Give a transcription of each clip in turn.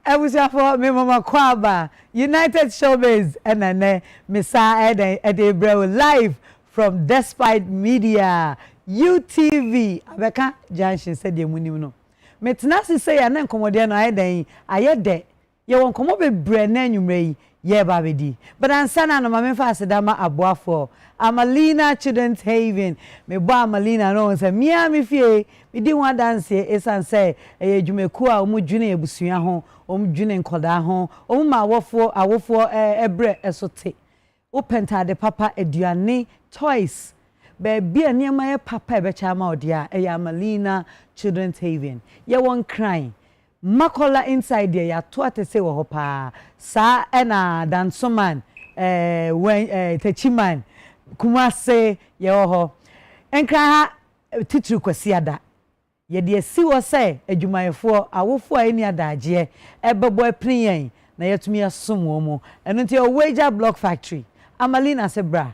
for me mama kwaba United Showbiz and ene misa ede live from Despite Media UTV abeka junction said ye munim no metena se say ya na nkomode no ayede ye won komo bebre na anwumre yi ye ba bedi but ansana no ma fa asedama aboafo Amalina Children's Haven me bo Amalina no say mia me fie me di wan dance esan say edwumeku a omudwene ebusua ho omudwene nkoda ho omma awofo ebre esote opentade papa eduane toys baby aniema ye papa ebecha ma odia Amalina Children's Haven ye won crying makola inside there ya to atese wo hopa sa na dansoman when techiman kumase ye ho enkra ha titru kwasi ada ye de si wo se adwumayefo awofo ani adaje ebebo apniyen na yetumi asom wo mu eno nti Oweja Block Factory Amalina se bra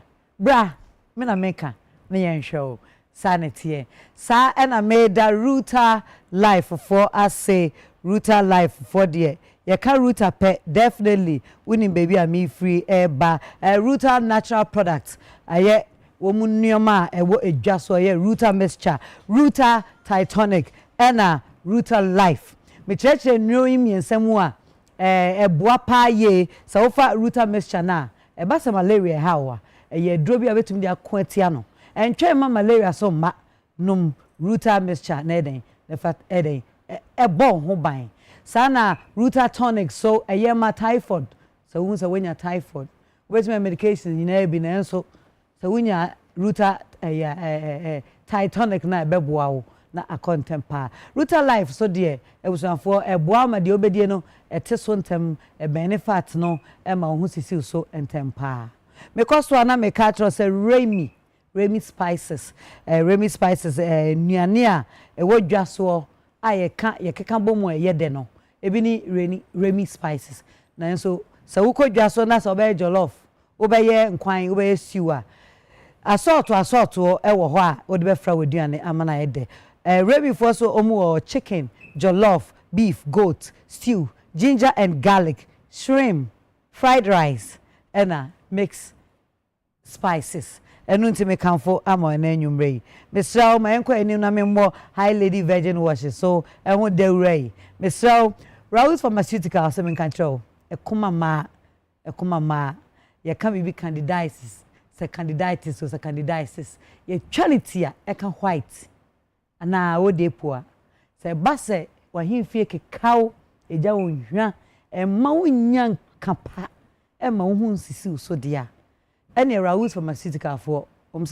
me na meka me yen show sanity sa na made router life for us say router life for there you can router pet definitely winning baby and me free eba router natural products aye womu nneoma ewo edwaso ye router mixture router titanic ena router life me cheche nyo imiensemu a eboa pa ye sa ofa router mixture na eba se malaria hawa ye drobi abetumi dia kwatia no entwe ma malaria so ma num router mixture na eden the fact eden bon ho ban sana router tonic so ayema typhoid so won say when you typhoid with my medication you know be na so wunya router titanic na beboa wo na akontempa router life so there ebusanfo eboa ma de obedie no eteso ntem benefit no ma ho sisi so entempa because na me catch say Remy spices nuane a ewodwaso ye keka bomu yede no ebi ni Remy spices na so sa wukodwaso na sa obey jollof obeye nkwan obeye stew a assault ewo ho a odi be fra waduane amana yede Remy for so omu chicken jollof beef goat stew ginger and garlic shrimp fried rice and mix spices enu ntime kanfo amo na enwumre mesraw ma enko eni na memmo high lady virgin washes so ehun dewrai mesraw Raoul's pharmaceutical so men control ekuma ma ye can be candidiasis se candidiatis so se candidiasis ye charity a eka white ana wo de poa se base wa himfie kekaw eja wonhwa emma wonyan kapa emma wo hu nsisi so dia any Raoul's pharmaceutical for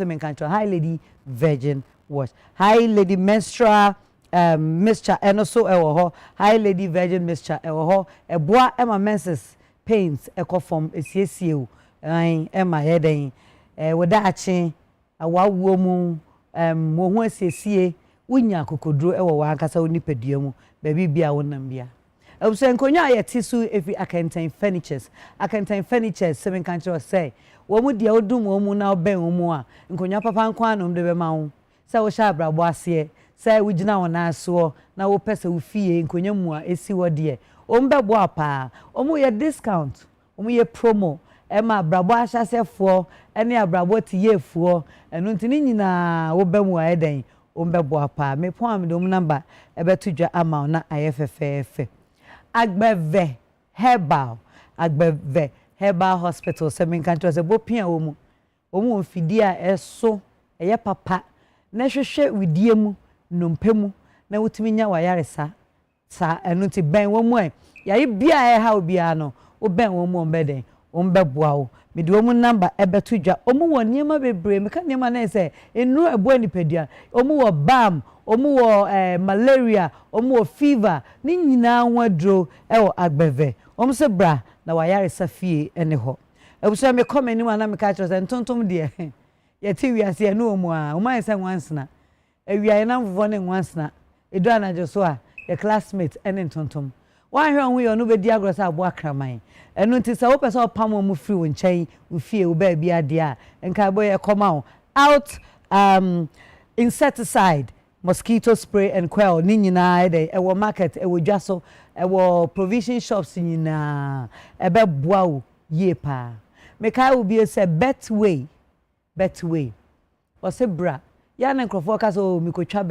men control high lady virgin wash high lady menstrual mixture and also ewo high lady virgin mixture ewo eboa ema menses pains eko form esiesie ema heden woda achi awawo mu wo ho esiesie wunya kokodro ewo wa ankasa onipadua mu baby bia wonam bia Nkonya yetisu every Akantan furnitures seven control say wo mu dia odum wo mu na oben wo mu a nkonya papa nkwa no de be ma wo say wo sha brabo ase say wo gina wona aso na wo pese wo fie nkonya mu a esi wo de o mbe bo apa o mu ye discount o mu ye promo e ma brabo ahyasefo ene abrabo tiyefo enu ntini nyina wo be mu a eden o mbe bo apa me pon am do mu number e betudwa ama na ayefefefe Agbeve Herbal Hospital seven countries ebopia omu ofidi a eso eye papa na hwehwe widie mu nompemu na wutimi nya wayaresa sa enu ti ben wo mu yayi bia ha obia no wo ben wo mu ombeden ombeboa wo mede wo mu number ebetudwa omu wo niema bebre meka niema na se enu ebo nipadua omu wo bam omu wo malaria omu wo fever ni nyina wadro ewo Agbeve se bra na wayare safie ene ho ebuso me come ni wana me ka chose ntontom de ye ti wiase ene omu a o man se nwansena ewia na mvvo ne nwansena edu anajo so a ye classmate ene ntontom wan hwe onwe yo no be di agrosa abo akraman enu nti se wo pese opam mu free wo nchen wo fie wo ba bia de a enka boy e come out insecticide mosquito spray and quail ni nyina ede ewo market ewo dwaso ewo provision shops nyina ebe boa wo ye pa me kai will be say betway o se bra ya na nkrofo ka so mikotwa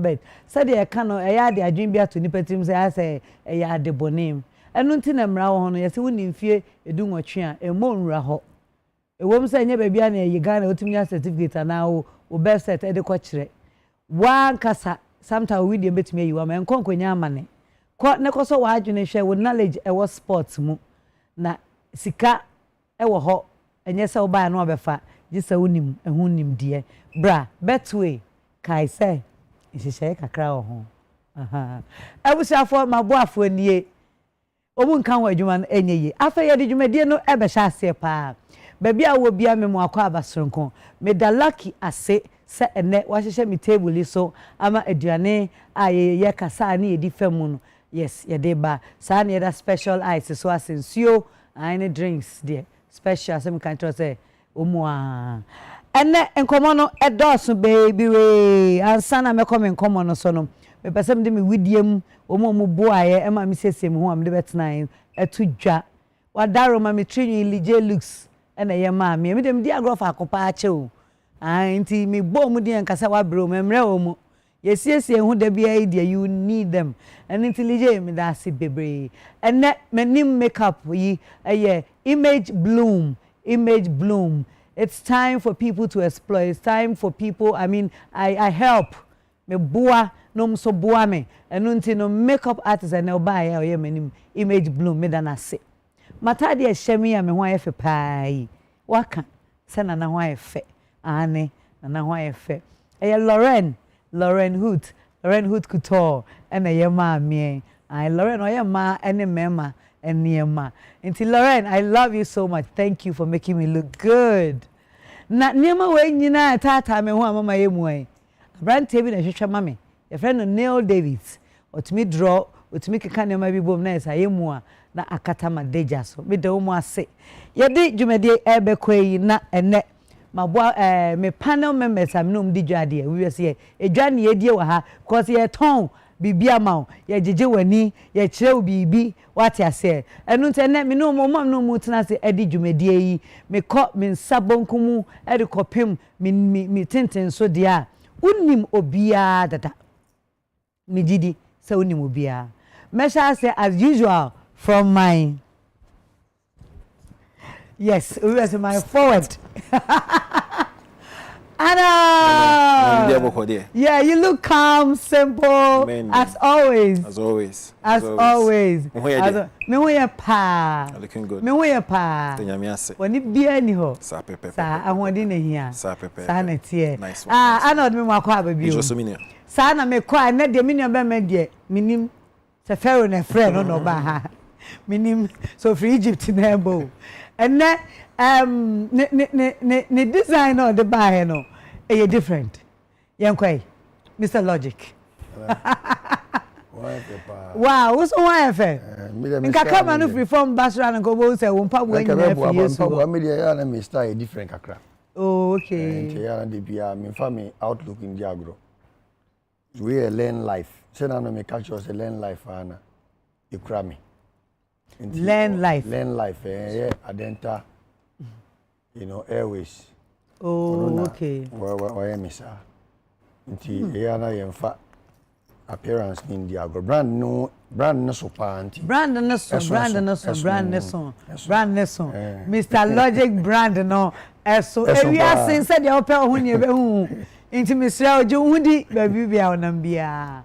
bet said e ka no e ya de adwen bia to nipatim say ase e ya de bonim enu nti na mra wo ho no ye se woni mfie edu nwotwe a e mo nwura ho e wom say nya ba bia na ye Ghana otumi ya certificate na wo best set e de ko kire wan kasa sometimes we dey betumi yi wa ma enkonkonya amane ko ne ko so wa adwene hwe wo knowledge e wo sports mu na sika e wo ho enye se wo ba na obefa jisa wonim ehunim die bra betway kai say ihihye kakra wo ho aha ebusiafo maboafo nie omu nkan ho adwuma enye yi afa ye de dwumadie no ebe hya ase pa baby a wo bia memo akwa abasronko me da lucky ase se ene wa hyehye mi table so ama aduane a ye kasa na ye di famu no yes ye de ba sa na ye da special ice so asensuo any drinks there special asem kan tro say omwa ene enkomo no edoso baby we ansa na mekọ me enkomo no so no me pesem de me widiem omo boaye e ma me sesem ho am de betnan etudwa wadaro ma me trinyi lije looks ene ye ma me de me di agrofa akopa ache o anti me bom di enkasa wa bro me mre o mu yesiesie hu da bia idea you need them and until lije me da se bebre ene me nim makeup yi eye image bloom. It's time for people to explore. It's time for people. I mean, I help. Me boa no so boa me. And until no makeup artist and no buy or me image bloom me dana say. Matadi e shemi ya me ho efe pai. Waka se na ho efe. Ane na ho efe. E Lauren Hood Couture and e ma me. I Lauren o ma ene mema. And Niema. Until Lauren, I love you so much. Thank you for making me look good. Na Niema we nyina tata me ho amama yemu ai. Brand TV na hwehwe mame. Your friend Neil Davids. Otumi draw, otumi keka Niema bi bom na esa yemu a na akatama deja so. Me de omo ase. Ye de dwumade ebe kwayi na ene mabo me panel members am no mdi dwade we we say edwane ye die wa ha cause ye ton bibia ma ye jeje wani ye kire bibi wati ase enu nte ne me no mo no mu tena se edi dwumadie yi me ko me nsabonkumu edi kopem me tenten so dia unim obia dada me gidi se unim obia me sha say as usual from my yes we was my forward Anna! Yeah, you look calm, simple, as always. As always. Me we pa. Looking good. Me we pa. When it be any ho. Sa pepe. Sa I want in here. Sa pepe. Sa na tie. Nice one. Anna me mo akwa baby. Sa na me kwa na de me be me de minim. Se Pharaoh na friend no ba ha. Minim so for Egypt na ebo. And then ne design on the buy no e different yankwai Mr. Logic wow what's why fe nka kama no free from Basra and go bo say won pa bo nyina fi yesu wa media ya na me style different kakra oh okay nti ya na de bia me fa me outlook in the agro we learn life say na no me catch us learn life ana ikra me learn life yeah adenta you know airways oh okay why misa nti yana yemfa appearance in the agro brand no so panty brand no so Mr. Logic brand no eso we are saying said the open hu ne be hu nti Mr. oje hu di baby bia onam bia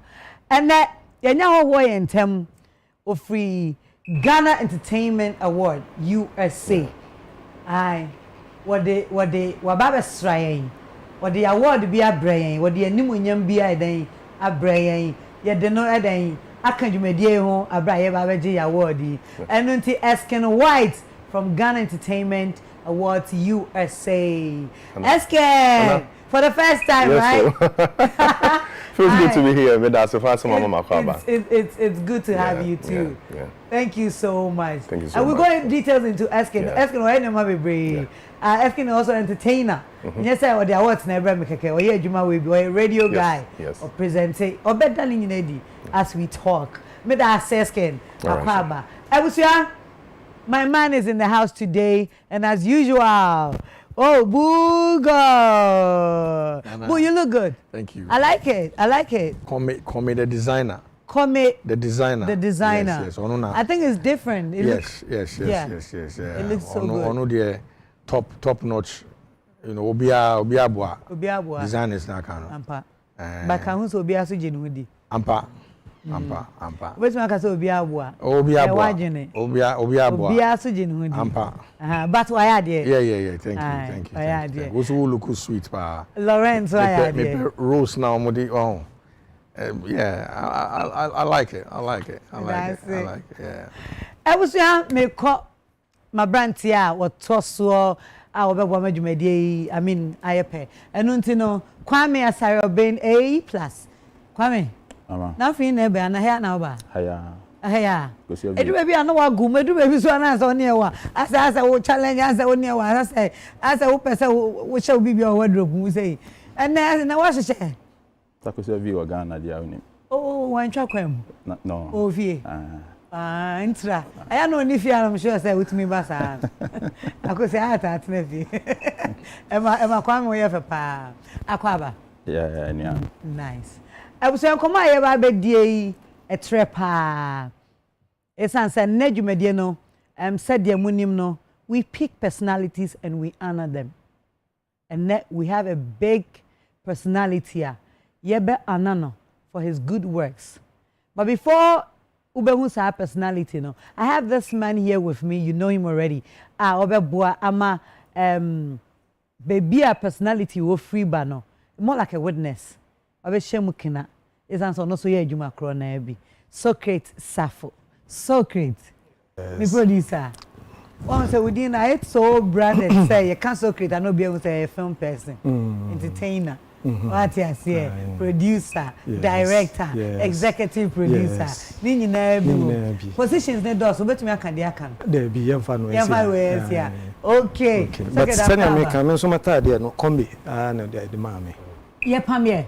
and that yenya ho yentem ofri Ghana Entertainment Award USA what they wababa srayen what the award be a brain what the animunyam be a den a brain ye de no eden aka dwumadie ho abraye baba gi award and unti Esken White from Ghana Entertainment Awards USA. Esken for the first time, yes, right? Feels good to be here. That's the first time it's good to have you too. Yeah. Thank you so much. Thank you so much. And we're going details into Esken. Esken, why not be brave? Esken also entertainer. Yes, I what the awards never make a or yeah, Juma will be a radio guy yes. or presenter or better than as we talk. me da sesken akwaba ebusia. My man is in the house today, and as usual, oh, Booga! Boo, you look good. Thank you. I like it. I like it. Call me the designer. Call me the designer. The designer. Yes. I think it's different. It yes. Yeah. It looks so good. Ono the top notch. You know, Obia Obiabua. Designers na kano. Ampa. But can who so Obia so genuudi? Ampa. Which man can say Obiabua? Obia so genuudi. Ampa. But why are there? Yeah. Thank you. Who's who look sweet pa? Lawrence, why are there? Rose now, modi. Oh. Yeah, I like it. Yeah. I was young, me call my brand here, what tosso, I will be one I mean, I pay. And no, Kwame Asaro Ben A+. Kwame, nothing never, and I hear now. Hiya. It will be another goom, it will be so nice on near one. As I will challenge, as I will near one, as I will pass, which shall be your wardrobe, we say. And then I was a share. Takusia view Ghana dia unim. Oh, one chakwem. No. Oh, vie. Intra. I know if you are sure say with me basa. I could say at maybe. Emma kwam we have pa. Akwaba. Yeah. Nice. I was saying come here ba die a trepa. Esan say nedwumade no, said the munim no, we pick personalities and we honor them. And we have a big personality here. Yebe Anano for his good works. But before Ubehu's personality, no, I have this man here with me. You know him already. Obeboa ama baby a personality wo free ba no. More like a witness. Obe shemukina. Is answer no so ye adwuma kro na bi. Socrates Safo. Socrates. Yes. Me producer. One say within it's so branded say you can't Socrates I no be able to say a film person. Entertainer. What you say? Producer, director, executive producer. Ni nyina bi. Positions ne do so betumi aka dia kan. There be yemfa no ese. Okay. But send me come so mata there no kombi. Na the mama. Ye pam ye.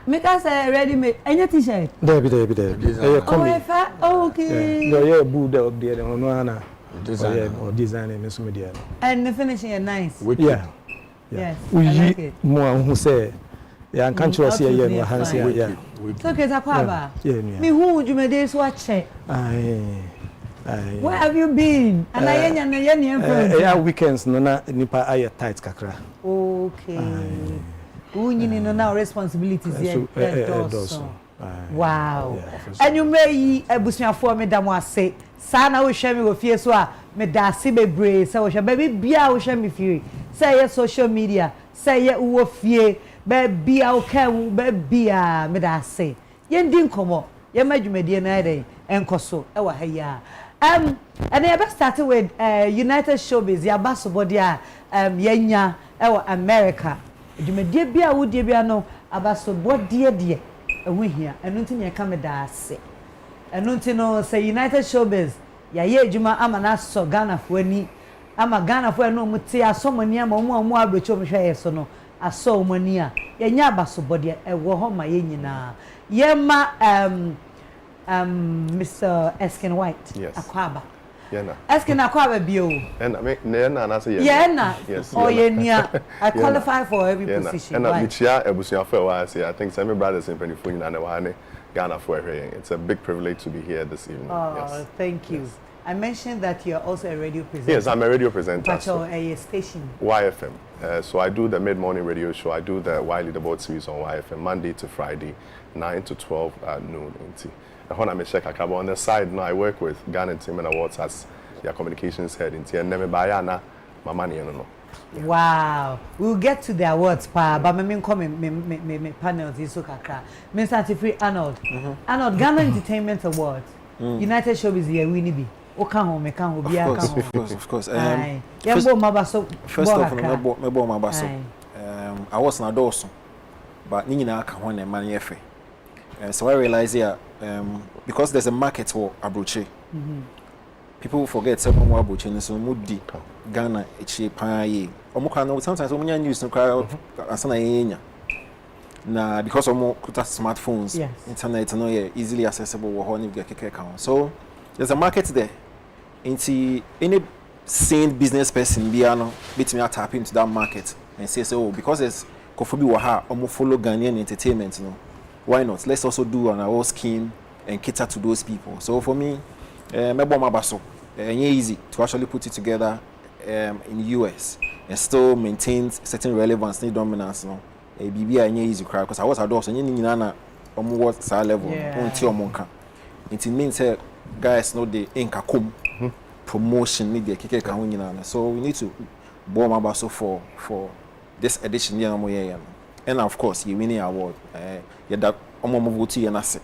Make us ready made. Any t-shirt? There be. Kombi. Okay. Yeah, boo there up there no na. Design me so me there. And the finishing is nice. Yeah. Yes. We like it. More who say yeah, can't you see here no hands here. Yeah. So okay, Zakwaba. Me who would you me dey so check? Where have you been? And I yeah, weekends no na nipa aye tight kakra. Okay. Who you no now responsibilities here. Wow. And you may ebusuafo me da mo ase. Sa na wo hwe me wo fie so a me da ase bebre say wo hwe baby bia wo hwe me fie. Say your social media, say your uwo fie, baby a okan baby a me da say. Ye ndi nkomo, ye madwumade na ede enkoso e wa ha ya. And I best started with United Showbiz, ya basobody a yenya e wa America. Dwumade bia wo die bia no abasobody de ehu hia. Enu nti ne ka me da say. Enu nti no say United Showbiz, ya ye adwuma ama na so Ghana fo ani. Ama Ghana fo eno muti asomani ama omu abrocho mhwe yeso no aso omani a yenya abasobode e wo ho ma ye nyina yema Mr. Eskin White. Yes. Akwaba Yena Eskin Akwaba bio na say yena yes oh yena I qualify for every position and bichia ebusuafo wa say I think some brothers in Penifuni na wa ne Ghana for here. It's a big privilege to be here this evening. Oh, yes. Thank you. Yes. I mentioned that you're also a radio presenter. Yes, I'm a radio presenter. But you're a station. YFM. So I do the mid-morning radio show. I do the Wiley the Board series on YFM, Monday to Friday, 9 to 12 at noon. And when I'm a check, on the side now, I work with Ghana Entertainment Awards as their communications head. And then my money, you know. Yeah. Wow. We'll get to the awards, but me come me panels is so kakra. Mr. Free Arnold. Arnold Ghana Entertainment Awards. United Showbiz here we be. Of course. First off, I was not also, but Nina can one and money efe. So I realize here, because there's a market for abroche. People forget some more abroche, so moody Ghana, it's a pie. Omukano sometimes when you news no cry asana yenya. Now because of more smartphones, Yes. internet no easily accessible we honey get keke account. So there's a market there. Into any sane business person biano bit me tap into that market and say so because there's Kofobi Waha almost follow Ghanaian entertainment, why not? Let's also do an award scheme and cater to those people. So for me, easy to actually put it together in the US and still maintain certain relevance and dominance. BB easy cry because I was adults and you know what level it means guys know the inka promotion need the keke kan. So we need to bomb abaso for this edition and of course you winning award that vote and asset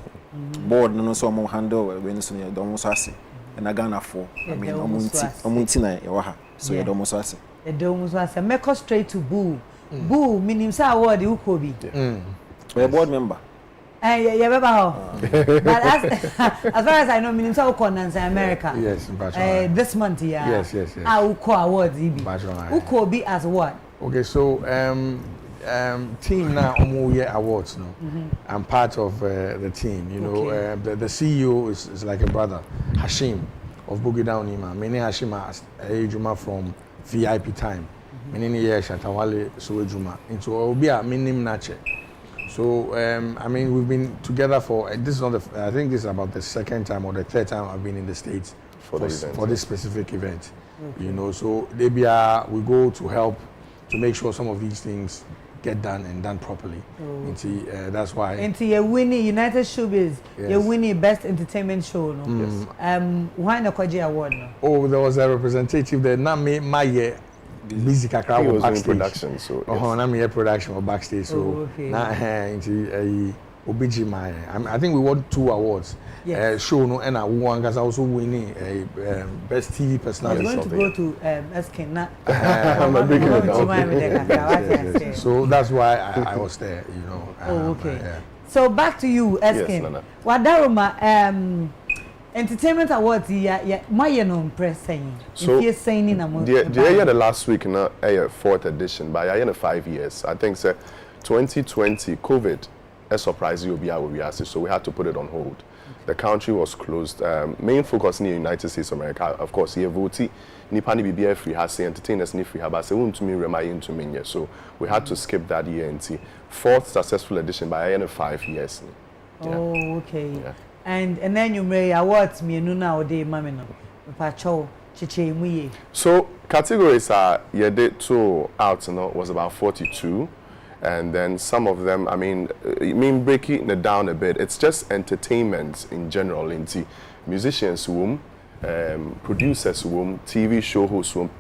board no so handle when so you don't so asset and Ghana for I mean omunti na yawa so you don't so asset you don't so asset make us straight to boo boo meaning say award you could be a board member yeah but as far as I know meaning say Ukonans in America Yes, this month Yes. Uko awards who could be as what. Okay, so team now awards no. I'm part of the team. You know, the CEO is like a brother, Hashim of Boogie Down Ima. Many Hashim Ejuma from VIP time. Many years Shatawale Suejuma. Into Obia Minim Nache. So I mean we've been together for this is not I think this is about the second time or the third time I've been in the States for this specific event. You know, so we go to help to make sure some of these things get done and done properly. That's why. Into your winning United Showbiz, your winning best entertainment show. No? Yes. Why no Kwaji award? No? Oh, there was a representative there. Not me, my busy kakra was backstage. in production, so. Not me production or backstage. So now into Obiji I think we won 2 awards. Yes. Show no and I won because I also winning best TV personality. I was going to go to SK now. So that's why I was there, you know. So back to you, SK. Yes, Wadaroma entertainment awards my Empress saying. So if you're saying in the last week na 4th edition by 5 years. I think 2020 COVID surprised you so we had to put it on hold. The country was closed. Main focus in the United States of America, of course, here voting. Nipani BBF free has entertainers ni free but say to me remind to me so we had to skip that year and 4th successful edition by 5 years. Oh, okay. Yeah. And then you may awards me now day mamino. Pacho chiche muye. So categories are did 2 out was about 42. And then some of them, I mean breaking it down a bit, it's just entertainment in general, into musicians womb, producers womb, TV show hosts womb,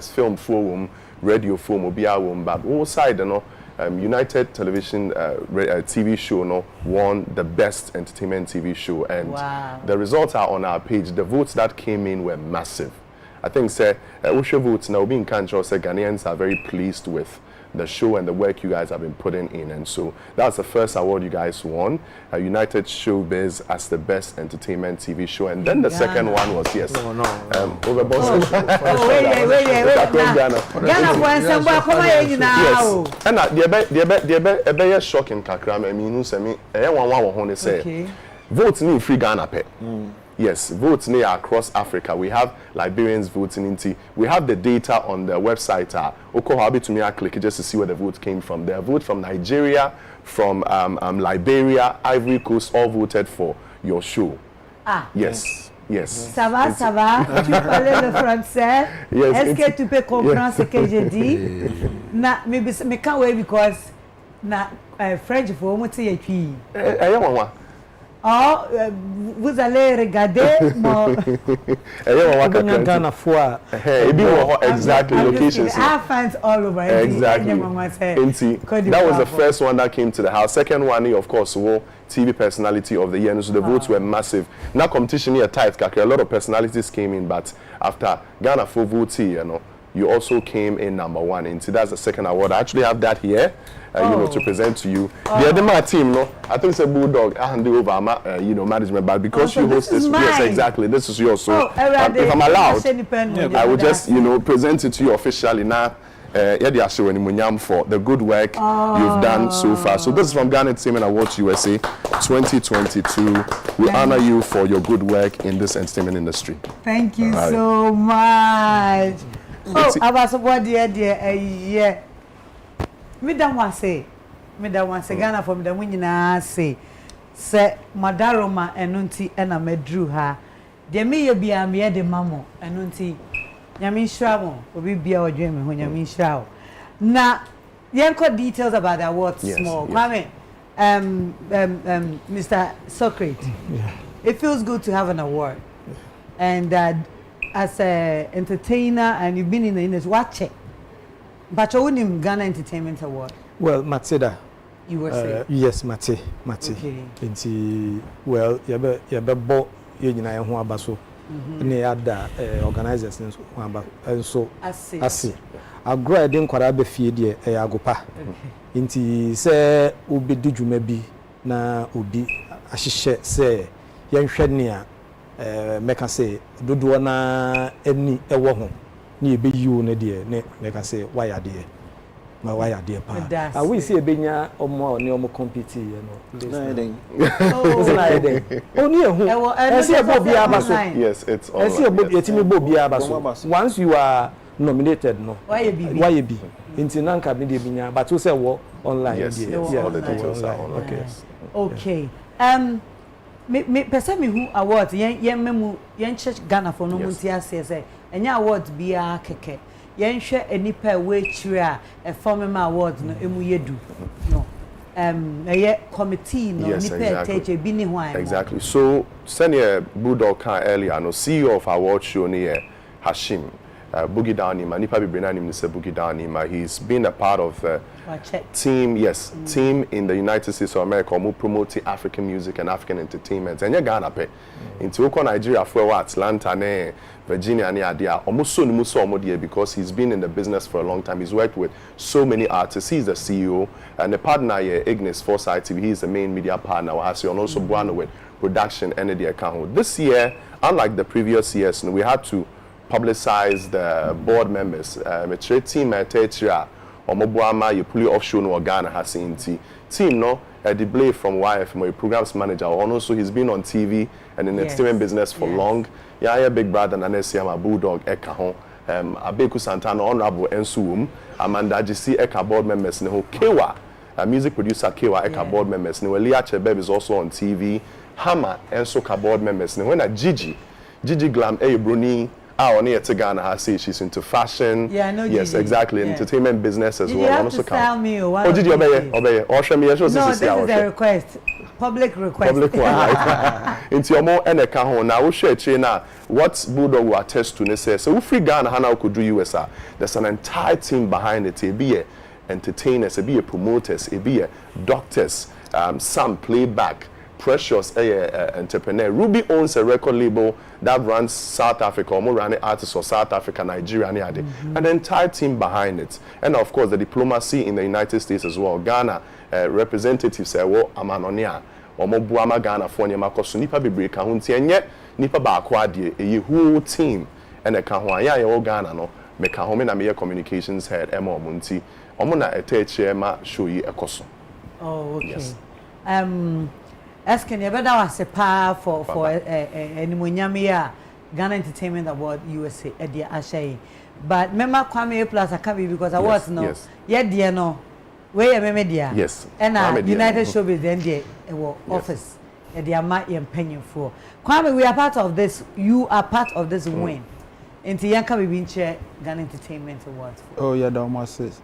film for womb, radio for mobile womb, but all side, United Television TV show won the best entertainment TV show, and the results are on our page. The votes that came in were massive. I think Usha votes now being control Ghanaians are very pleased with the show and the work you guys have been putting in, and so that's the first award you guys won, United Showbiz as the best entertainment TV show, and then the second one was wait and shocking kakra I mean say vote ni free Ghana pay. Yes, votes near across Africa. We have Liberians voting into. We have the data on the website. Okohabi to me, I click just to see where the vote came from. They vote from Nigeria, from Liberia, Ivory Coast, all voted for your show. Yes. Ça va. Tu parlais le français. Est-ce que tu peux comprendre ce que je dis? Na, me can't wait because na French for moi tu es puis. Oh, vous allez regarder mon. Exactly, locations. I have fans all over. Exactly. That was the first one that came to the house. Second one, of course, TV personality of the year. And so the votes were massive. Now competition here tight. A lot of personalities came in, but after Ghana for voting, you also came in number 1. And so that's the second award. I actually have that here. To present to you. The other team, I think it's a Bulldog. I hand over, management, but because you host this, yes, exactly. This is yours. So if I'm allowed, I will just, present it to you officially now. yeah, they are showing Munyam for the good work you've done so far. So this is from Ghana Entertainment Awards USA 2022. We honor you for your good work in this entertainment industry. Thank you so much. Oh, I was about dear, yeah. Madam was say, Ghana from the winning say, Madaroma and Nunti and I drew her. There may be a mere de mammo and Nunti. Yamin Shroud, or we be our dream when Yamin Shroud. Now, Yanko details about the awards small. Kwame, Mr. Socrates, it feels good to have an award. And as an entertainer, and you've been in the industry, watch it. But you wouldn't Ghana Entertainment Award. Well, Matilda. You were saying? Yes, Mate. Okay. Well, you be you know who abaso ne ada organizers and so I see I grow I didn't quite be fie de agopa nti se obi di dwuma bi na obi ahihye se yenhwe ne a meka se dodo na ani ewo ho ne ebe yiwo ne de ne meka se waya de ma waya de pa we see ebenya omo ne omo compete you know No, I think. Yes, it's all. Once you are nominated, no. Why be? Into Nanka Bidia, but to say what online. Yes, all the details are online. Okay. Me person me who awards yen memu yen church Ghana for no muntia say enya awards bia keke. Yen hwe enipa we chira e form ma awards no emu yedu. No. A committee no exactly. So senior Bulldog can earlier no CEO of our award show near Hashim Boogie Down Nima Nipa Bibrina nim se Boogie Down Nima. He's been a part of team team in the United States of America who promoting African music and African entertainment and Ghana pe into Oko Nigeria for Atlanta ne Virginia ne adia almost so nimuso because he's been in the business for a long time. He's worked with so many artists. He's the CEO and the partner here Ignis Foresight TV. He's the main media partner and also Buano with production and the account. This year, unlike the previous years, we had to publicize the board members. The team at Tetria or Mobuama you pull offshore no Ghana has seen team no a delay from YFM, a programs manager, and also he's been on TV and in the entertainment business for long. Yeah, big brother Nanesiama Bulldog Eka hon. Abeku Santana Honorable Ensuum, Amanda GC Eka board members ne ho Kewa, a music producer Kewa Eka board members ne Leah Chebeb is also on TV. Hammer Enso ka board members ne when a Gigi Glam Bruni on here to Ghana has say she's into fashion. Yeah, I know. Yes, Gigi. Exactly. Yeah. Entertainment business as Gigi, well. You have to tell me. Oh, Gigi, obey. Or show me. No, this is a request. Public request. Public one, right? Into your more and a cajon. Now we share China. What Bulldog will attest to. So we free Ghana. How could do USA? There's an entire team behind it. It be entertainers. It be promoters. It be doctors. Some playback. Precious entrepreneur. Ruby owns a record label that runs South Africa, or more running artists for South Africa, Nigeria, and an entire team behind it. And of course, the diplomacy in the United States as well. Ghana representatives say, "Well, Amanonia, or more Buama Ghana for Nimakosu Nipa Bibre Kahunti, and yet Nipa Bakwadi, a whole team, and a Kahwaya, all Ghana, no, Mekahome and Media Communications head, Emma Munti, Omona Etechema Shui Ekoso." Oh, okay. Yes. Asking you better was a power for Nimunyamia Ghana Entertainment Award USA at the Ashay. But remember Kwame Plus I can't be because I was no. Yet dear no. Where am media? Yes. And United Showbiz then the office at the Amati and Penny for. Kwame, we are part of this. You are part of this win. Into Yanka we chair Ghana Entertainment Awards. Oh yeah, that almost is.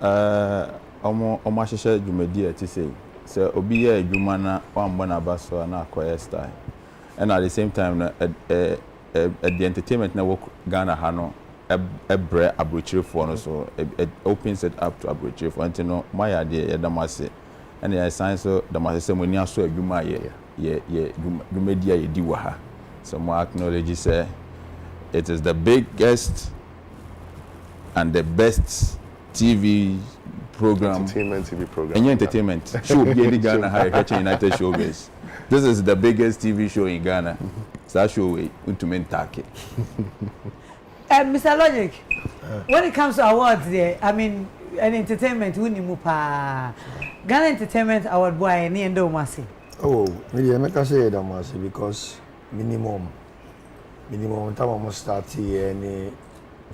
Almost share Jumedia to say. So obi ya adwuma na wamba na baso na akoya style and at the same time the entertainment na work Ghana ha no ebre abrochirefo no so it opens it up to abrochirefo until no my idea ya damase and ya science so damase se moni aso adwuma ye media ye di wa ha so mo acknowledge say it is the biggest and the best TV program, TV program. And entertainment show in Ghana High United Showbiz. This is the biggest TV show in Ghana. So that show we to make take. Mr. Logic, when it comes to awards there, I mean, an entertainment, we need Ghana Entertainment Award boy, and Endo Masi. Oh, maybe I make a say that much because minimum time I must start here and it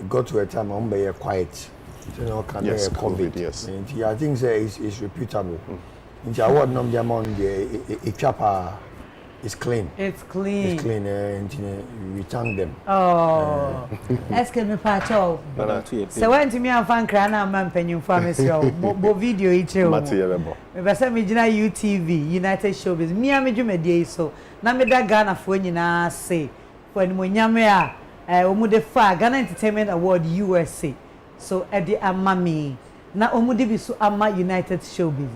got to a time I'm very quiet. So you know, can yes, COVID. Yes. And I think it's reputable. The award number among the chapa is clean. It's clean. It's clean, and we thank them. Oh, ask me pacho. So when to me I'm fan crana man penny famous bo video each me say me gina UTV United Showbiz me am dwuma dey so na me da Ghana fo nyina say for any monyame a omu de fa Ghana Entertainment Award USA so e de amami na omu de bi so ama United Showbiz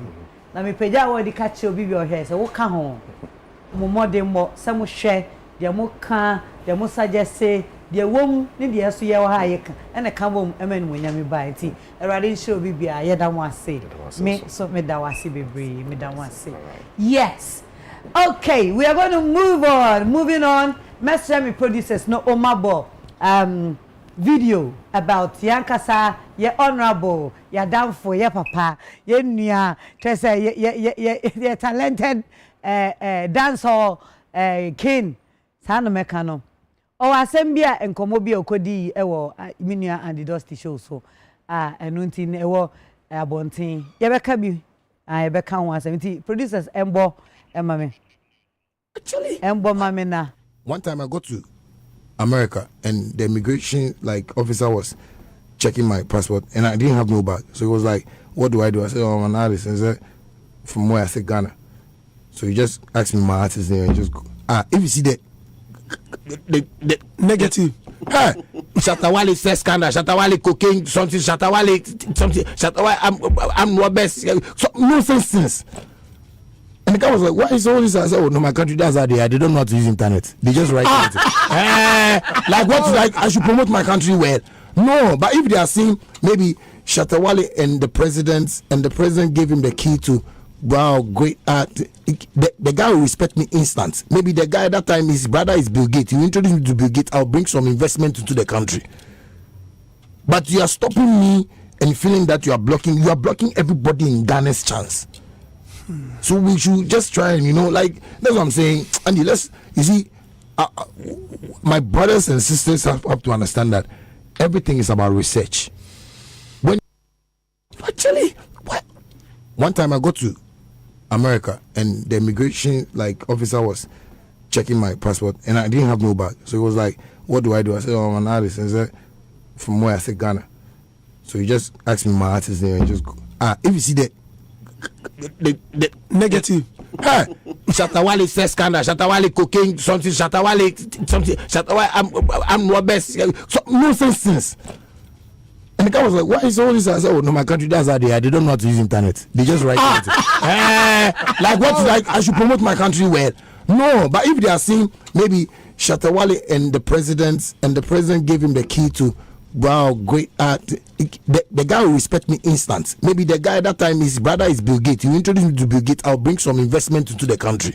na me peja award ka che obi bi o here say wo ka ho mo modern mo say mo hwe de mo ka de mo suggest de wom ne de so ye wo ha ye ka ene ka bom emen monyame ba nti erade show bi bia ye da mo ase me so me da wase bebre me da mo ase yes okay we are going to moving on master me producers no omabo video about yankasa ye honorable ya damfo ye papa ye nua tese ye talented dancer king sanu meka no o asem bia enkomo bia okodi ewo minua and the dusty show so enu nti ewo abontin ye beka bi ye beka ho asem nti producers embo emame actually embo mame na one time I got to America and the immigration officer was checking my passport and I didn't have no bag. So he was like, what do I do? I said, oh, I'm an artist. And he said, from where? I said, Ghana. So he just asked me my artist name and just go. If you see the negative, Shatawale says Ghana, Shatawale cocaine, something, Shatawale, I'm what best. So, nonsense. And the guy was like, why is all this? I said, oh, no, my country does that. They don't know how to use internet. They just write it. Like, what? Like, I should promote my country well. No, but if they are seeing maybe Shatawale and the president gave him the key to, wow, great art. The guy will respect me instant. Maybe the guy at that time, his brother is Bill Gates. You introduce me to Bill Gates, I'll bring some investment into the country. But you are stopping me and feeling that you are blocking everybody in Ghana's chance. So we should just try and, that's what I'm saying. Andy, my brothers and sisters have to understand that everything is about research. One time I got to America and the immigration officer was checking my passport and I didn't have no bag. So he was like, what do I do? I said, oh, I'm an artist. And he said, from where? I said, Ghana. So he just asked me my artist name and just go. If you see the negative, Shatawale says Ghana, Shatawale cocaine, something, Shatawale, I'm what best. So, nonsense. And the guy was like, why is all this? I said, oh, no, my country does that. They don't know how to use internet. They just write it. Like, what? Like, I should promote my country well. No, but if they are seeing maybe Shatawale and the president gave him the key to, wow, great art. The guy will respect me instant. Maybe the guy at that time, his brother is Bill Gates. You introduce me to Bill Gates, I'll bring some investment into the country.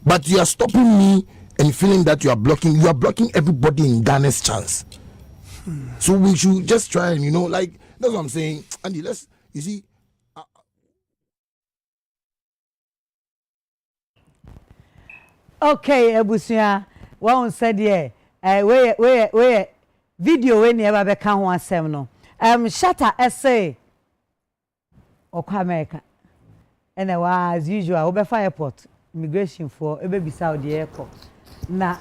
But you are stopping me and feeling that you are blocking everybody in Ghana's chance. So we should just try and, that's what I'm saying. Andy, you see. Okay, Ebusia, one said, yeah, where video when you ever become one seminal. Shatter essay or America. And as usual, over airport, immigration for a baby Saudi airport. Now,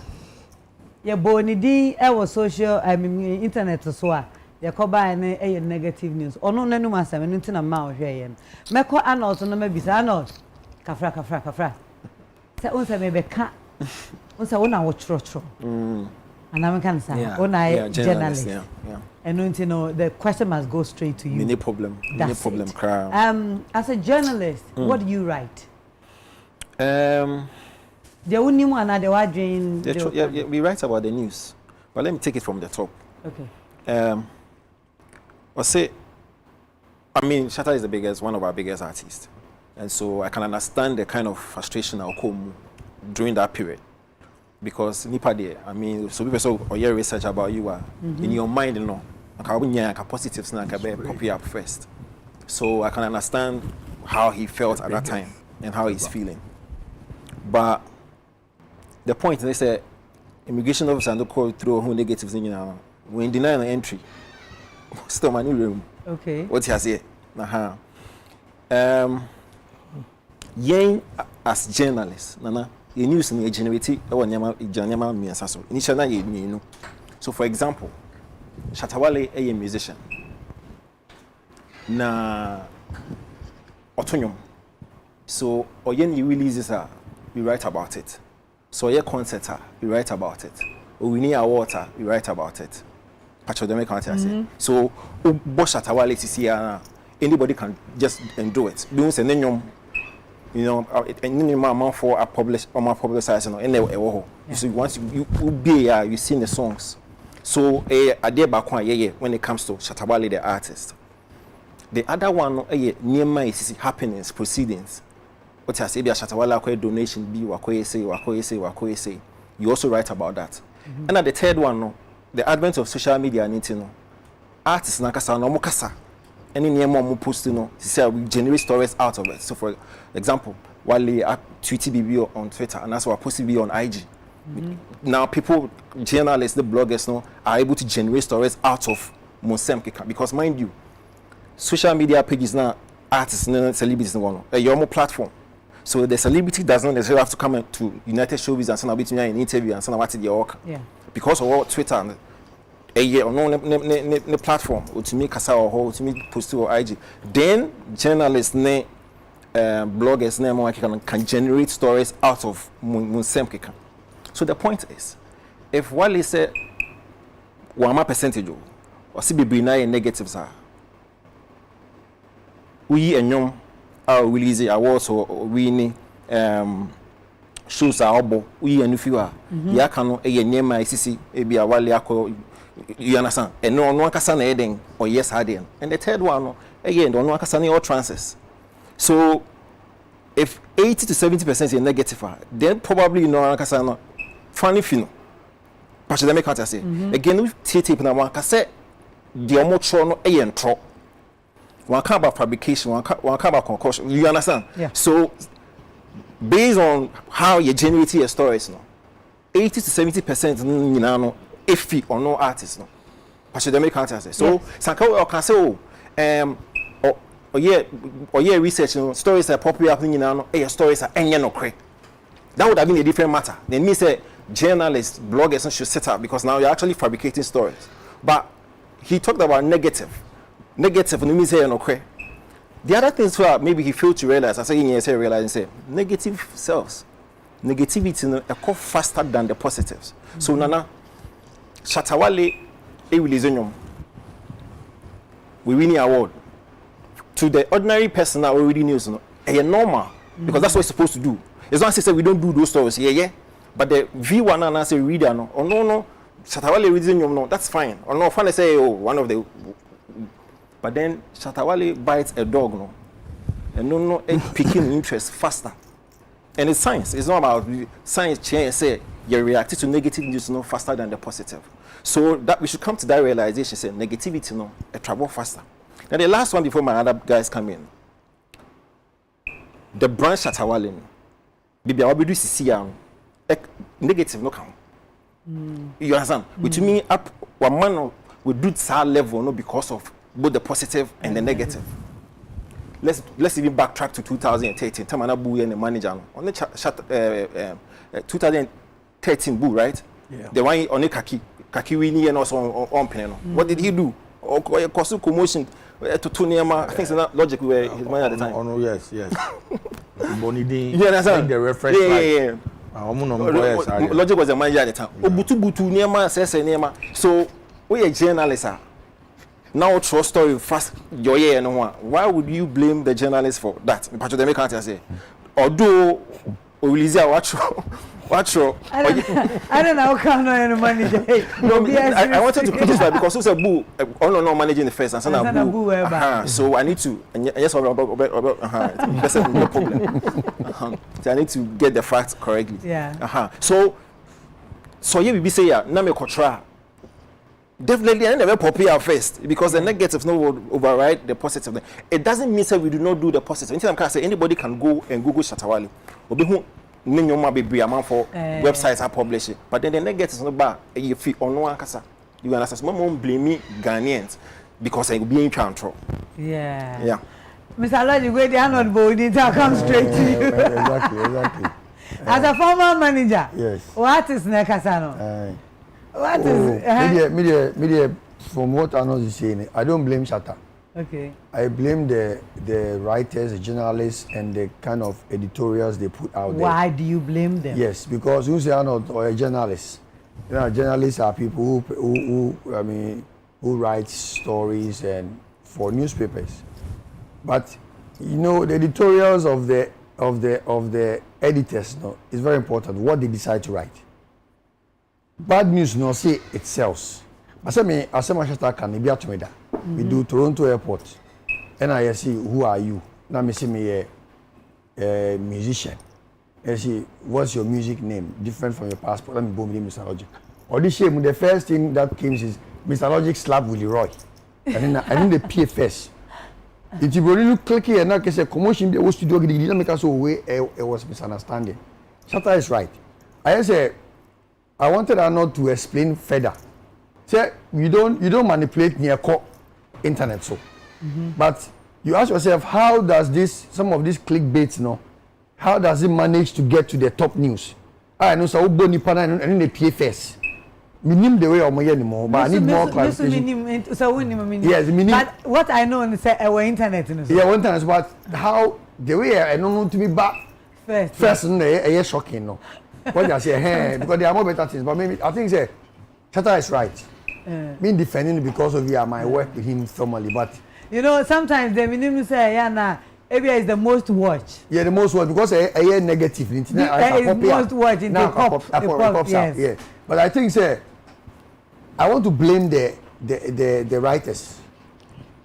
your bony D, our social, internet so. They call by a negative news. Or no, no, master, and into a mouth here. Meko Arnold, no, maybe Arnold. Kafra. Say, also, maybe cat. Also, one hour trotro. And I'm can say, journalist. Yeah. And the question must go straight to you. No problem. As a journalist, what do you write? The only one the wording. We write about the news, but let me take it from the top. Okay. Shatta is one of our biggest artists, and so I can understand the kind of frustration I'll come during that period. because nipa there, I mean, so people say or your research about you are in your mind, you know, like positives na pop you up first. So I can understand how he felt at that time and how he's feeling. But the point they say immigration officer and call through who negatives in now. When denying the entry, still my new room. Okay. What he has here? Yen as journalists, nana, you news in generate or nyama miasaso. Initially, you know. So, for example, Shatawale a musician. Na autonyum. So, oyen you releases we write about it. So, your concert we write about it. Or we need a water, we write about it. Pachodemic can't so Shatawale to see anybody can just do it. Don't say you know, any amount for a publish or my publicized so once you be you sing the songs. So a day back when it comes to Shatawale the artist. The other one near my happenings, proceedings. What I say be a Shatawale donation be wakoye say. You also write about that. And at the third one the advent of social media and you know, artists nakasa no mukasa any near more post to say we generate stories out of it. So for example, while tweet BB on Twitter and that's what post be on IG. Now people, journalists, the bloggers are able to generate stories out of Monsem because mind you, social media pages now artists and celebrities you're more platform. So the celebrity does not necessarily have to come to United Showbiz and send a bit an interview and send a what work. Yeah. Because of what Twitter and no platform to me kasa or to me post to IG. Then journalists bloggers can generate stories out of Munsem Kika. So the point is, if Wale say 1% or see be negatives are we and release awards or winning shows are obo we and if you are ya can near my CC be a Wale you understand and no one can eden or yes harden and the third one again don't one can all transits. So if 80 to 70% is negative then probably no one can funny fino pandemic can't say again we tape na one can say the almost no tro one can about fabrication one can about concussion you understand so based on how you generate your stories 80 to 70% you know if or no artist pandemic can't say so sanka can say or research stories are popular stories are no crack that would have been a different matter then me say journalists, bloggers should set up because now you're actually fabricating stories. But he talked about negative. Negative, and me say no cray. The other things where maybe he failed to realize, I say in here realize and say negative selves. Negativity occur faster than the positives. So Nana Shatawale we win award. To the ordinary person that already knows normal because that's what it's supposed to do. It's not to say we don't do those stories, but the viewer and as a reader, no, Shatawale reading that's fine. Or no, fun say, one of the. But then Shatawale bites a dog, and picking interest faster. And it's science. It's not about science. Say you react to negative news faster than the positive. So that we should come to that realization. Say negativity a travel faster. Now the last one before my other guys come in. The brand Shatawale, baby, I will do CC negative no count. You understand? Which mean up one man will do that level no because of both the positive and the negative. Let's even backtrack to 2013. Time Anabu and the manager on the 2013 Boo, right? Yeah. The one on the Kaki Winnie and also on Peneno. What did he do? Or cause commotion to Tunema. I think it's not logic where his money at the time. Oh no, yes. Bonnie D. You understand? The reference. Yeah. Logic was a manager at the time. Butu Nema says Nema. So we a journalist. Now true story fast your year no one. Why would you blame the journalist for that? They can't say. Although Olizia watch. I don't know how come no manager. No, I wanted to put this right because it's a boo. No managing the first and son of boo. So I need to yes that's no problem. So I need to get the facts correctly. Yeah. So so you be say ya na me control. Definitely, I never pop here first because the negatives no override the positive. It doesn't mean that we do not do the positive. Until I'm say anybody can go and Google Shatawale. Obi who name be amount for websites are publishing, but then the negatives no bad. You feel on one kasa. You understand? Mom blame me Ghanaians because I be in control. Yeah. Yeah. Mr. Lord, you go there not bold. It come straight to you. Exactly. As a former manager. Yes. What is Nekasano? What is media from what I know is saying, I don't blame Shatta. Okay. I blame the writers, the journalists, and the kind of editorials they put out there. Why do you blame them? Yes, because you say I'm not or a journalist. You know, journalists are people who write stories and for newspapers. But you know, the editorials of the editors, no, is very important. What they decide to write. Bad news no say it sells. I say my Shatta can be at me that. We do Toronto Airport, and I see who are you. Now me see me a musician. I see what's your music name different from your passport. Let me boom Mr. Logic. Or this shame the first thing that came is Mr. Logic slap Willie Roy, and then I need the PFS. If you really click here and I can say commotion the studio didn't make us away. It was misunderstanding. Shatta is right. I say. I wanted her not to explain further. Say you don't manipulate near internet so. But you ask yourself, how does some of these clickbaits, how does it manage to get to the top news? I know so Boni Pana and the PFS. Minim the way of my anymore, but I need more clarification. So yes, but what I know is our internet. Yeah, one time, but how the way I don't know to be back first, shocking, no. What I say, hey, because there are more better things. But maybe I think say Shatta is right. Me defending because of my work with him formally, but you know sometimes the minimum say yeah ABI is the most watched. Yeah, the most watched because I negative. It's most watched in the pop. Yes. Yeah, but I think say I want to blame the writers,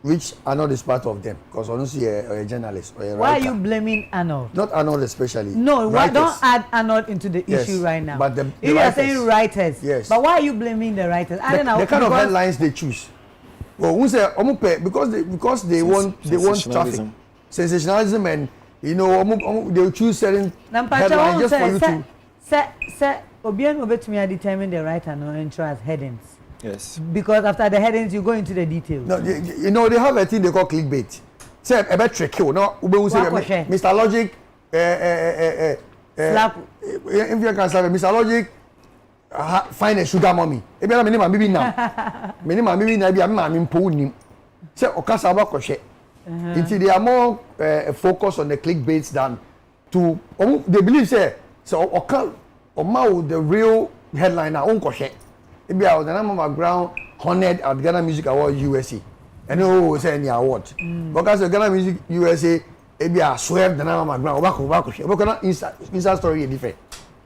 which Arnold is part of them, because honestly, a journalist or a writer. Why are you blaming Arnold? Not Arnold especially. No, don't add Arnold into the issue right now. But the you are saying writers. Yes. But why are you blaming the writers? I don't know. The kind of headlines they choose. Well, we say because they want traffic, sensationalism, and you know they choose certain headlines just for you to. Sir, Obian will bet me I determine the writer no intro as headings. Yes. Because after the headings, you go into the details. No, they have a thing they call clickbait. Say a bit tricky. No, Mr. Logic. Slap. If you can slap Mr. Logic, find a sugar mommy. If you are minimum, maybe now. Minimum, maybe now. Be a man in pony. Say okasaba koshe. Until they are more focused on the clickbaits than to. They believe say so. Okal, the real headline na koshe. Maybe I was the name of Mcbrown honored at Ghana Music Award USA. And who say any award. Because the Ghana Music USA, maybe I swear the name of Mcbrown. But inside story is different.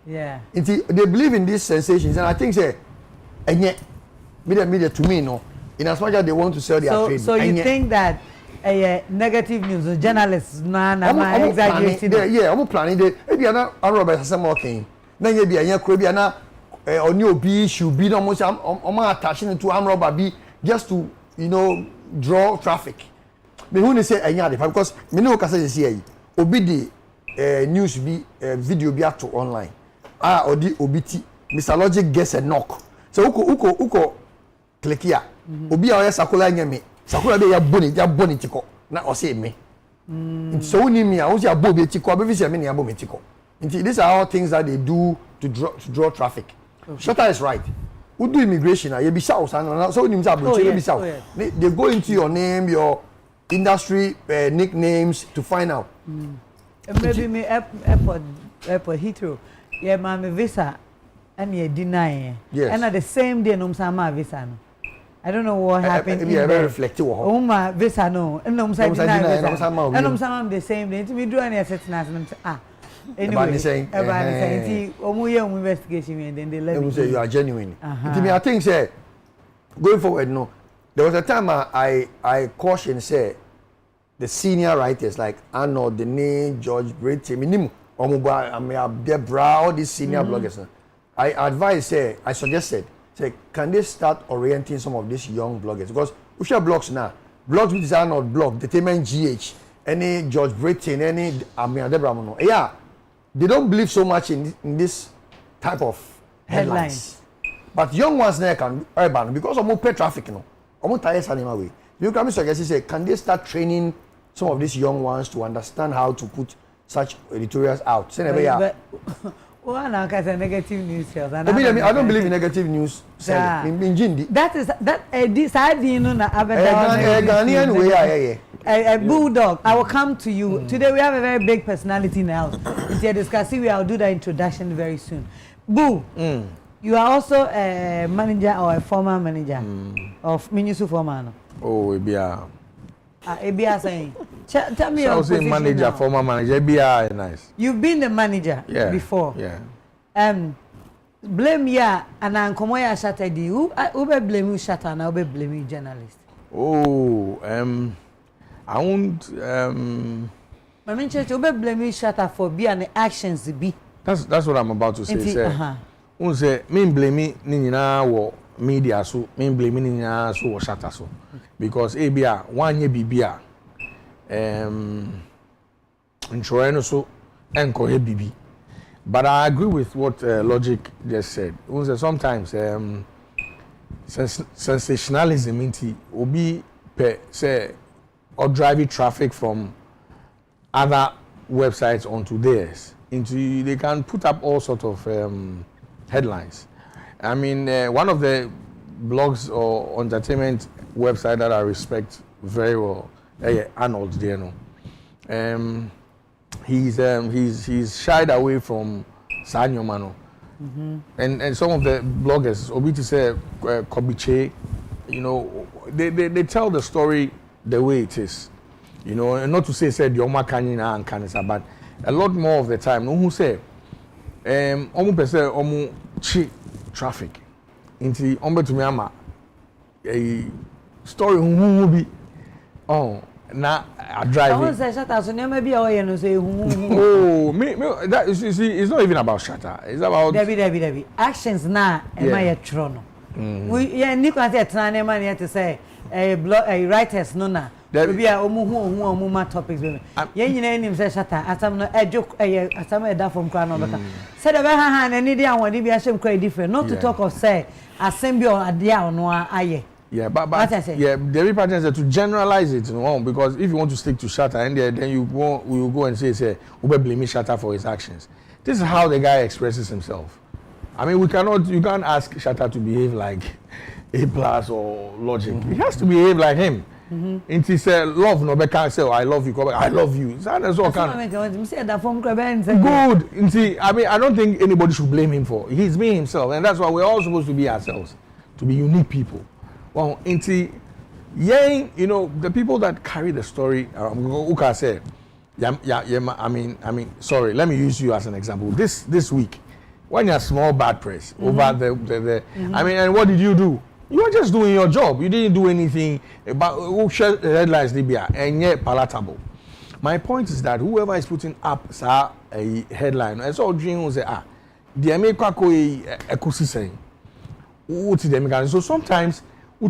Yeah. They believe in these sensations, and I think say, and yet, media to me, in as much as they want to sell their trade. So you think that negative news, the journalists, exaggerating? Yeah, I'm planning. Maybe I'm not Robert Samuel. Then maybe I'm or new B should be almost attaching it to arm rubber B just to draw traffic. Me who say because me no can say here obi the news be video be to online odi obiti Mr. Logic gets a knock so uko click here obi a sakula nyame sakula be ya boni tiko na o say me so ni me a o say abobi tiko be say me na abobi tiko. These are all things that they do to draw traffic. Shatta is right. Who do immigration? You be south, so they go into your name, your industry nicknames to find out. Maybe me airport Heathrow. Yeah, my visa and you deny. Yes. And at the same day, no sama visa. I don't know what happened. Yeah, very reflective. Oh my visa no. No sama deny visa. And no sama the same day. To me do any assets na anyway, everybody saying, investigation and then they let me say you are genuine. I think say going forward, there was a time I cautioned say the senior writers like Arnold, Dene, George, Brett, Mcbrown, all these senior bloggers. I suggested, say, can they start orienting some of these young bloggers? Because we share blogs now. Blogs which are not blog, Entertainment GH, any George Britain, any Amir Debramono. Yeah, they don't believe so much in this type of headlines. But young ones now can urban because of more pay traffic, you know. Almost tires anyway. You can suggest say, can they start training some of these young ones to understand how to put such editorials out? But one negative news. I don't believe in negative news. That is this idea, Ghanaian way. A bulldog. I will come to you today. We have a very big personality in the house. Discussing, we will do the introduction very soon. Boo, you are also a manager or a former manager of Minisu Former. Oh, Ebia. Ebia saying, tell me your position manager, now. Former manager. Ebia, nice. You've been the manager before. Yeah. Blame ya and Ankomoya Saturday. Who be blame you shatter and who be blame you journalist? Oh, I won't. I mean, church, who be blame you shatter for be and the actions be. That's what I'm about to say. Who say me blame me nina wo media so me blame me nina so wo shatter so because ebia one year bibia insurance so enko he bibi. But I agree with what Logic just said. Who say sometimes sensationalism inti obi pe say or driving traffic from other websites onto theirs. They can put up all sorts of headlines. I mean, one of the blogs or entertainment website that I respect very well, Arnold, there, no. He's shied away from Sanyo Mano, and some of the bloggers, Obi to say Kobiche, you know, they tell the story the way it is, you know, and not to say said Yoma Kanina and Kanisa, but a lot more of the time, no who say, omu pese omu chi traffic, into ombe to me a story who be na I drive. I want to say shatter, so maybe I say oh me that you see it's not even about shatter, it's about Debbie actions na am I a trono. We Nico say tana man here to say a writers no na. Maybe I omu ma topics be. Ye nyina nim say shatter asam no joke asam e da from kra no beka. Say the be ha na ni dey awon bi asem kra different not to talk of say asem bi on ade a no aye. Yeah, but yeah, the every pattern is to generalize it, you know, because if you want to stick to Shatter, and then you will go and say, Ube blaming Shatter for his actions. This is how the guy expresses himself. I mean, you can't ask Shatter to behave like A+ or Logic. He has to behave like him. And he said, love no be can't say, I love you, I love you. That's all kind. Good. And see, I mean, I don't think anybody should blame him for. He's being himself, and that's why we're all supposed to be ourselves, to be unique people. Well, into you know, the people that carry the story, Uka said, I mean, sorry, let me use you as an example. This week, when you're small bad press over the I mean, and what did you do? You were just doing your job. You didn't do anything about who shared the headlines, Libya, and yet palatable. My point is that whoever is putting up a headline, I saw Dream who say, the America ekusi saying, so sometimes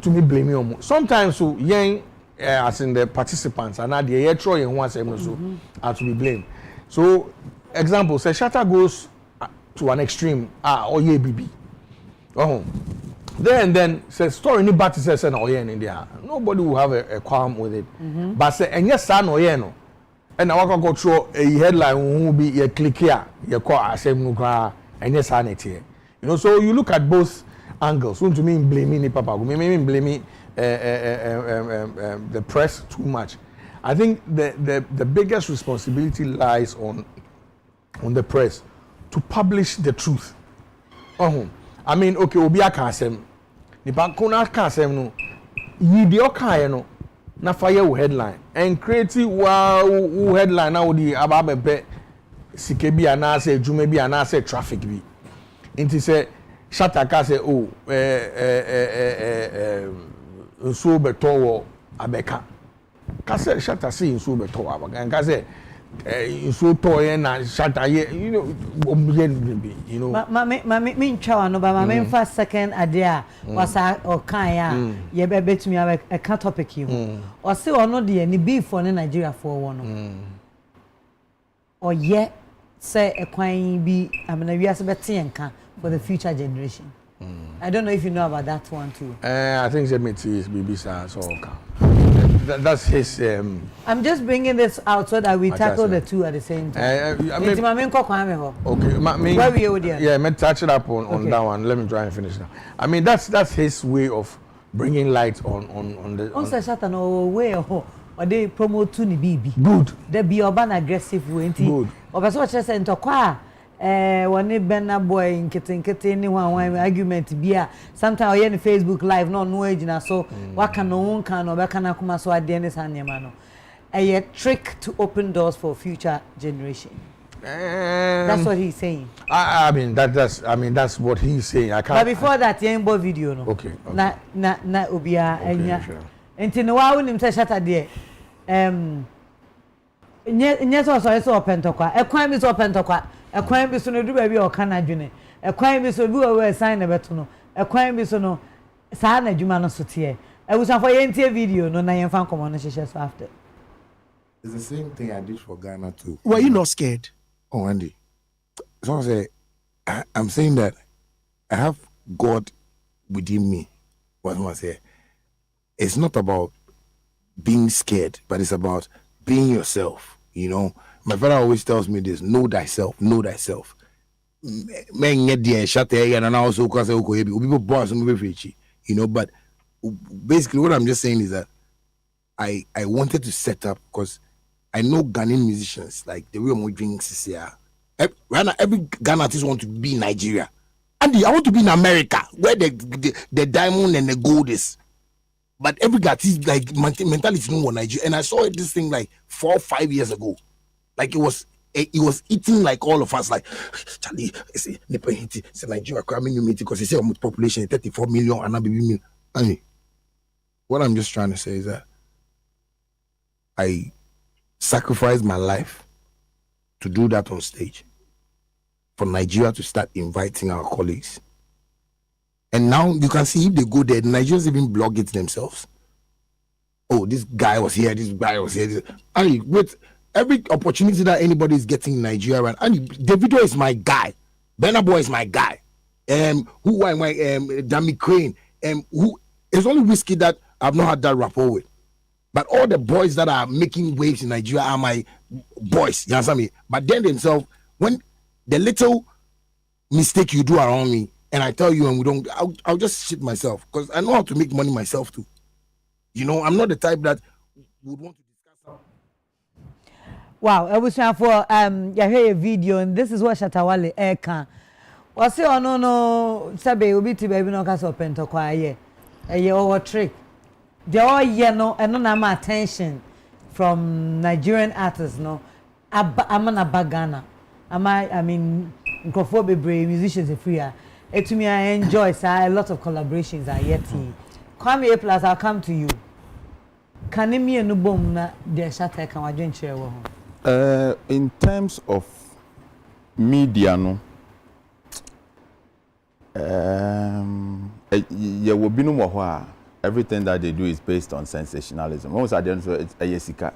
to me blame you. Sometimes so young as in the participants and not the electoral and once are to be blamed. So example, say Shatter goes to an extreme, or ye BB. Then say story ni bad says no yen in there. Nobody will have a qualm with it. But say and yes son or yen no. And I want to go through a headline who be a click here, you call asem no and yes sanity. You know, so you look at both angles. So to me blaming Papa, me blaming the press too much. I think the biggest responsibility lies on the press to publish the truth. I mean, okay, obi akasem. Nipa kona akasem no. Yidi okaye no. Na fire headline and create wow headline na odi ababebe sike bi anase adwuma bi anase traffic bi. Inti say Shatter ka say nsuo beto wo abeka. Ka say Shatter say nsuo beto wo abeka. Ka say so toy and shatter, you know. Me chow no, but my first second idea was or kaya. Ye bet to me a cat topic you. Or say or no dear, ni beef for Nigeria for one. Or yet say a quine be. I mean, we are for the future generation. I don't know if you know about that one too. I think Zemiti is BBC so that's his. I'm just bringing this out so that we tackle the two at the same time. Okay, yeah, me touch it up on that one. Let me try and finish now. I mean, that's his way of bringing light on the. On Satan or way or they promote to the baby. Good. They be urban aggressive way. Good. Or that's what I said into qua. When Benna boy in kitten one argument be sometimes on Facebook live no age na so what can no one can or can akuma so at the end is a trick to open doors for future generation. That's what he's saying. I mean that's what he's saying. I can't. But before that, you video no. Okay. Na obia enya. Enti no wa unim say shatter there. Nye so open to kwa. Ekwan mi so open to kwa. Ekwan bi so no du ba bi o kana dwene. Ekwan bi so bi o we sign na beto no. Ekwan bi so no sa na dwuma no so te. Ewusan for yentie video no na yenfa komo no hyehyɛ so after. It's the same thing I did for Ghana too. Were you not scared? Oh, Andy. So I say, I'm saying that I have God within me. What I say, it's not about being scared, but it's about being yourself. You know, my father always tells me this: know thyself, know thyself. Men get the shut and also cause people boss you know. But basically, what I'm just saying is that I wanted to set up because I know Ghanaian musicians like the way I'm doing CCR. Right now, every Ghana artist want to be in Nigeria. Andy, I want to be in America where the diamond and the gold is. But every artist like mentality no one Nigeria. And I saw this thing like 4 or 5 years ago. Like it was eating like all of us. Like Charlie, it's Nigeria cramming you because they say our population 34 million and not million. Andy, what I'm just trying to say is that I sacrificed my life to do that on stage for Nigeria to start inviting our colleagues. And now you can see if they go there, the Nigerians even blog it themselves. Oh, this guy was here, this guy was here. And with every opportunity that anybody is getting in Nigeria, and Davido is my guy, Burna Boy is my guy. Who am I? Dami Crane. Who it's only Whiskey that I've not had that rapport with. But all the boys that are making waves in Nigeria are my boys. You understand me? But then themselves, when the little mistake you do around me, and I tell you, and we don't, I'll just shit myself because I know how to make money myself too. You know, I'm not the type that would want to discuss something. Wow, I was trying for you hear a video, and this is what Shatawale can. Was say, oh no, Sabe, obi ti baby no cast open to quiet. Over trick. They all no, and no my attention from Nigerian artists. No, I'm an Abagana. I mean, brave musicians are free. To me, I enjoy a lot of collaborations. I yet come here plus I'll come to you. Can you me no bomb na the shatter can I join share in terms of media, no. Yeah, we be no more. Everything that they do is based on sensationalism. Most of them it's a yesika.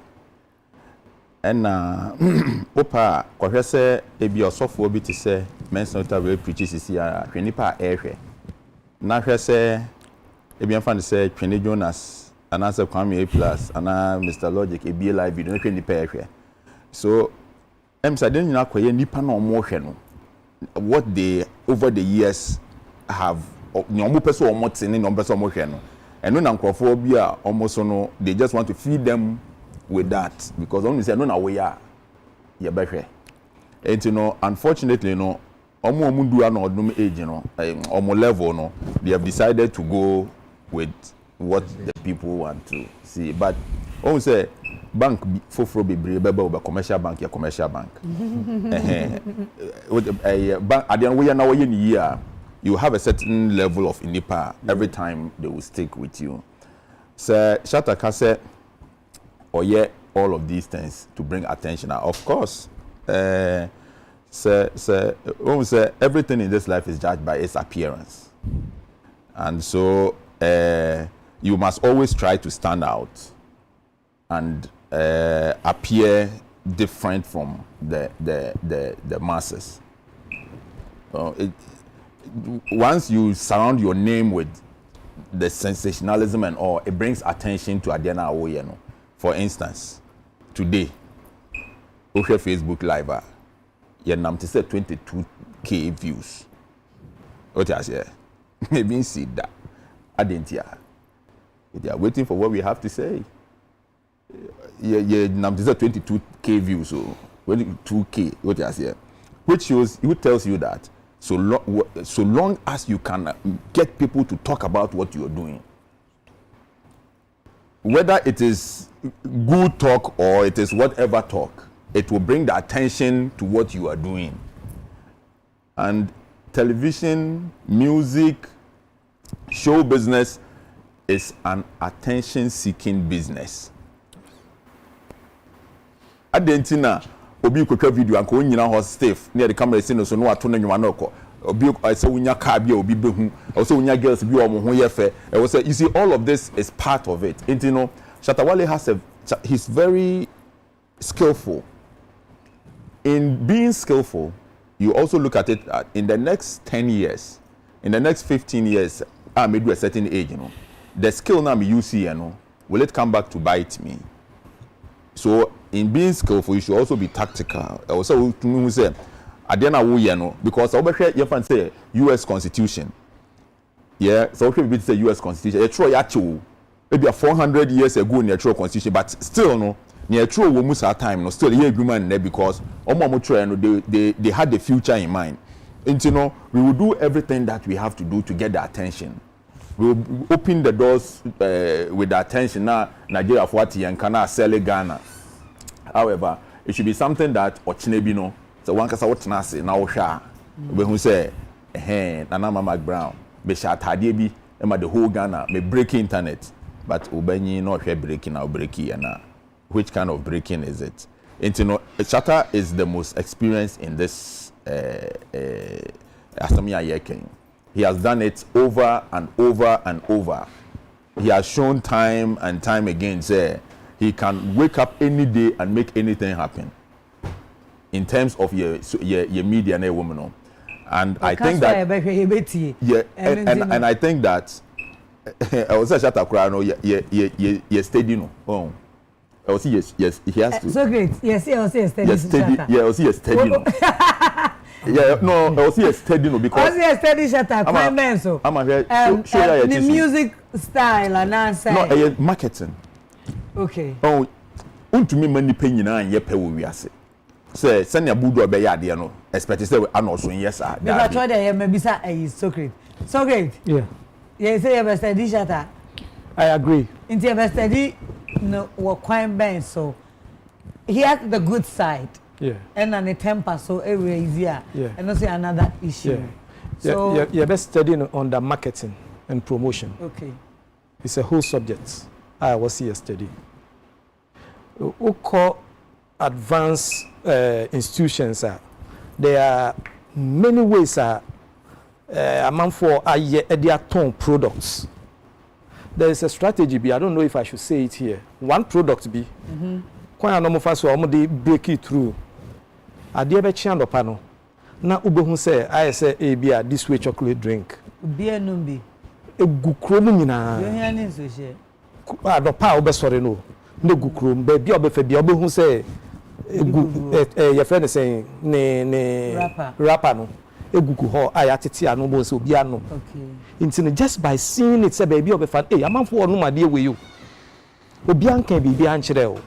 And opa, kwa say ebi osofo obi ti say mention that we preach CCR. Hwenipa ehwe. Na hwe say ebi amfa say Twene Jonas and answer Kwame A+ and Mr. Logic ebi live video no hwenipa ehwe. So say den nyina kwaye nipa na omo hwe no. What they over the years have nyomo person omo tene no person omo hwe no. And when Anchorophobia almost no, they just want to feed them with that because only say no na we are yeah better. And you know, unfortunately, no, omo mundu na odum age no, omo level no, they have decided to go with what the people want to see. But on say bank foforo bebre beba commercial bank ya commercial bank. With a bank at the end we are now in year. You have a certain level of inipa every time they will stick with you. So Shataka said, or yeah, all of these things to bring attention. Now, of course, everything in this life is judged by its appearance. And so you must always try to stand out and appear different from the masses. Once you surround your name with the sensationalism and all, it brings attention to Adiana Awoye. For instance, today, okay, Facebook Live, you have to say 22K views. What I say? Maybe see that. I didn't hear. They are waiting for what we have to say. You have to say 22K views, so 22K. What I say? Which tells you that so long as you can get people to talk about what you are doing, whether it is good talk or it is whatever talk, it will bring the attention to what you are doing. And television, music, show business is an attention-seeking business. Adentina obi kwekwa video anko nyina ho stiff near the camera say no so no ato na nwuma na okọ obi say unya car bia obi behu also unya girls bi o mo ho ye fe e was say you see all of this is part of it. And you know Shatta Wale he's very skillful. In being skillful, you also look at it in the next 10 years, in the next 15 years, I may do a certain age, you know. The skill now you see, you know, will it come back to bite me? So in being skillful, you should also be tactical. Also, to say, Adiana Awoye, no, because I can say U.S. Constitution. Yeah, so we say U.S. Constitution. It's true, actually, maybe 400 years ago in the true Constitution, but still, no. Near true we must have time, no, still the agreement there because they had the future in mind. And you know, we will do everything that we have to do to get the attention. We will open the doors with the attention now. Nigeria for what and can sell Ghana. However, it should be something that Ochinebino, so one can say what Nasi now sha. When who say, Nana Mcbrown, be shot Hadiebi, and the whole Ghana may break internet, but Ubenyi not breaking our breaky and which kind of breaking is it? And you know, Shatta is the most experienced in this Asamiya Yeking. He has done it over and over and over. He has shown time and time again, say he can wake up any day and make anything happen. In terms of your media and a woman, and I think that and I think that I was a Shatta Krano, ye steady no. Oh. I will see yes he has to. So great. Yes, he will see a steady. Yes, steady. Yeah, I will see a steady. No. Yeah, no, I will see a steady no because. I will see a steady Shatta. Quite man so. I'm here. Show the music style and answer. No, marketing. Okay. Oh, untumi mani penny na ye pe wo wiase. Say send your budo be ya de no. Expect say an also yes ah. Because try there maybe say is so great. So great. Yeah. Yeah, say you steady Shatta. I agree. Into you steady. No, what quite bad. So he has the good side. Yeah. And on the temper, so every easier. Yeah. And also another issue. Yeah. So you're best studying on the marketing and promotion. Okay. It's a whole subject. I was here study. We call advanced institutions. There are many ways. Among for their tone products. There is a strategy be. I don't know if I should say it here. One product be. Quite normal fast so they break it through. I did a channel panel. Now Uber say I say a beer this way chocolate drink. Beer numbi. A good chrome in a. You hear this so share. No power be sorry no. No good chrome. Baby obe fe Uber who say a good your friend is saying ne rapper no. Egugu ho ayatete anu bo se obi anu. Okay. Into just by seeing it say baby obe fan eh amanfo onu ma de we you. Obi anka bibi anchire o.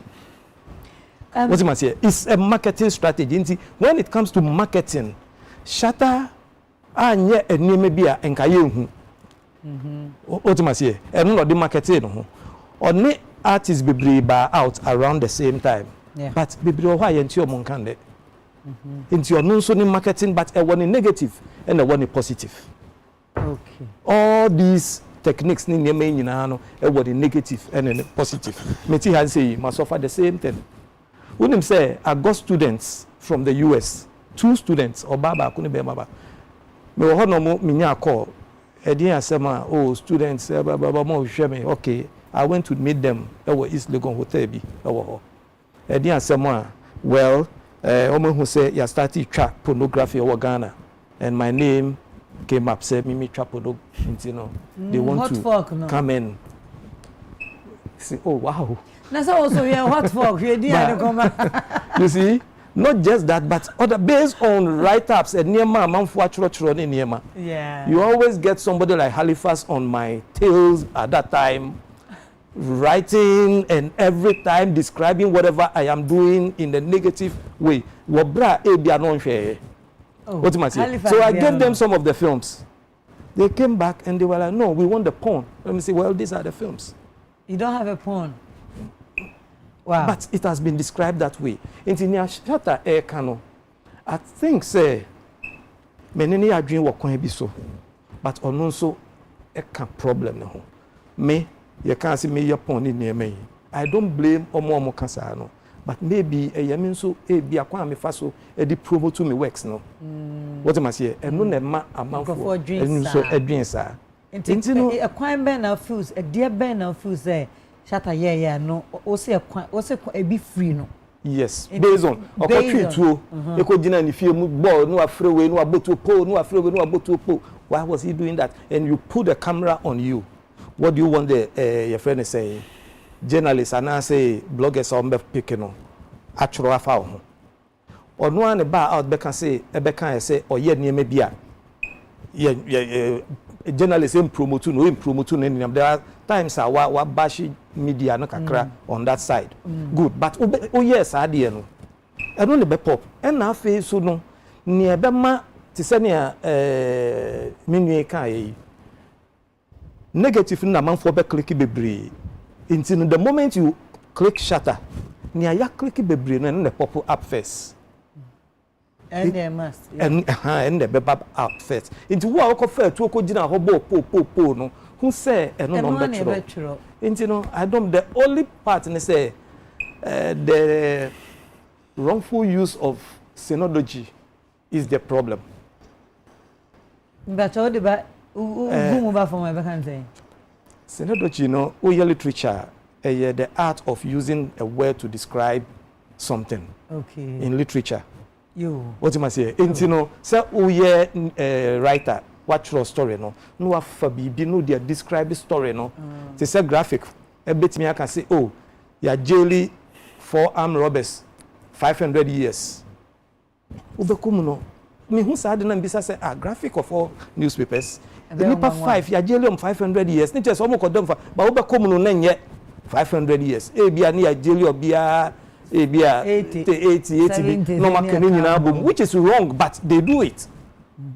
What you must say? It's a marketing strategy. When it comes to marketing, Shatta anye enime bia enka ye hu. What you must say? Eno no the marketing no. Oni artists bebre ba out around the same time. Yeah. But bebre ho aye nti o mon kan de. Into your non so marketing, but a one negative and a one positive. Okay. All these techniques ni nneɛma yi nyinaa no ɛwɔ the negative and the positive meti ha say must suffer the same thing when him say I got students from the US 2 students or baba ko ne be baba me wo ho no mo minya call edin asema oh students baba mo hwɛ me okay I went to meet them ɛwɔ East Legon hotel bi ɛwɔ ho edin asema well omo who say you started track pornography over Ghana and my name came up said me trap pornography you know they want to come in see oh wow na so also we hot folk we dey come you see not just that but other based on write-ups and niema amanfo achoro ne niema yeah you always get somebody like Halifax on my tales at that time writing and every time describing whatever I am doing in the negative way wobra e bia no nhwe what am I saying? So I gave them some of the films. They came back and they were like, no, we want the porn. Let me say, well, these are the films. You don't have a porn. Wow. But it has been described that way. Engineer Shatter Air Cano. I think, say, many are dream what can be so. But also, a problem. No. Me, you can't see me your porn in near me. I don't blame Omo Kasano. But maybe a yamin so a be a kwame faso a di promo to me works no. What am I saying? And no nema amount for and so a dream sir. Intino a kwame ben of fools, a dear ben of fools say, Shatter yeah no or say a be free no. Yes, based on or treat to you could dinner if you move ball, no freeway, no about to pull, no freeway, no about to pull. Why was he doing that? And you put the camera on you. What do you want your friend is saying? Journalists and I say bloggers are picking on actual foul. Or no one about out back and say a say or yet near maybe journalists in promoting no in promoting any there are times I what bashi media no kakra on that side. Good, but oh yes I did no. I don't be pop and now face so no near Bema to send menu negative na man for be click bebre. Until the moment you click shutter, near ya click bebre and the pop up first. And they must. And the pop up first. Into what offer to go dinner hobo po no. Who say and no better. Into no, I don't the only part and say the wrongful use of synology is the problem. But all the over for my vacancy. Synology, no, your literature, the art of using a word to describe something. Okay. In literature. You. What am I saying? You know, say, oh yeah, writer, what your story, no? No, Fabi, no, they describe the story, no? It's a graphic. A bit me, I can say, oh, you're jelly 4 armed robbers, 500 years. Ubekumu, me who said the say a graphic of all newspapers. The nipa 5 ya jeli 500 years ni just omo kodom fa ba wo be kom no na nye 500 years e bia ni ya jeli obia e bia 80 no makani nyina bom which is wrong but they do it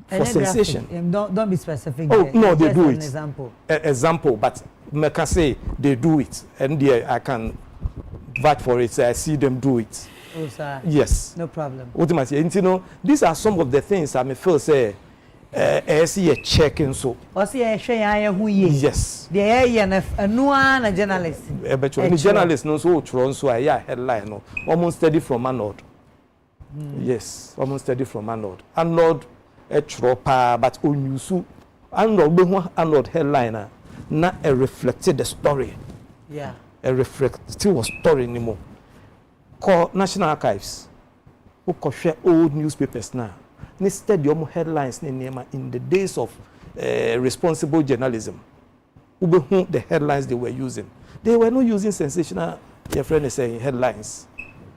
for sensation. Don't be specific. Oh no, they do it. Example but me can say they do it and there I can vouch for it. So I see them do it. Oh sir. Yes. No problem. What am I saying? You know, these are some of the things I may feel say see a check and so. Or see a share who ye. Yes. The air and no one a journalist. But any journalist knows so tron so I headline no. Almost steady from Arnold. Yes, almost steady from Arnold. Arnold a tropa but unusu. Arnold headliner. Not a reflected the story. Yeah. A reflective story anymore. Call National Archives. Who could share old newspapers now. Instead, the headlines in the days of responsible journalism. The headlines they were using. They were not using sensational, your friend is saying, headlines.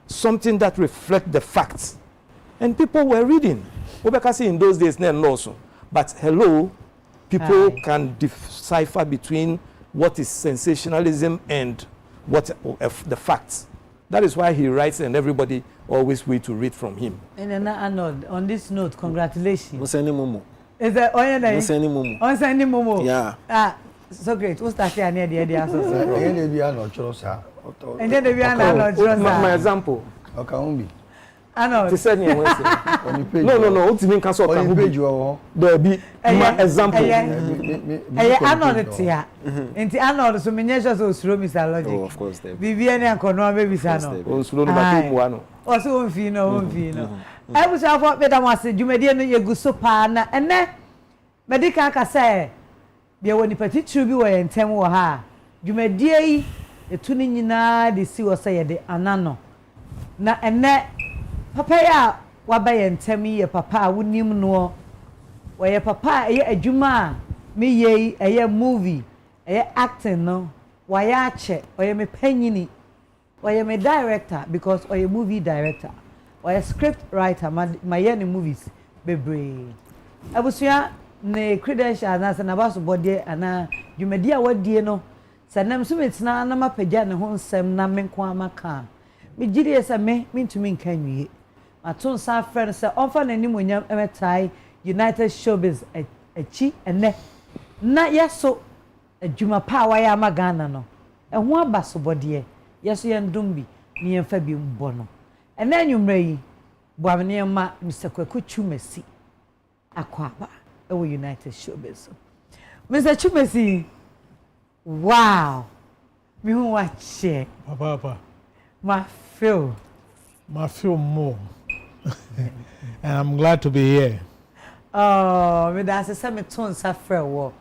Something that reflect the facts. And people were reading. Obekasi in those days, also. But hello, people can decipher between what is sensationalism and what the facts. That is why he writes and everybody always wait to read from him. And then Arnold, on this note, congratulations. Museni Mumu. Is that Museni Mumu? Museni Mumu. Yeah. So great. What's that here near the idea? And then they be Arnold Chosa. And then they be Arnold Chosa. My example. Okay, Arnold. They said me once. On the page. No. What do you mean cancel? On the page you There be my example. Arnold tia. Enti Arnold so menye so osuro Mr. Logic. Oh, of course there. Bibia ne ankono baby sa no. Osuro no ba mu ano. O so on fi no. I say for me that was dwumedie no ye gu so pa na ene medical ka say bia woni patitru bi wo yentem wo ha. Dwumedie yi etu ni nyina de si wo say ye de anano. Na ene papa ya waba yentem ye papa wonim no. Wo ye papa ye adwuma me ye eye movie eye acting no. Wa ya che oye me panyini. Oye me director because oye movie director. Oye script writer my any movies bebre. Abusua ne credentials na na baso body ana dwumadi a wadie no sanam so metina na mapagya ne ho nsem na menko amaka me gire se me ntumi nka nwie maton sa friend se onfa nanim onyam emetai United Showbiz achi ene na yeso adwuma pa wa ya magana no eho abaso body yeso ye ndumbi ne yemfa bi mbo no ene anwumre yi boamne ma Mr. Kwaku Chumesi akwaba ewo United Showbiz. Mr. Chumesi, wow. Me who watch it. Papa. My feel more. And I'm glad to be here. Oh, me da se me ton safre wo.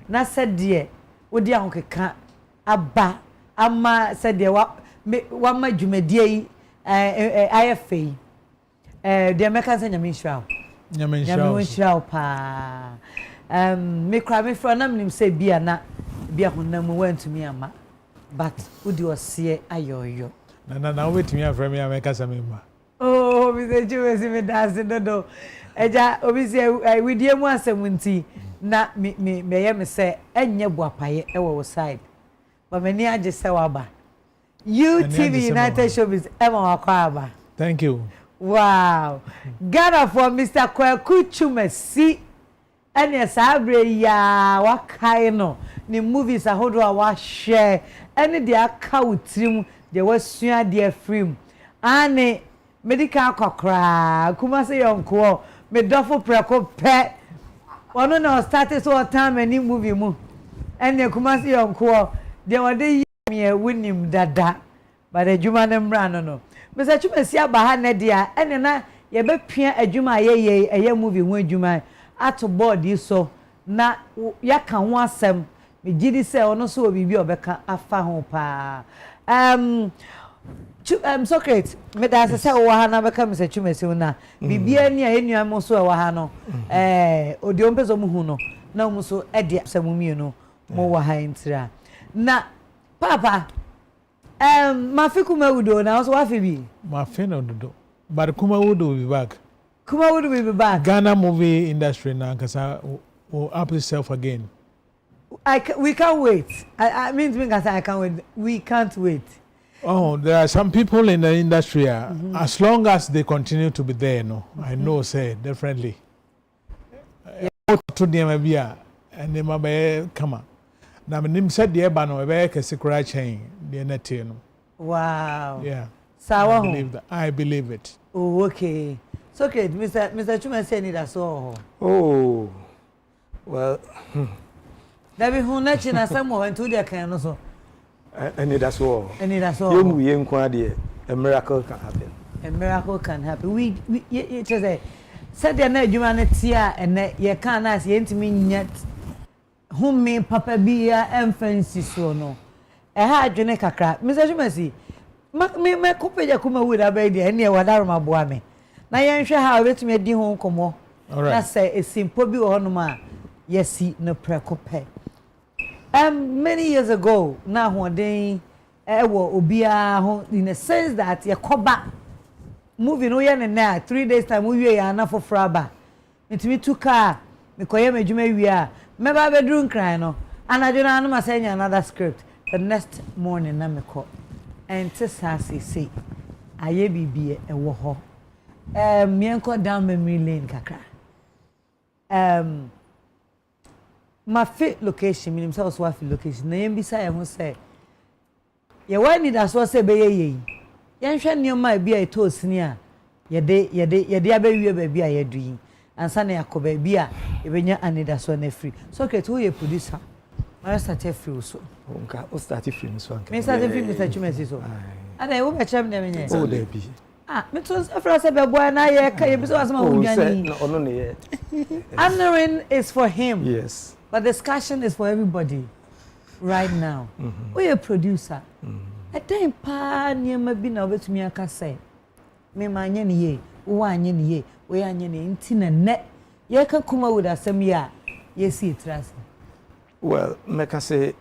Na said dear, wo dia ho keka aba ama said dear wa ma dwumadie yi IFA. Dear meka se nyame nhwa. Nyame nhwa pa. Me cry me for na mnim say bia na bia honam went to me ama. But udi osie ayoyo. Na wait me afre me ameka se me ma. Oh, Mr. Chumesi me dance no. Eja obi say we die mu asem nti na me ye me say enye boapaye e wo side. But me ni age say waba. UTV United Showbiz e ma wakwa aba. Thank you. Wow. Ghana for Mr. Kwaku Chumesi. Ene sabre ya wakai no. Ni movies ahodo a wa share. Ene de aka utrim de wasua de film. Ane medical kokra. Kuma se yonko me dofo preko pe. Ono na start so time any movie mu. Ene kuma se yonko de wode me wunim dada. But adwuma ne mra no. Mr. Chumesi abaha ne dia ene na ye be pia adwuma ye movie hu adwuma ato board so na ya ka ho asem me gidi se ono so obibi obeka afa ho pa Socrates me da se wo ha na beka Mr. Chumesi na bibia ni a enua mo so wo ha no odi ompezo mu hu no na mo so e dia samumi no mo wo ha ntira na papa Mafikume Udo now, so what be? Mafino Udo. But Kuma Udo will be back. Kuma Udo will be back. Ghana movie industry now, because I will up itself again. We can't wait. I mean, because I can't wait. We can't wait. Oh, there are some people in the industry, as long as they continue to be there, no, I know, say, differently. To them, and they may come on. Na menim said the eba no ebe ke secret chain the net no. Wow. Yeah. Sawa I believe it. Oh, okay. So okay, Mr. Chumesi need that so. Oh. Well. That be who nachi na samo into the can so. And that's all. And that's all. You mu kwade a miracle can happen. A miracle can happen. We it say said the na adwuma na tia and ye can as ye ntimi nyet. Whom me papa bia emphasis so no ha adwene kakra Mr. Chumesi me kopeja kuma wood abedi ene e wadaro maboa me na yenhwe ha obetumi adi ho nkomo na say esimpo bi wo no ma yesi no prekope many years ago na hoden wo obia ho in a sense that yakoba movie no ye ne na 3 days time we ya na for fraba ntimi tuka me koye medwuma wi Meba bedroom cry no. And I do not know another script. The next morning na me call. And Tessasi say, aye bibi e wo ho. Me enko down memory lane kakra. My fit location, meaning so was wafi location. Na yem bisa e ho say. Ye wa need as so say be ye. Yen hwe nneoma bia e to sini a. yɛde abewie baabi a yɛdu yi ansa na yakɔ baabi a yɛbɛnya anidaso na free Socrates who yɛ producer I start free so nka o start free so anka me start free Mr. Chumesi so ada wo bɛkyerɛ me na menye o da bi me to afra se bɛboa na yɛ ka yɛ bi so asema wo dwani ono ne yɛ honoring is for him yes but discussion is for everybody right now we a producer a time pa niema bi na obetumi aka say me ma anye ne ye wo anye ne ye we anye ne nti na ne ye ka kuma with asem ya ye see trust. Well, Mecca say,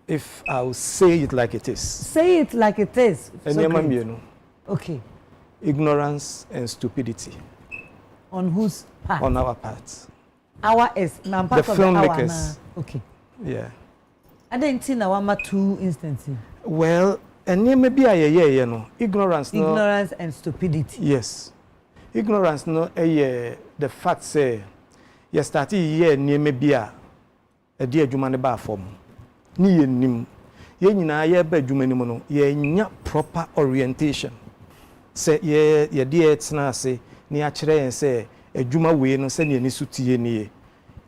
if I'll say it like it is. Say it like it is. Okay. Ignorance and stupidity. On whose part? On our part. Our is now part the of filmmakers. The our. Okay. Yeah. I didn't see now one two instances. Well, and maybe you know, ignorance. Ignorance and stupidity. Yes. Ignorance no the fact say you started here near maybe a dear Jumani bar form. Ni nim. Ye nyina ye ba Jumani mono ye nya proper orientation. Say ye dear tsna say ni a kyerɛ en say adwuma we no say ni sutie ni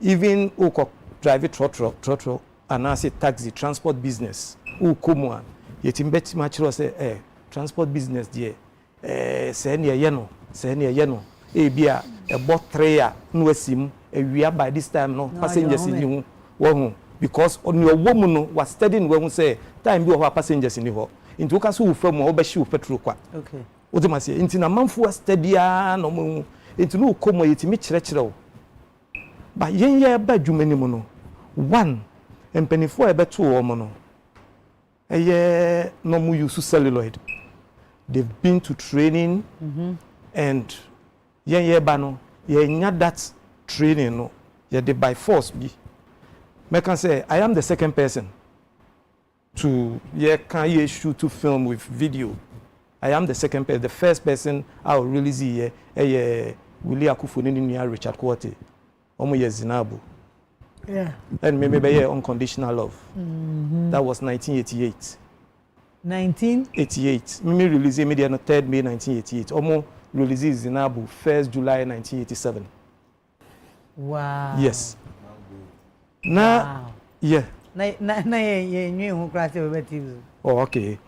even oko drive trotro and I say taxi transport business u komua yetim betima kyerɛ say transport business there say ni ye no say ni ye no e bia e bɔ 3 a no asim ewia by this time no passengers ni hu wo hu because on your woman no was studying when say time bi o passengers ni ho into wo ka so wo fam wo ba shi wo petrol kwa okay wo te masie into na manfo study a no mu into no komo yetimi kyerɛkyerɛ wo ba yen ye ba dwumani mu no one empenifo e beto wo mo no no mu use celluloid they've been to training and yen ye ba no ye nya that training no ye de by force bi me can say I am the second person to shoot to film with video. I am the second person. The first person I will release here Willie Akufo ni Richard Kwate omo ye Zinabu. Yeah. And maybe be Unconditional Love. That was 1988. 1988. Me release media no 3rd May 1988. Omo release Zinabu 1st July 1987. Wow. Yes. Na yeah. Na ye nwe hu class we TV. Oh okay.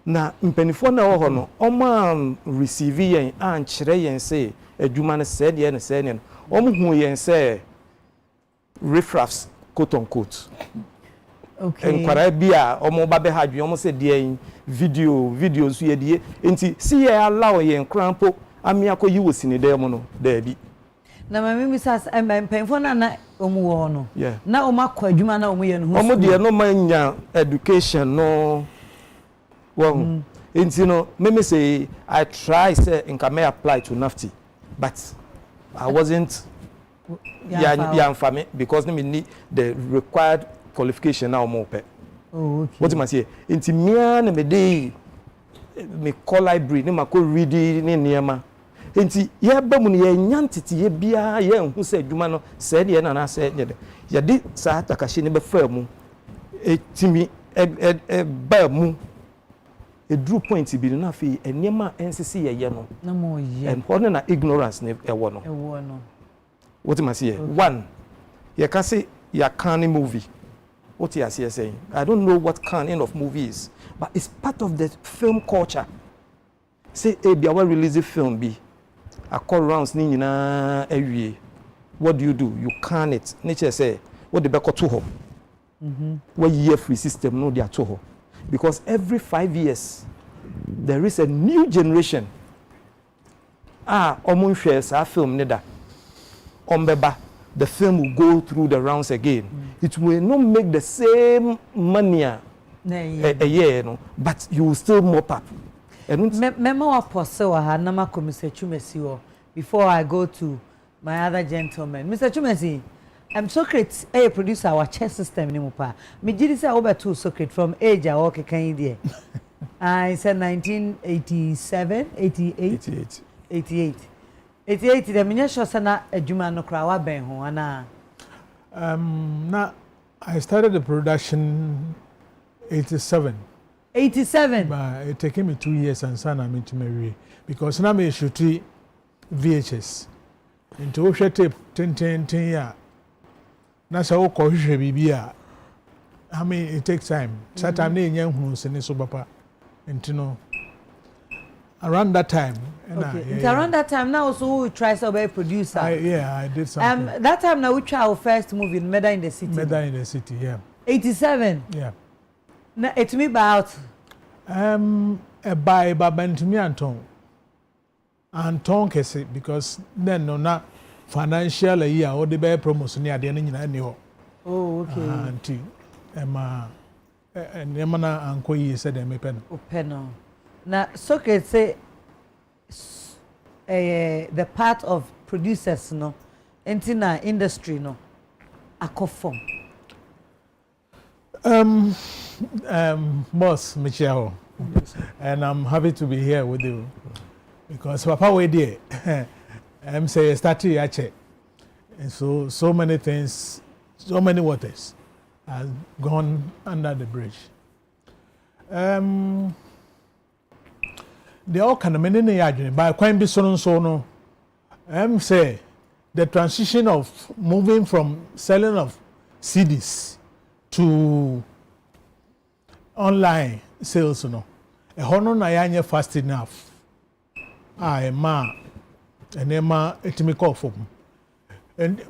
Na mpanifo na wo ho no omo receive yen an kire yen say adwuma ne said ye ne say ne omo hu yen say riffraffs quote unquote. Okay. Enkwara bia omo ba be hadwe omo say de video so ye de enti see ye allow yen krampo amia ko yi wosini de mo no da bi. Na mama mi sas empenfo na omu wo no. Yeah. Na omu akwa adwuma na omu ye no ho. Omo de no manya education no. Well, you know, me say I try say in may apply to NAFTI, but I wasn't for me because me need the required qualification now more pay. Oh, okay. What you must say? Inti me me dey me call library ni mako read ni niema. Inti ye ba mu ye nyantiti ye bia ye hu say adwuma no say de na na say de. Ye di sa takashi ni be fa mu. Etimi ba mu a drew point bi na fi enema NCC ye no na mo ye and what na ignorance ne e wo no what am I say one ye ka say ya can movie what you are saying I don't know what kind of movie is but it's part of the film culture say e bia we release film bi akọ rounds ni nyina awie what do? You can it nature say what the beko to ho what year free system no dia to ho because every 5 years there is a new generation omun shares our film neda ombeba the film will go through the rounds again it will not make the same money a year no but you will still mop up and memo apostle ha na mako Mr. Chumesi wo before I go to my other gentleman Mr. Chumesi Socrates a producer our chess system ni mupa me gidi say over to Socrates from age a work kan there I said 1987 88 the minya sure sana adwuma no kra wa ben ho ana na I started the production 87 87. But it taken me 2 years and son I mean to marry because now me shoot VHS. Into tape 10 year. Na so ko hwehwe bibia. I mean it takes time. That time na enya hunu se ne so papa. Into no around that time. Okay. Around that time now also we try to be a producer. I did something. That time now we try our first movie Murder in the City. Murder in the City, yeah. 87. Yeah. Na it me about a buy babantumi Anton kese because then no na financial year or the bear promotion near the end in ho. Oh, okay. Auntie Emma Nemana Uncle ye said me pen. Open. Now Socket say the part of producers no entina industry no akofom. Boss Michelle, and I'm happy to be here with you because Papa we there. I'm say started yache, and so many things, so many waters have gone under the bridge. They all kind of many yajuni, but quite be so no. Say the transition of moving from selling of CDs to online sales no e hono na yanye fast enough and ema etimi call for. And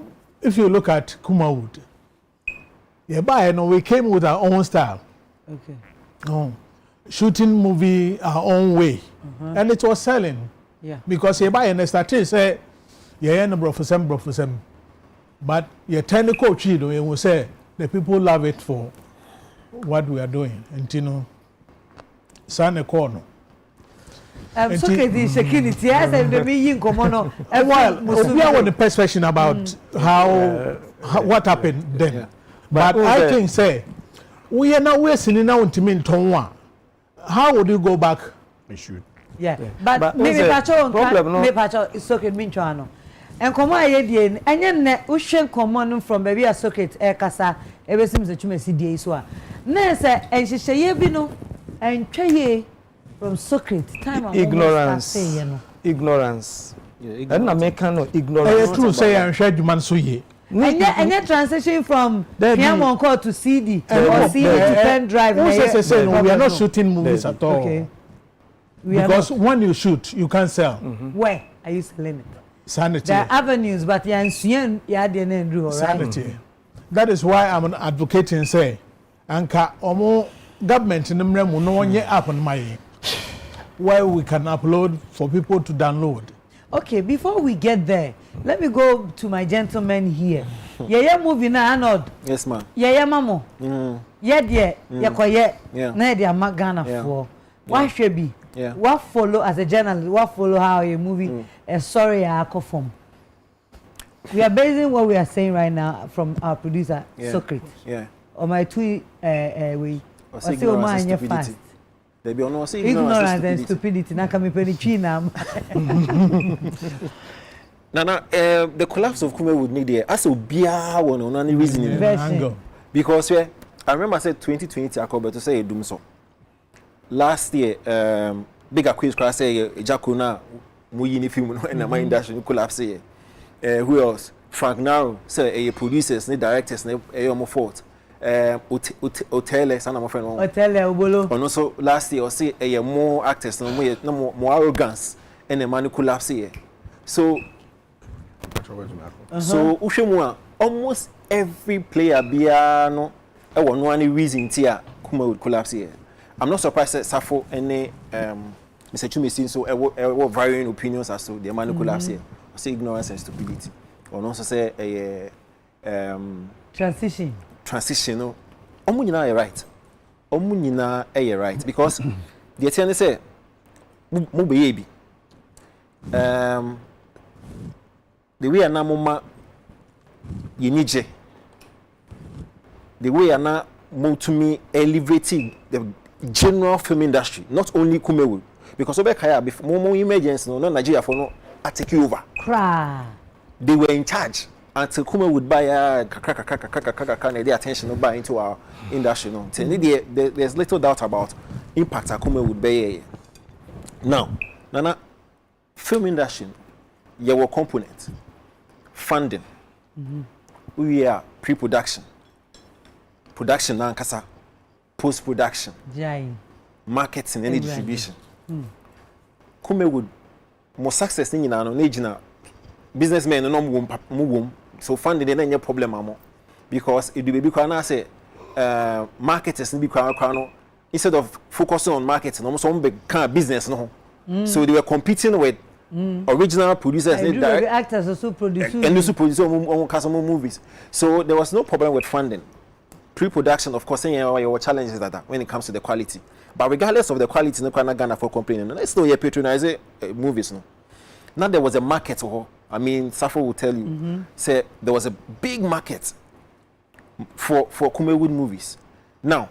if you look at Kumawood, we came with our own style. Okay. Shooting movie our own way. And it was selling. Yeah. Because and started say no bro for some. But your technical chido you will say the people love it for what we are doing. And you know, Sane Corner. So the security, I said the being common. Well, we are on the perception about how what happened then. Yeah. But I think say we are now wasting now to mean Tonwa. How would you go back? We should. Yeah. But maybe Pacho maybe Pacho is okay mean Chano. And come on, Yedian, and then Ushen common from baby a socket, Kasa, ever seems that you may see the Iswa. Nessa, and she say, Yebino, and Chaye from socket, time ignorance. Ignorance. And I make no ignorance. True say, I'm sure you man suye. And yet transition from Piamon call to CD or CD to pen drive. We are not shooting movies at all. Okay. Because when you shoot, you can't sell. Where are you selling it? Sanity. There are avenues, but you are sanity. That is why I'm advocating say, Anka omo government in the no one yet up on my where we can upload for people to download. Okay, before we get there, let me go to my gentleman here. Yeah, movie na Arnold. Yes, ma'am. Yeah, mamo. Yeah, na dia magana for. Why should be? Yeah. What follow as a journalist? What follow how a movie? Sorry, I from. We are basing what we are saying right now from our producer, Socrates. Yeah. On my tweet, we. Ignorance and stupidity. They be on ignorance and stupidity. Na kami peni china. Nana, the collapse of Kume would need there. As a biya one on any reason. Because I remember I said 2020 I called to say doom so. Last year, bigger quiz class say Jakuna Muyini film and my industry collapse. Who else? Frank Naro say producers, directors, a fault. Hotel, son of my friend. Hotel, Obolo. And also last year, I say more actors, no more arrogance, and a man collapse here. So Ushemua, almost every player biano, I want no any reason tia Kuma would collapse here. I'm not surprised that Safo any Mr. Chumi seen so varying opinions as to the man collapse here. I say ignorance and stupidity. Or also say transition no. Omunyina right. Omunyina right because the attorney say mu be the way na mama yinije the way na mo to me elevating the general film industry, not only Kumewu, because over Kaya before more emergency no Nigeria for no take over. They were in charge until Kumewu would buy their attention no buy into our industry no. There's little doubt about impact akome would be now nana film industry your component funding we are pre-production na nkasa post-production marketing and distribution come would more success in no na businessmen no mo so funding na any problem amo because it do be na say marketers be kwa no instead of focusing on marketing almost some big kind of business no so they were competing with original producers and actors also producers and also produce on movies, so there was no problem with funding. Pre-production, of course, your challenges that when it comes to the quality, but regardless of the quality, no kind of Ghana for complaining. Let's know you patronize movies. No, now there was a market. I mean, Safo will tell you, say there was a big market for Kumewood movies. Now,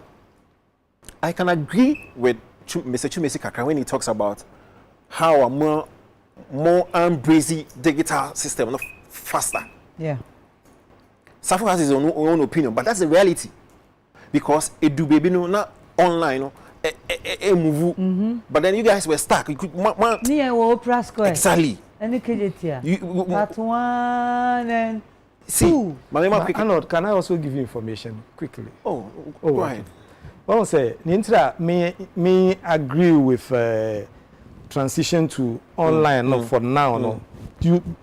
I can agree with Mr. Chumesi Kakra when he talks about how a more embracing digital system, not faster. Yeah. Safo has his own opinion, but that's the reality. Because it do baby no not online no move. But then you guys were stuck. You could exactly. Any Part 1 and 2. Arnold, can I also give you information quickly? Oh, go ahead. Well, say Nintra me agree with transition to online no for now no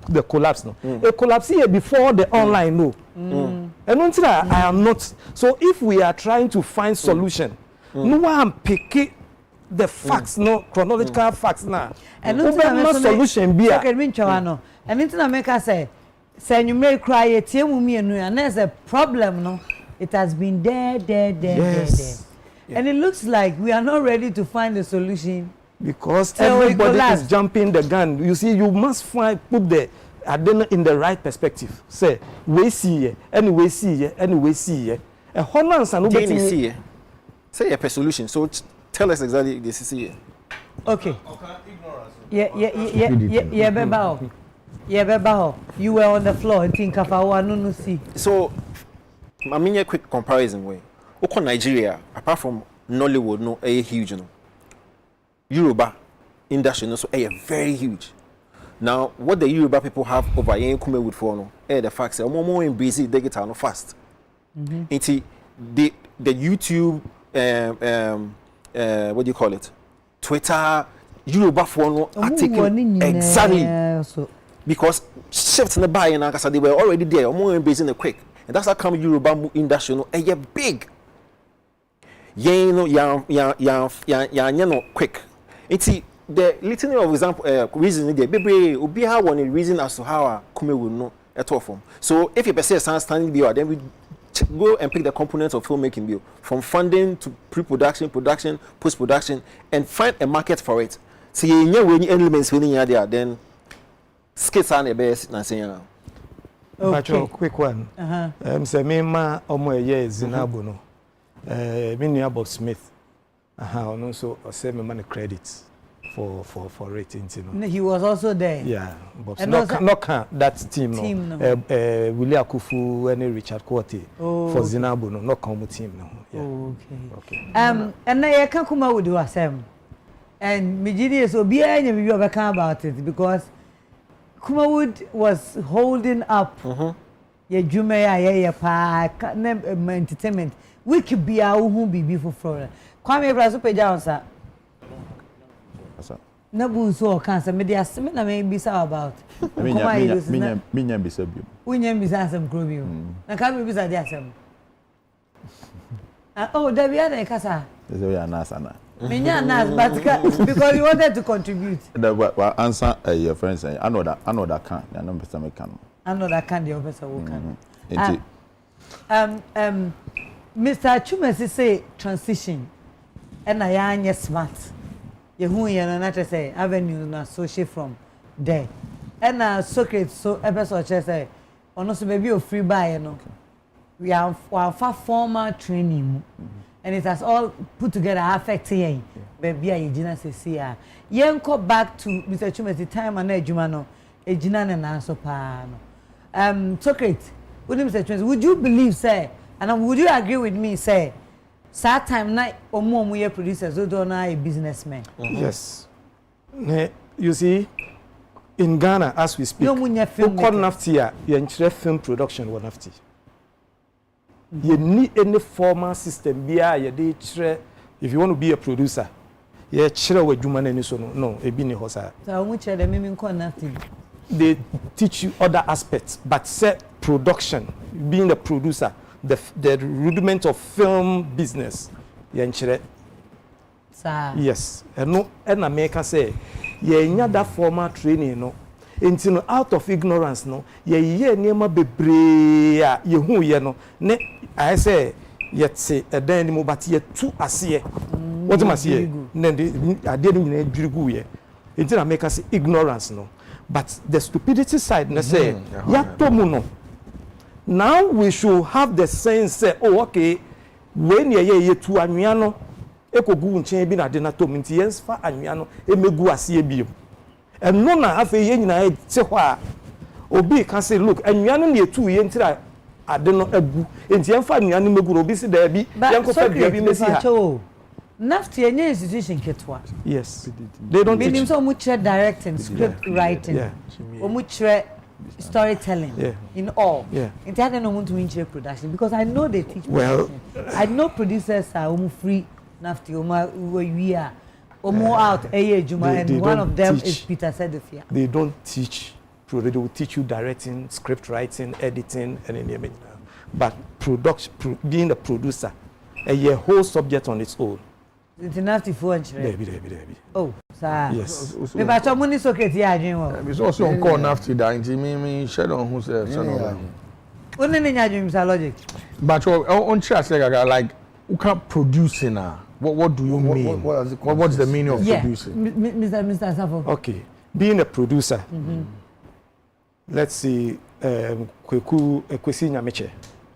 the collapse no a collapse here before the online no and until I am not. So if we are trying to find solution no one pick the facts no chronological facts now and no solution be okay me nchawa no and until I make us say you may cry a tiemu and there's a problem no it has been there yes. Yeah. And it looks like we are not ready to find a solution. Because everybody is jumping the gun. You see, you must put the agenda in the right perspective. Say, we see it, anyway see it, anyway see it. A Holland and nobody see it. Say a solution. So tell us exactly this is here. Okay. Yeah, Beba. You were on the floor and think of our no see. So, I mean a quick comparison way. Oko Nigeria, apart from Nollywood, no, a huge no. Yoruba industry no so very huge. Now, what the Yoruba people have over here in Kumewood for no, the fact that more in busy digital no fast. It's the YouTube what do you call it? Twitter Yoruba for no article exactly because shifts in the buy and they were already there. More in busy in the quick, and that's how come Yoruba industry no big. You know, quick. It's the little of example reason there. Baby, we have one reason as to how Kume will know at all from. So if you say standing bill, then we go and pick the components of filmmaking bill from funding to pre-production, production, post-production, and find a market for it. See, you know when elements winning there, then skits are the best. Okay. Quick one. Say me ma omo ye Zinabo no. Me about Smith. And also say me money credits for ratings, you know. He was also there. Yeah, but not that team no. Willie Akufu and Richard Quarty for Zinabo no, not come team no. Yeah. Okay. And now you can come out with your Sam. And Mijini so be any of you ever come about it because Kumawood was holding up. Yeah, Jumea, entertainment. We could be our who be before Florida. Kwame Brazo Peja, sir. Nabu so cancer, media seminar may be so about. Minya Bisabu. We name Bizasam Grubio. Now come be beside the assem. Oh, there we are a casa. There's a Nasana. Minya Nas, but because you wanted to contribute. Well, answer your friends saying, I know that can't, I know Mr. McCann. I know that can't, the officer will come. Mr. Chumesi say transition, and I am smart. You who you know not to say avenue na associate from there, and Socrates so episode say, on also maybe a free buy you know. We are far formal training, and it has all put together affecting baby I Gina say Yanko back to Mr. Chumesi time and Ejumano, Ejina and answer pa no. Socrates, would Mr. Chumesi, would you believe say? And would you agree with me, say, Sad time na omo ye producers do na a businessman. Yes. You see, in Ghana as we speak, nafti ya film production wa nafti. You need any formal system bia ya dey chere if you want to be a producer. Yeah, chere we dwuma na ni so no e bi ni ho sa. So omo chere dem me nko nafti. They teach you other aspects, but say production, being a producer, the rudiment of film business. Yes, and no, and America say, yeah, that formal training, no, until out of ignorance, no, yeah, near bebre, you who you know, ne, I say, yet say, a then but yet two as here. What am I saying? Then I didn't know ye. Until America say ignorance, no, but the stupidity side, na say, yatomuno. Now we should have the sense, say, oh, okay. When ye to anwiano ekogu nchen bi na de na to minti yens fa anwiano emegu ase ebiem eno na afa ye nyina te ho a obi ka say look anwiano na etu ye ntira ade no agu enti yen fa anwiano megu obi si da bi yen ko fa bia bi mesi ha nafti enye institution ketwa yes they don't teach meaning so much directing script writing much storytelling in all. It had no one to inch production because I know they teach. Well, I know producers are free nafti we are out and one of them is Peter Sedefia. They don't teach. They will teach you directing, script writing, editing, and anything. But being a producer, a whole subject on its own. It's enough to phone. Oh, sir. Yes. Maybe I told money socket here. It's also on call nafti that me shed on who says only in your dreams are logic. But on chat like who can producing now? What do you mean? What's the meaning of producing? Mr. Safo. Okay. Being a producer. Let's see Kwesi Nyameche.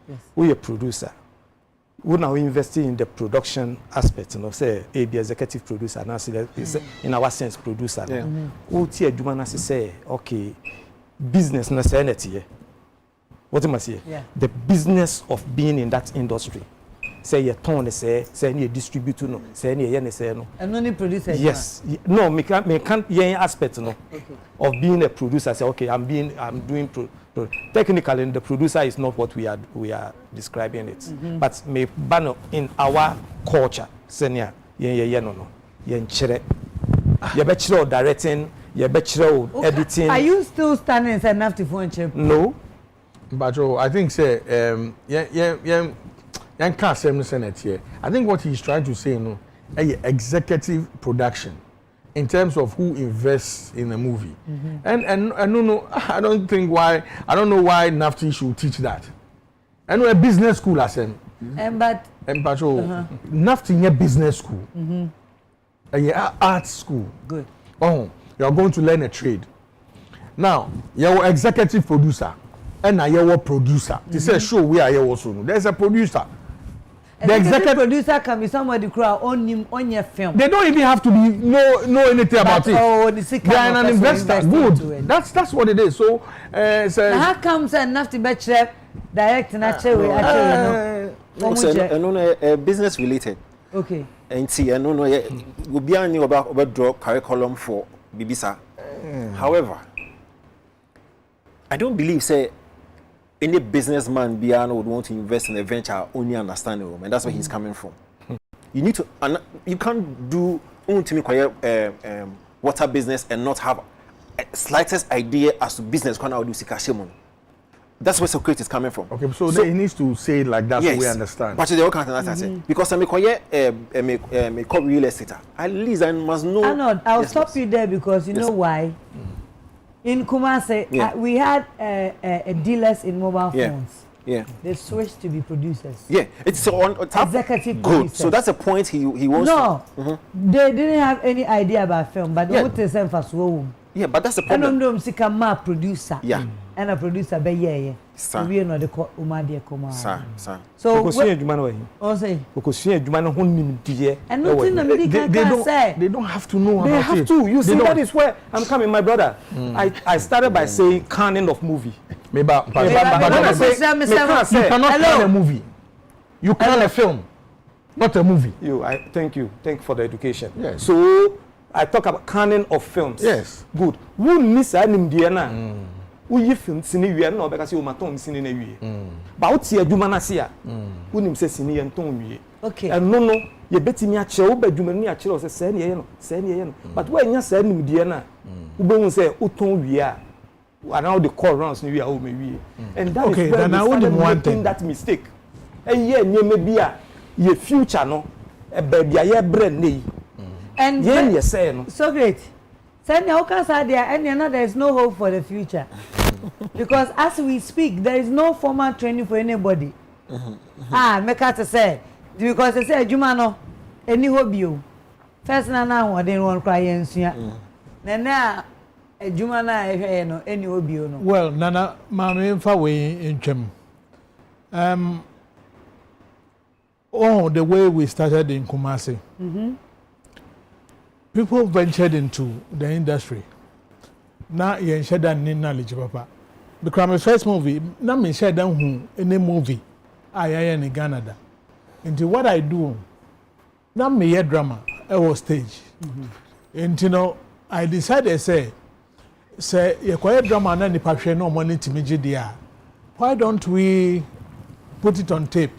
Yes. We a producer. We now investing in the production aspect, you know, say a be executive producer, now say in our sense producer. Who tia Jumana say, okay, business na say what am I say? The business of being in that industry. Say your tone say any distributor no, say any yen say no. And only producer. Yes. No, me can't aspect no of being a producer. Say okay, I'm doing technically the producer is not what we are describing it. But me ban in our culture, senior no. Yen chere. You bachelor directing, you bachelor editing. Are you still standing enough to phone check? No. But I think say I think what he's trying to say, executive production in terms of who invests in a movie. And I don't know why NAFTI should teach that. I know a business school as but NAFTI is business school. A art school. Good. Oh, you're going to learn a trade. Now, you're an executive producer and you're a producer. This is a show where you also know. There's a producer. The executive producer can be somebody who on your film. They don't even have to be know anything about it. They are an investor. Good. That's what it is. So, how comes enough to bet direct and actually business related. Okay. And see, I don't know. We be on about draw curriculum for Bibisa. However, I don't believe say. Any businessman beyond would want to invest in a venture only understand it, and that's where he's coming from. You need to, you can't do water business and not have a slightest idea as to business. That's where security is coming from. Okay, so he needs to say it like that so we understand. But they all can't understand because I'm a real estate. At least I must know. Arnold, I'll stop you there because you know why. In Kumasi, we had dealers in mobile phones. They switched to be producers. It's on top. Executive good. producers. So that's the point he wants. No, they didn't have any idea about film, but they would say first. But that's the problem. And I'm producer. And a producer be we know the Umadi Koma. So and nothing they don't have to know they about have it. To. You see, that is where I'm coming, my brother. I started by saying canon of movie. You cannot can a movie. You can a film. not a movie. Thank you for the education. Yes. So I talk about canon of films. Yes. Good. Who miss anim dia na? Who yi film sini wi na obeka say o maton sini na wi. Ba wo tie adwuma na se a. Who nim say sini ye nton wi. Okay. And no ye betimi a kire wo ba adwuma ni a kire o say say na ye no, say na ye no. But when nya say anim dia na, wo be hu say o ton wi a. And now the call rounds ni wi a o me wi. And that okay, is where then we started making that mistake. And ye nyeme bia ye future no e baby aye brain nei. And ye say no. So great. Send your cancer there and there is no hope for the future. Because as we speak there is no formal training for anybody. Make us say because they say Juma no any hobby o. First na one dey one cry ensua. Na Juma na ehwe no any hobby no. Well, Nana mama mfa we ntwem. Oh, the way we started in Kumasi. People ventured into the industry. Now you share that knowledge, Papa. Because my first movie, now me share that any movie I in Canada. Into what I do, now me hear drama, I was stage. And you know, I decided say you quiet drama and the passion no money to me GDR. Why don't we put it on tape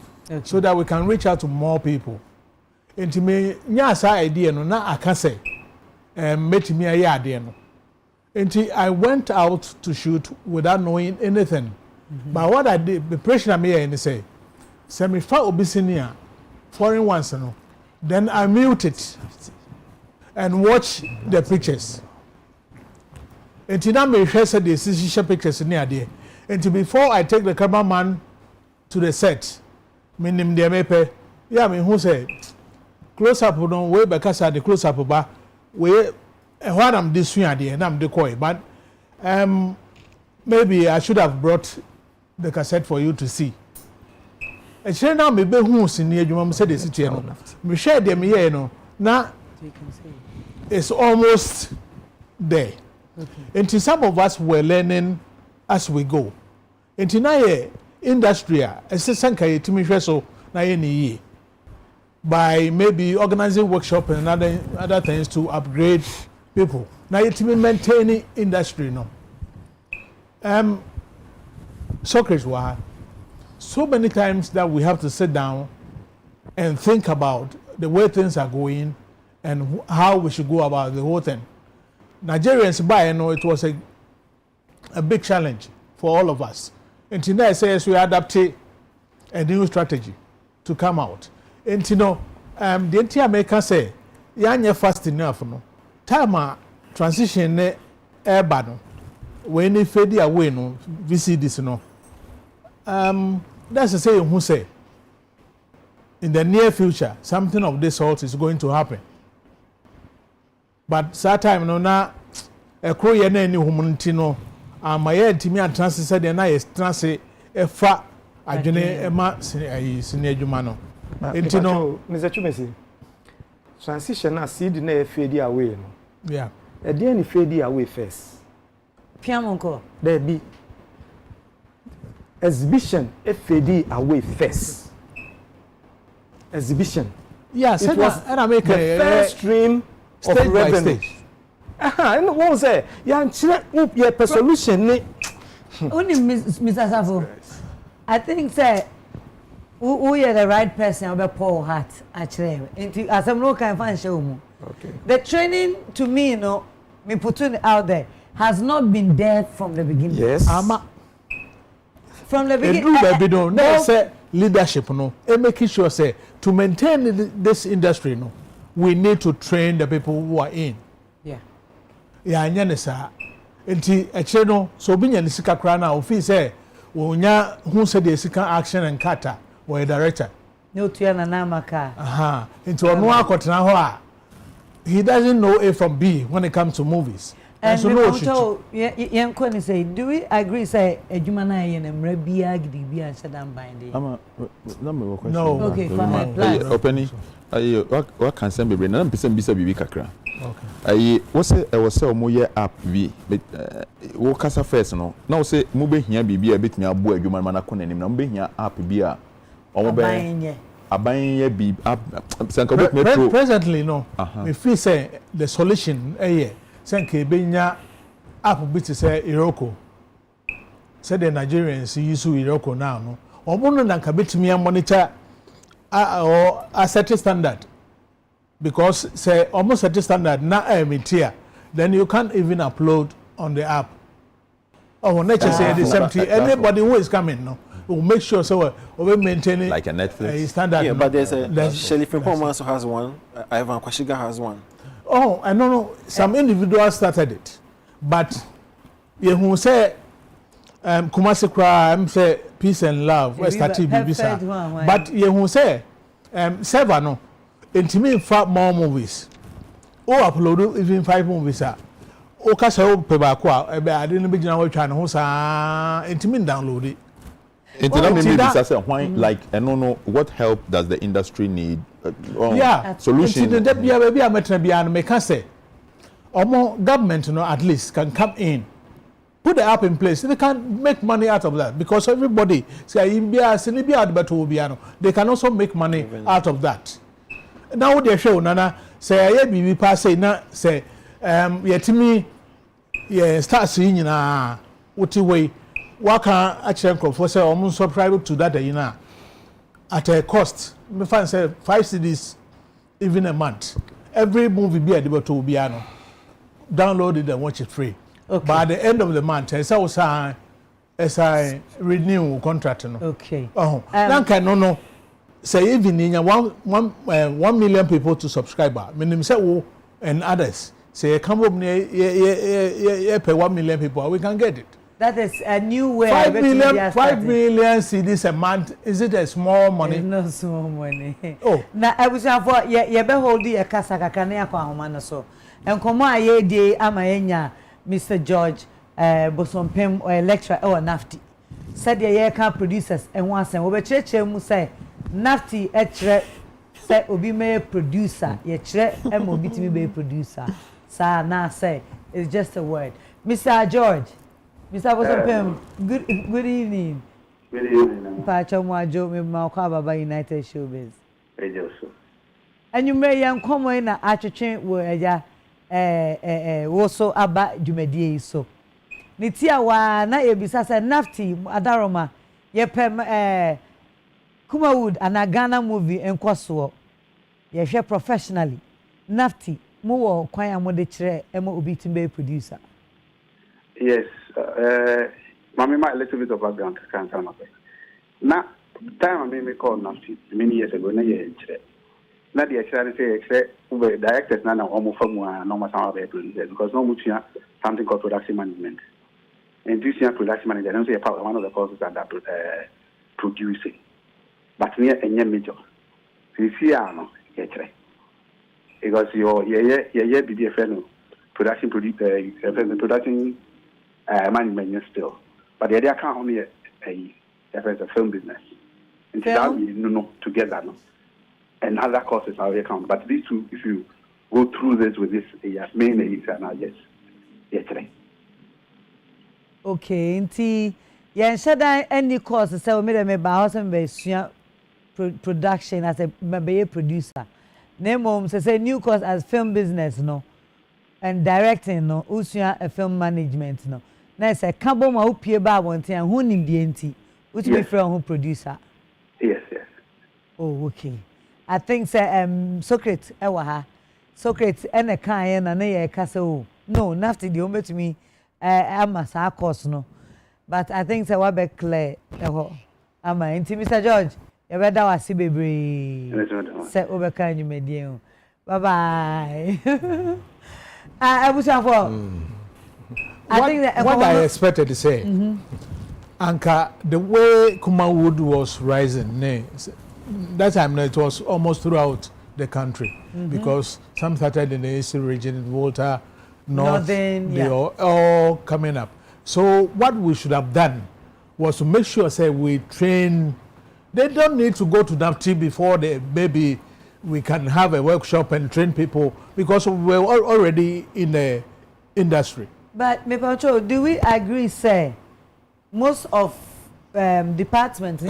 so that we can reach out to more people? Into me, nyasa idea no na aka say met me a idea no. Into I went out to shoot without knowing anything. But what I did, the pressure me and say me fa obisinia foreign ones no. Then I mute it and watch the pictures. Into now me share the CC pictures near there. Into before I take the cameraman to the set, me nim de mepe. Yeah, me who say close up no way because the close up ba we what I'm this one there and I'm the coy but maybe I should have brought the cassette for you to see. And share now me be who sin near you say the city no me share them here no na it's almost there. And some of us were learning as we go. And now industry assistant kai timi hwe so na ye ni by maybe organizing workshop and other things to upgrade people. Now it means maintaining industry no. Socrates were so many times that we have to sit down and think about the way things are going and how we should go about the whole thing. Nigerians by it was a big challenge for all of us. And today says we adapted a new strategy to come out. And the entire American say, "You're fast enough, no time transition airban no when they fade away no visit this no." That's the saying who say in the near future something of this sort is going to happen. But that time no na a crow ye na any humanity no my ntimi atranse said na ye transe e fa adwene e ma sine adwuma no. Enti no Mr. Chumesi transition na seed na e fade away no. Yeah. E dey ni fade away first. Piamonko. There be exhibition e fade away first. Exhibition. Yeah, it was the first stream of revenue. And what was say ya your solution ni Only Mr. Safo. I think say we are the right person about Paul Hart actually. As I'm no kind fan show mu. Okay. The training to me, me putting it out there has not been there from the beginning. Yes. From the beginning. No, say leadership no. And making sure say to maintain this industry no, we need to train the people who are in. Yeah. Yeah, nyane sa. Enti eche no so bi nya sika kra na ofi say wonya hu say the sika action and kata or a director. No tuya na namaka. Enti ono akotena ho a he doesn't know A from B when it comes to movies. And so no you say, do we agree say ejuma na ye na mra bia gidi bia shadam binding? No. Okay, fine. Opening what can say be na mpese mbisa bibi kakra. Okay. What say I was say omoye app bi wo kasa first no. Na wo say mo be hia bibi a betimi abo adwuma ma na kona nim na mo be hia app bi a omo be aban ye bi sanka bit metro presently no we feel say the solution sanka benya app bit say Iroko say the Nigerians use Iroko now no omo no nka betimi monitor or a certain standard because say almost certain standard na tier then you can't even upload on the app. Oh, nature say the same thing. Anybody who is coming, no, will make sure so we maintain it like a Netflix standard. Yeah, no? but there's Shelly Frimpong also has one. Ivan Kwashiga has one. Oh, I don't know. Some individuals started it, but you who say Kumasi Crime say peace and love. We started Bibisa, but you who say seven no, intimate far more movies. Oh, upload even 5 movies. O ka say o pe ba ko a ebe ade no be gina wa twa ne ho saa intimi download it. Like I don't know what help does the industry need solution the bia ba bia metra bia no me ka say omo government no at least can come in put the app in place. They can make money out of that because everybody say in bia sini bia de beto bia no they can also make money out of that. Now they show nana say ya bibi pa say na say yetimi start seeing nyina woti way waka actually for say almost subscribe to that at a cost me find say 5 cedis even a month. Every movie be able to be download it and watch it free. Okay. But at the end of the month as I renew contract no. Okay. No say even in 1 million people to subscriber meaning say and others say come up pay 1 million people we can get it. That is a new way. 5 million cedis a month. Is it a small money? It's not small money. Oh, now I was for ye be hold the kasa kakane akwa homa so. Enkomo aye dey amayenya Mr. George Bosompem or lecturer or Nafti. Said ye can producers and once and we cheche mu say Nafti etre say obi me producer ye chere em obi timi be producer. Sa na say it's just a word. Mr. George Mr. Bosompem, good evening. Good evening. Pacho Mwajo me Mauka Baba United Showbiz. Ejoso. And you may young come in a attraction where ya woso aba dwumadie so. Nitia wa na ebisa say Nafti Adaroma ye pem Kumawood and Ghana movie enkoso. Ye hwe professionally. Nafti mo wo kwan amode kire emo obi timbe producer. Yes, Mami, a little bit of background can't tell me. Now, time I made me call Nafti many years ago, na year. Now the actually say the directors now almost from normal sound producers because no much something called production management. And this year production manager, don't say part one of the courses that producing. But near a major. This year no because your be a fellow production management still, but the idea can't only a film business. And that we know together, no, and other courses are account. But these two, if you go through this with this, mainly yes, okay, nti yeah, should I any course say we made a house and be production as a producer. Name say new course as film business, no, and directing, no, usua a film management, no. Na say kabo ma opie ba wonten a hu nim die nti utumi frɛ ho producer. Yes. Oh, okay. I think say Socrates ewa ha. Socrates ene kan na ye ka say oh no Nafti the ometumi ama sa course no. But I think say wa be clear eho ama nti Mr. George ye be da wase bebre. Say obeka nyumedie o. Bye bye. I was for I think that what I expected to say, Anka, the way Kumawood was rising, that time it was almost throughout the country because some started in the eastern region, Volta, Northern, they are all coming up. So what we should have done was to make sure, say, we train. They don't need to go to Nafti before maybe we can have a workshop and train people because we're already in the industry. But Mepacho, do we agree, say, most of departments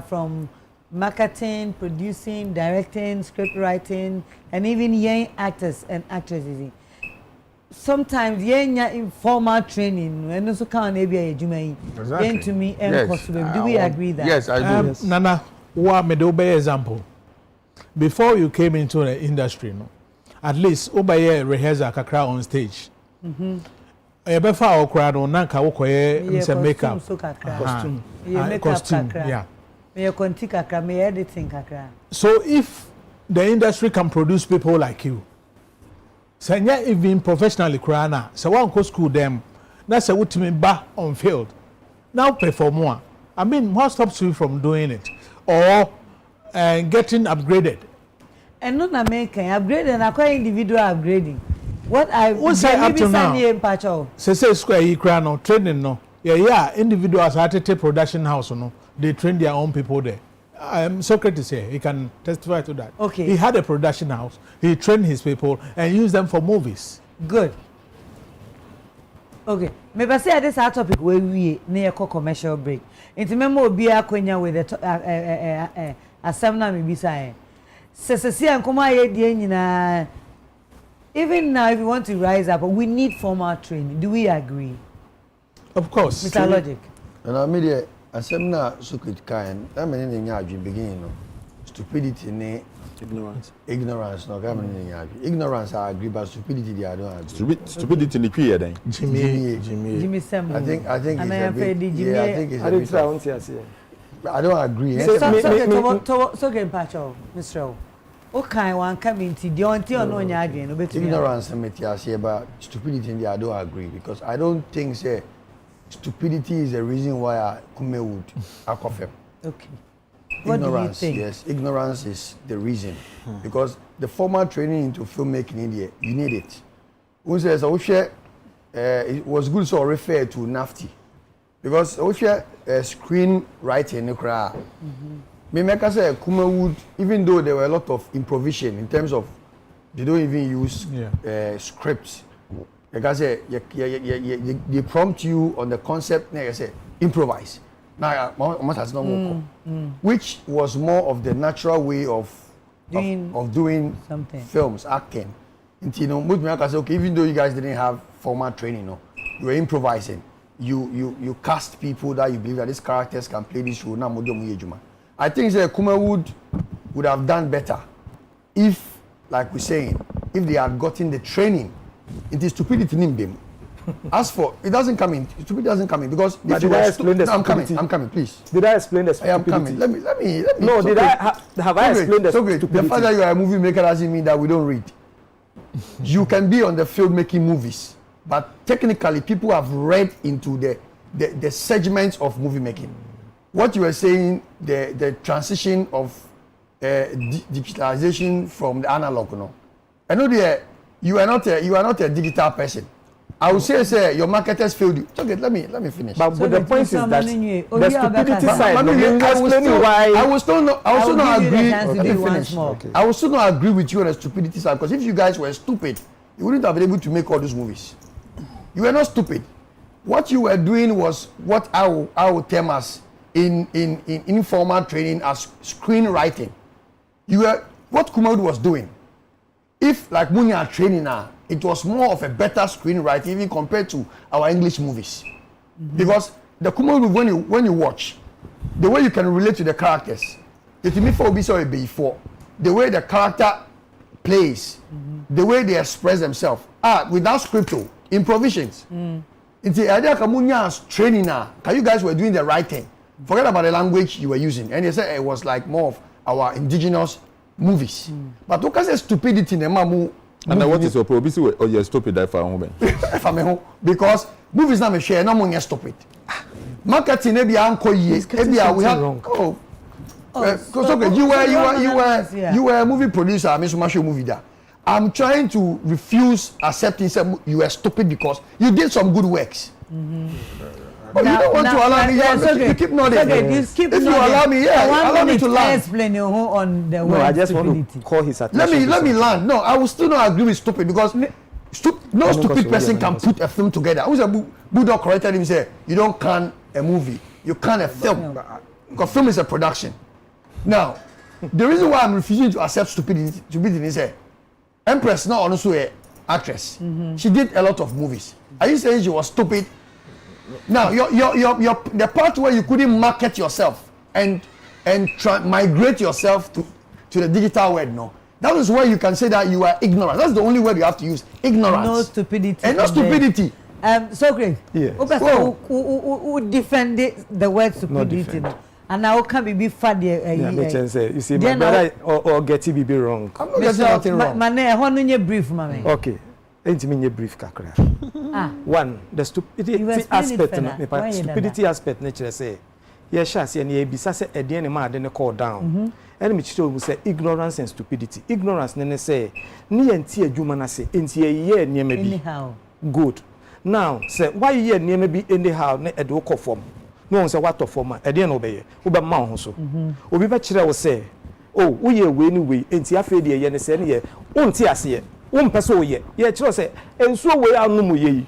from marketing, producing, directing, script writing, and even young actors and actresses. Sometimes young informal training and also can be a jumai. Exactly. To me, do we agree that? Yes, I do. Yes. Nana, what me do by example? Before you came into the industry, no, at least obaye rehearsal kakra on stage. Ebefa okra no nanka wokoye makeup. Costume. Yeah. Editing kakra. So if the industry can produce people like you, sanya even professionally krana, so one go school them, that's a ultimate ba on field. Now perform more. I mean, what stops you from doing it or getting upgraded? And not American upgrading, acquire individual upgrading. What I would say up to now, say square krano training no. Yeah, individuals at a production house no. They train their own people there. Socrates here, he can testify to that. Okay. He had a production house, he trained his people and used them for movies. Good. Okay. Maybe say this our topic where we near commercial break. Into memo be a quenya with a assembly maybe say. Sesi and come even now if you want to rise up, we need formal training. Do we agree? Of course. Mr. Logic. And I mean, assembly Socrates kind. I mean, in the beginning, stupidity, ignorance. No, ignorance. I agree, but stupidity, I don't agree. Stupidity in the career then. Jimmy Sam. I think it's a bit. Yeah, I think it's a bit. I don't agree. So get Pacho, Mr. Okay, one coming to the auntie or no ignorance and metiasi, but stupidity in the I don't agree because I don't think say stupidity is the reason why I come would akofem. Okay. Ignorance, yes, ignorance is the reason because the formal training into filmmaking in India, you need it. Who says it was good so refer to NAFTI because screenwriting me make us say Kumawood, even though there were a lot of improvisation in terms of they don't even use scripts. Like I say, they prompt you on the concept. Like I say, improvise. Now, almost has no more, which was more of the natural way of doing something. Films, acting. And you know, me say, okay, even though you guys didn't have formal training, no, you were improvising. You cast people that you believe that these characters can play this role. Now, I think that Kuma would have done better if, like we're saying, if they had gotten the training. It is stupidity in them. As for it doesn't come in. Stupidity doesn't come in because if did I explain the stupidity? I'm coming, please. Did I explain the stupidity? I am coming. Let me. No, so did I have I explained the stupidity? The fact that you are a movie maker doesn't mean that we don't read. You can be on the field making movies, but technically people have read into the segments of movie making. What you were saying, the transition of digitalization from the analog, no. I know you are not a digital person. I would say your marketers failed you. Okay, let me finish. But the point is that the stupidity side. I will still not agree. I will still not agree with you on the stupidity side because if you guys were stupid, you wouldn't have been able to make all these movies. You were not stupid. What you were doing was what I will term as in informal training as screenwriting. You were what Kumud was doing. If like Munya training now, it was more of a better screenwriting even compared to our English movies. Because the Kumud when you watch, the way you can relate to the characters, the way the character plays, the way they express themselves. Without script, improvisations. It's the idea Kamunya's training now. You guys were doing the right thing. Forget about the language you were using. And they said it was like more of our indigenous movies. But look at the stupidity in the mamu. And what is your probability or you're stupid that for home? Because movies now share no money stupid. Marketing maybe uncle ye we have you were a movie producer, I mean so much movie there. I'm trying to refuse accepting you were stupid because you did some good works. But you don't want to allow me. You keep nodding. If you allow me, allow me to land. Explain your whole on the word. No, I just want to call his attention. Let me land. No, I will still not agree with stupid because no stupid person can put a film together. Who's a Bulldog corrected him say you don't can a movie, you can a film because film is a production. Now, the reason why I'm refusing to accept stupidity is Empress not also an actress. She did a lot of movies. Are you saying she was stupid? Now, the part where you couldn't market yourself and migrate yourself to the digital world, no. That is where you can say that you are ignorant. That's the only word you have to use. Ignorance. No stupidity. And no stupidity. So great. Yes. Who defend the word stupidity? No? And now can be fat. You see, my brother or get it be wrong. I'm not getting nothing wrong. Man, how no brief, mommy. Okay. Ain't me brief kakra. One, the stupidity aspect. Stupidity aspect. Nature say. Yes, she and ye be say a DNA ma then call down. And me chito say ignorance and stupidity. Ignorance nene say ni enti adwuma na say enti ye niema bi. Anyhow. Good. Now say why ye niema bi anyhow na e do kɔ form. No say what to form e dey na obeye. Wo be ma ho so. Obi be kire wo say oh wo ye we ni we enti afa de ye ne say ne ye wonti ase wo mpɛ wo ye. Ye kire say ensuo we anu mu ye yi.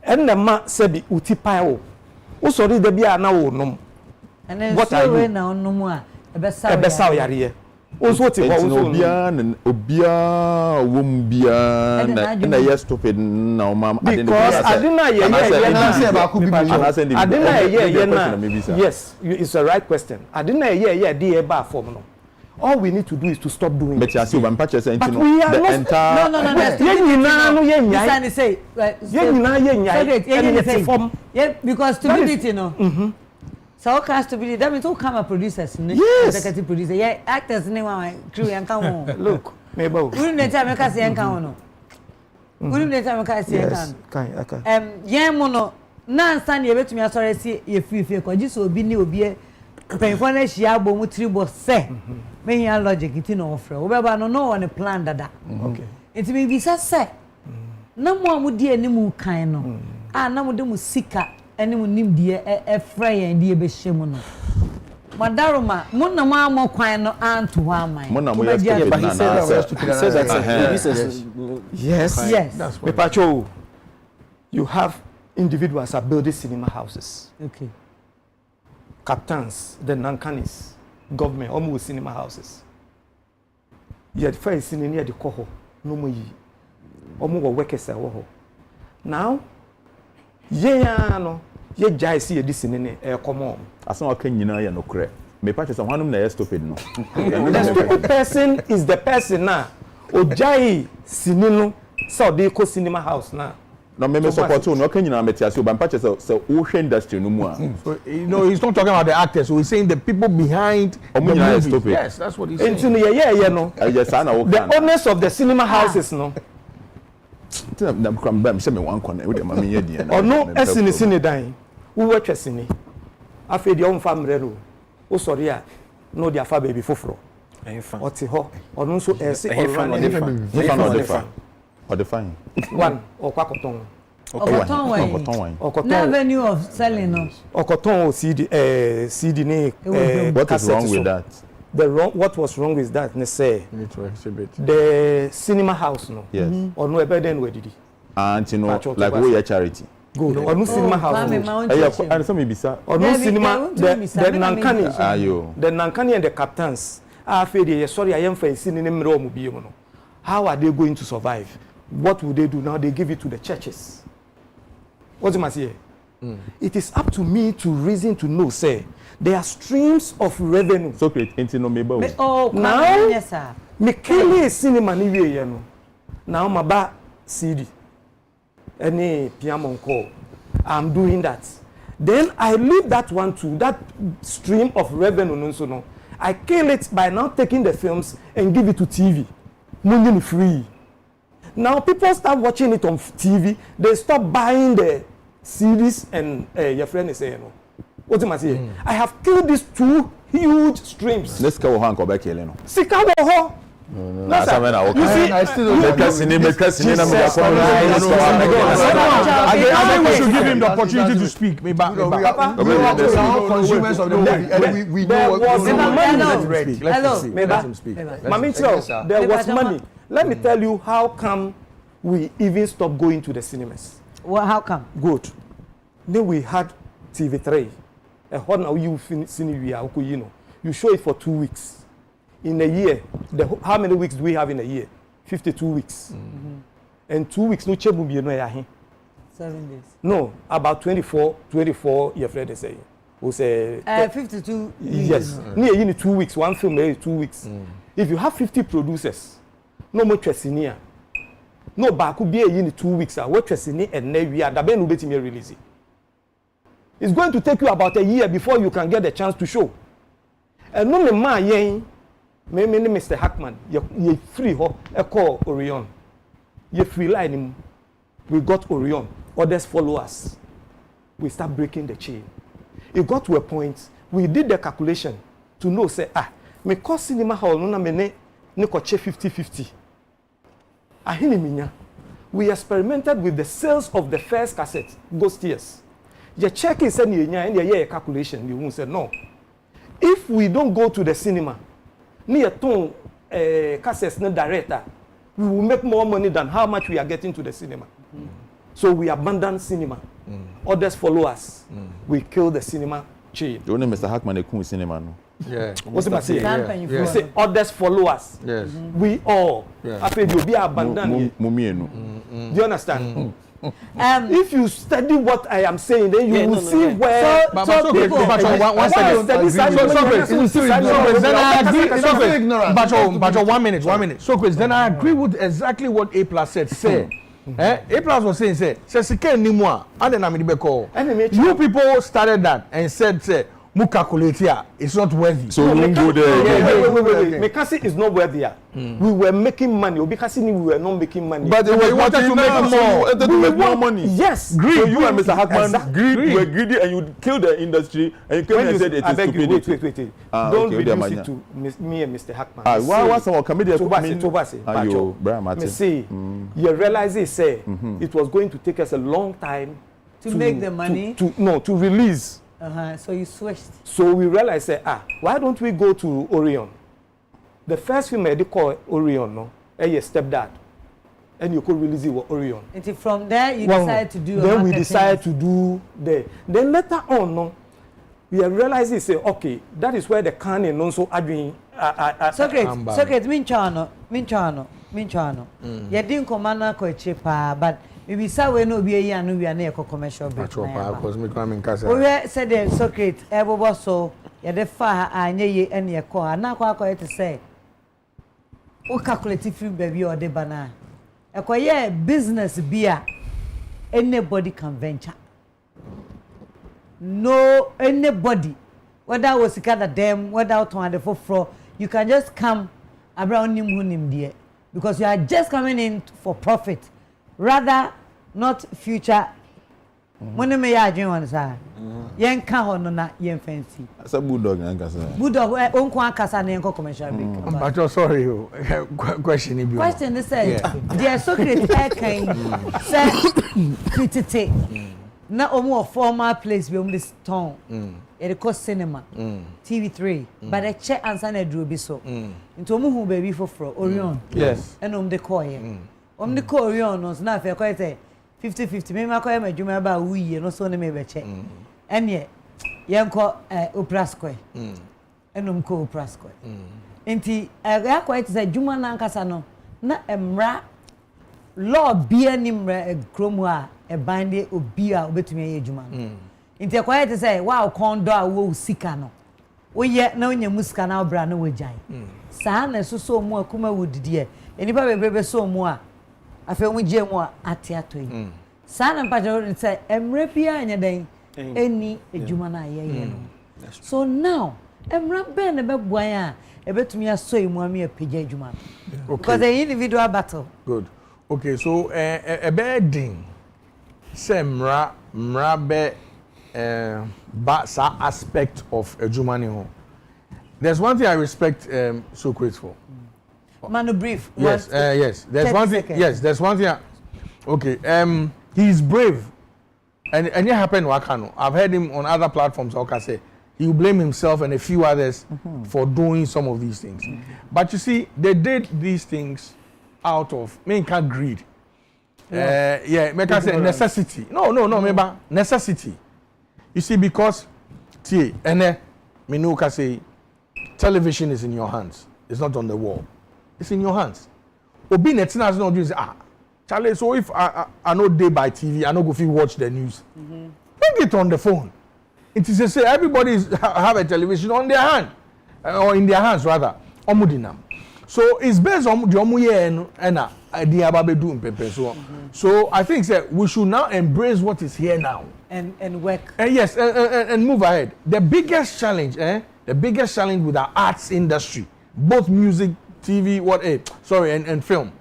En na ma say bi uti pai wo. Wo sori da bia na wo nom. And then so we na onu mu a Ebesaw yare. Also te ho obia wom bia na yes stupid na mama because adina ye na say ba ku bi adina ye na yes it's a right question adina ye dey e ba form no all we need to do is to stop doing but you see when patch say the entire no ye nyina no ye nyai say ye nyina ye nyai form yeah because stupidity no so how stupidity that means who come a producers executive producer yeah actors name my crew and come look mebo we need to make us yan kan no we need to make us yan kan yan mo no na nsan ye betumi asore si ye fie ko ji so obi ni obi penfo na hia agbo mu tribo se me hia logic ti no ofre we be ba no on a plan dada okay it me visa se na mo amudi animu kan no na mo de mu sika eni mu nim die efra yan die be hyemu no madaroma mo na ma mo kwan no anto ho aman mo na mo yes yes that's what Pacho you have individuals are building cinema houses okay captains the nankanis government almost cinema houses yet first cinema near the koho no mo yi omo go workers e wo ho now yeah no ye jai see ye this in come asan o kan nyina ye no kure me patch say wanum na ye stupid no the stupid person is the person na o jai sininu so dey ko cinema house na no me support no kan nyina metiase o ban patch say o hwe industry no mu a so you know he's not talking about the actors so he's saying the people behind the movie yes that's what he's saying into ye no the owners of the cinema houses no na kram bam say me wan corner we dey ma me ye dia na no esini dan wo watchesini afi de on famre ro wo sori a no dia fa baby foforo enfa oti ho onu so ese or the fine one okwakoton okoton avenue of selling no okoton o cd ni what is wrong with that what was wrong with that ne say you need to exhibit the cinema house no yes onu ebe den wedidi and you know like we are charity good onu cinema house and some bisa onu cinema the nankani ayo the nankani and the captains afi dey sorry I am fancy ni mre omo bi no how are they going to survive what will they do now they give it to the churches what you must hear it is up to me to reason to know say there are streams of revenue so great into no meba now yes sir me kele cinema ni wie ye no now my ba cd any piano call I'm doing that then I leave that one to that stream of revenue no I kill it by now taking the films and give it to TV money free now people start watching it on TV they stop buying the CDs and your friend is saying no what you must say I have killed these two huge streams let's go on go back here no sika wo ho no you see I still don't I we should give him the opportunity to speak we are consumers of the movie and we know let him speak there was money let me tell you how come we even stopped going to the cinemas well how come good then we had TV3 a hot now you finish we are you know you show it for 2 weeks. In a year, how many weeks do we have in a year? 52 weeks. And 2 weeks, no chebu be no yahin. 7 days. No, about 24 your friend is saying. Who say 52. Yes. Near you need 2 weeks, one film is 2 weeks. If you have 50 producers, no more tresinia. No back could be in 2 weeks. What tresinia and then we are the ben will be release it. It's going to take you about a year before you can get the chance to show. And no me ma yen me Mr. Hackman, you free ho e call Orion. You free line him. We got Orion. Others follow us. We start breaking the chain. It got to a point we did the calculation to know say me cost cinema hall no na me ne ko che 50-50. Ahini minya. We experimented with the sales of the first cassette, Ghost Years. You check it and you calculation. You won't say no. If we don't go to the cinema, near ton cassettes no director, we will make more money than how much we are getting to the cinema. So we abandon cinema. Others follow us. We kill the cinema chain. You know Mr. Hackman they come cinema no. Yeah. What's it say? Yeah. We say others follow us. Yes. We all. Yeah. After you be abandoned. Do you understand? If you study what I am saying, then you will see where. So people. But 1 minute. So Chris, then I agree with exactly what A+ said. Say. A+ was saying, say, you people started that and said, say, mu calculate here, it's not worthy. So we won't go there. Wait. Mekasi is not worthy. We were making money. Obikasi we were not making money. But they wanted to make more money. Yes. Greed. So you and Mr. Hackman were greedy and you killed the industry and you came and said it is stupidity. Wait. Don't reduce it to me and Mr. Hackman. Why someone comedian Tobase. Me say, you realize it say it was going to take us a long time to make the money. To release. So you switched. So we realized, why don't we go to Orion? The first film I call Orion, no, your stepdad, and you could release it with Orion. And from there, you decided to do. Then we decided to do there. Then later on, no, we realized say, okay, that is where the canon also doing. Socrates, minchano. You didn't command ko cheaper, but. Maybe we no be here no we are near commercial break. Because me come in casa. We said the Socrates ebo so ye the fa anye ye ene ye ko na kwa to say o calculate film baby or the bana e ko ye business bia anybody can venture. No anybody whether was kind of them whether out on the floor you can just come around him there because you are just coming in for profit. Rather not future. When me ya adwen won sa. Yen ka ho no na yen fancy. As a bulldog na nkasa. Bulldog onko akasa na yen commercial break. But you're sorry question ibi. Question is say the Socrates kan say kitete. Na omo formal place be omo this town. It cost cinema. TV3. But a check answer na duro bi so. Into omo hu baby for Orion. Yes. And the call here. The Korean was not fair quite 50-50. Maybe I call my Juma about we no so me be check. And yet, yanko Opera Square. And Opera Square. Enti I quite say Juma na nkasa no na emra law bia nimra kromwa e bande obi a obetumi ye Juma. Enti I quite say wow kondo a wo sika no. Wo ye na onya musika na obra na wajai. Saa na so mu akuma wodidie. Enipa bebrebe so mu a afa mu je mu ate atoi sa na mpajo say emre bia anya dan eni ejuma na ye no so now emra ben be buan a ebetumi aso mu am apija ejuma because the individual battle. Good. Okay, so a bedding say mra be sa aspect of ejuma ni ho. There's one thing I respect so grateful. Manu brief. Yes, yes. There's one thing. Yes, there's one thing. Okay. He's brave, and it happened. Wakano. I've heard him on other platforms. Okay, say he will blame himself and a few others for doing some of these things. But you see, they did these things out of greed. Make I say necessity. No. Maybe necessity. You see, because me no say television is in your hands. It's not on the wall. It's in your hands. Obi netina has not say, Charlie, so if I know day by TV, I know go watch the news. Bring it on the phone. It is to say everybody have a television on their hand, or in their hands rather. Omudinam. So it's based on the omuye and the ababedu pepe. So I think that we should now embrace what is here now and work. Yes, and move ahead. The biggest challenge, the biggest challenge with our arts industry, both music, TV, and film,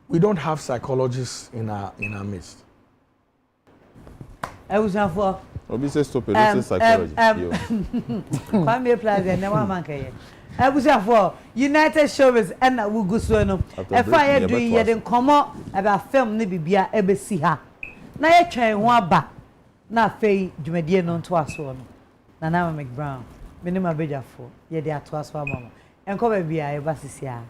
we don't have psychologists in our midst. I was for. Obi say stupid, this is psychology. Kwame Plaza, na wa man kaye. I was for United Showbiz and na wugu so no. E fa ye do ye den komo about film ne bibia e be si ha. Na ye twen ho aba. Na fei dwumadie no nto aso no. Na na Mcbrown. Me ne ma beja for. Ye de ato aso amama. Enko ba bia e ba sisia.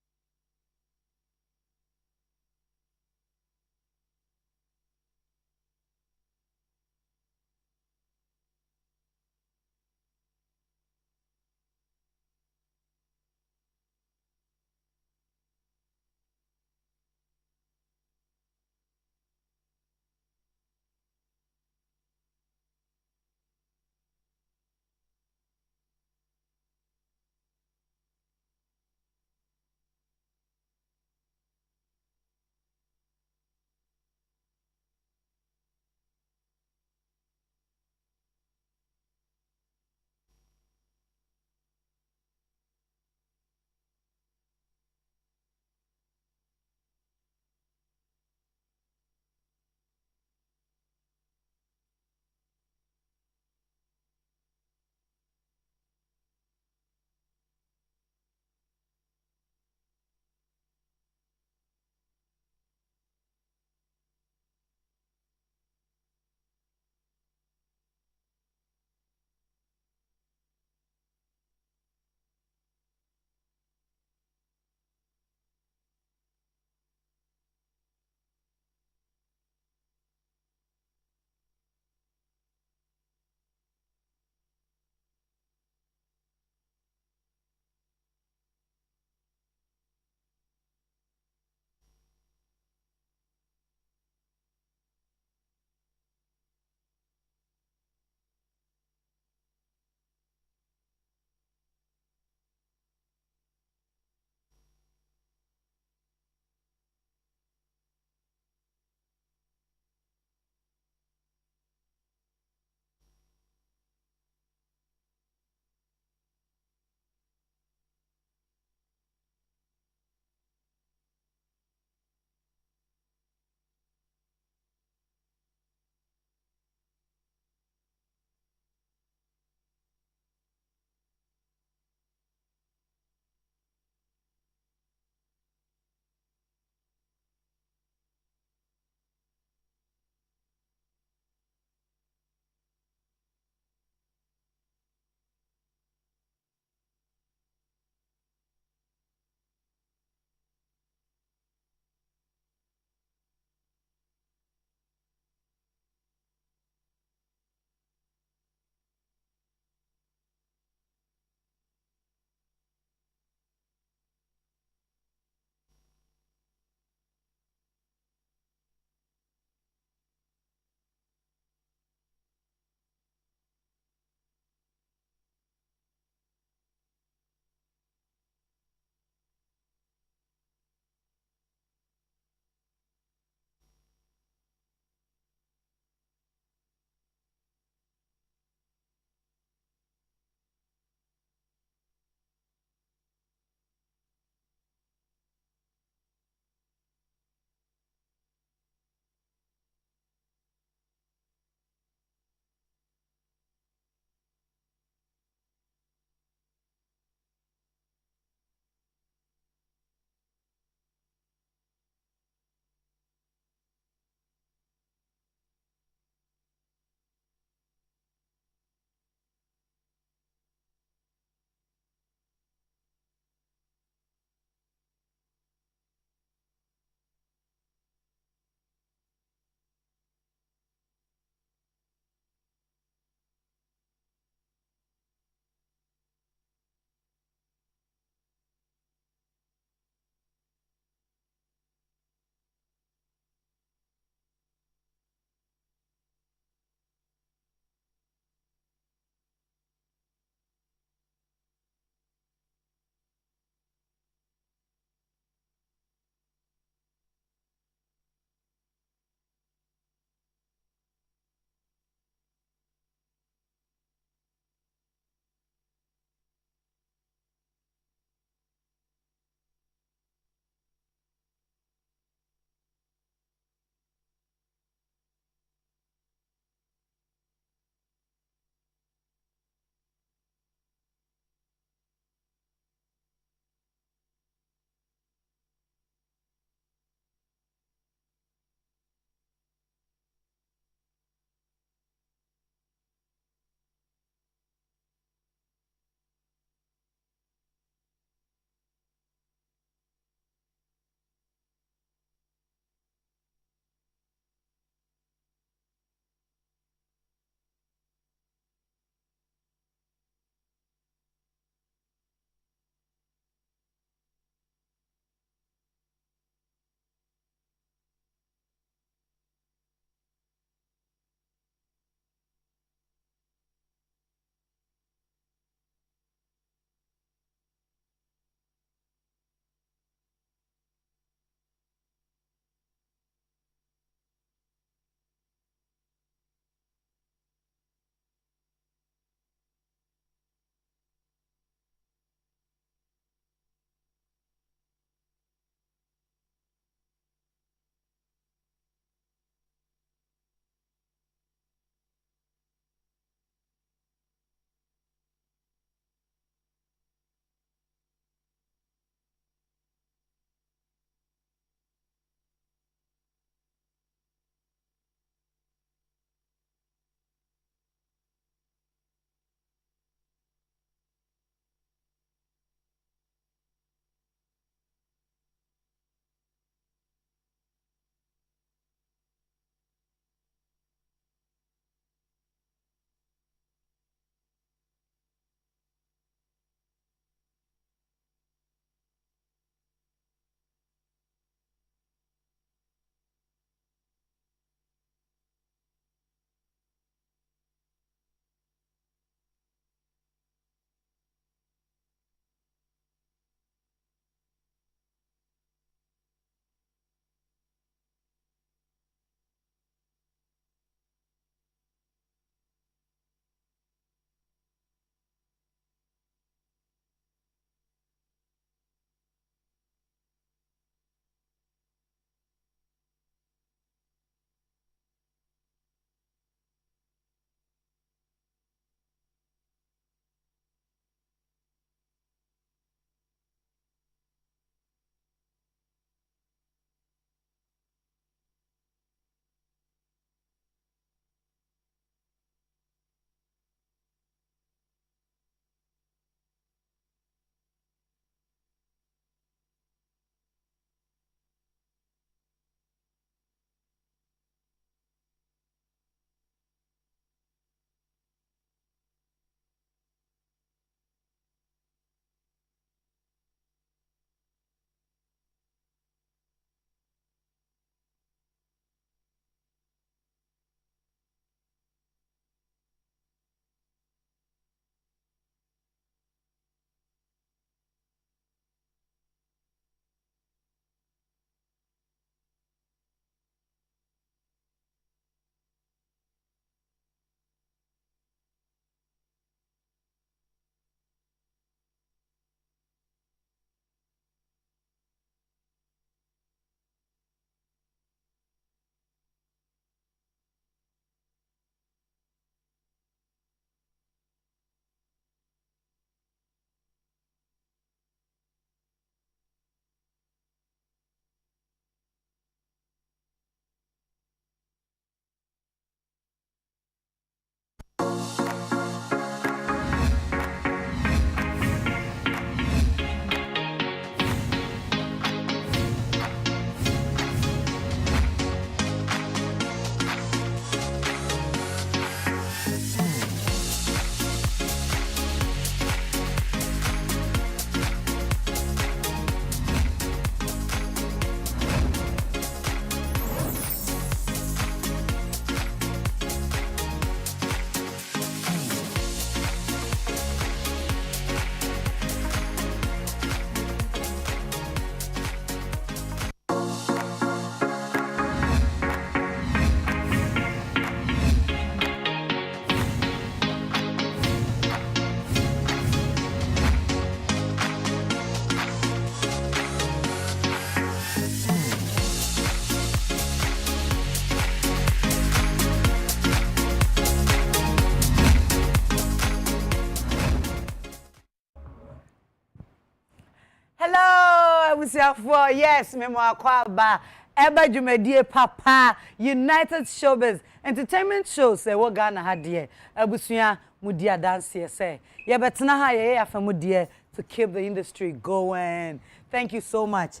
for yes, memo akwaba. Eba jumedie papa United Showbiz entertainment shows say wo Ghana ha de abusua mudia dance here say ye betena ha ye afamudie to keep the industry going. Thank you so much.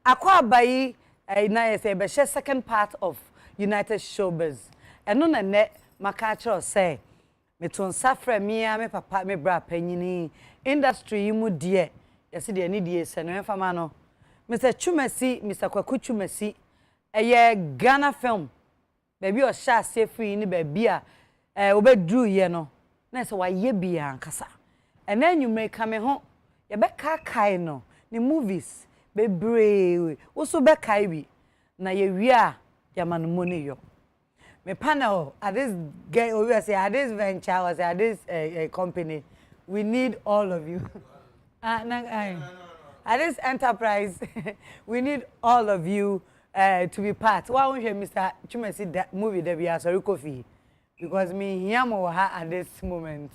Akwaba yi na say be second part of United Showbiz. Eno na ne maka kire say me ton safra mia me papa me bra panyini industry yi mu de yesi de ni de se no enfama no Mr. Chumesi, Mr. Kwaku Chumesi, Ghana film. Baby or sha say free ni baby obe drew ye no. Na say wa ye bia nkasa. And then you may come home. You be kai no. Ni movies be brave. Also be kai bi. Na ye wia ya man money yo. Me panel at this get over say at this venture or say at this company. We need all of you. At this enterprise, we need all of you to be part. Why won't you, Mr. Chumesi, that movie that we are sorry coffee? Because me, Yamo at this moment.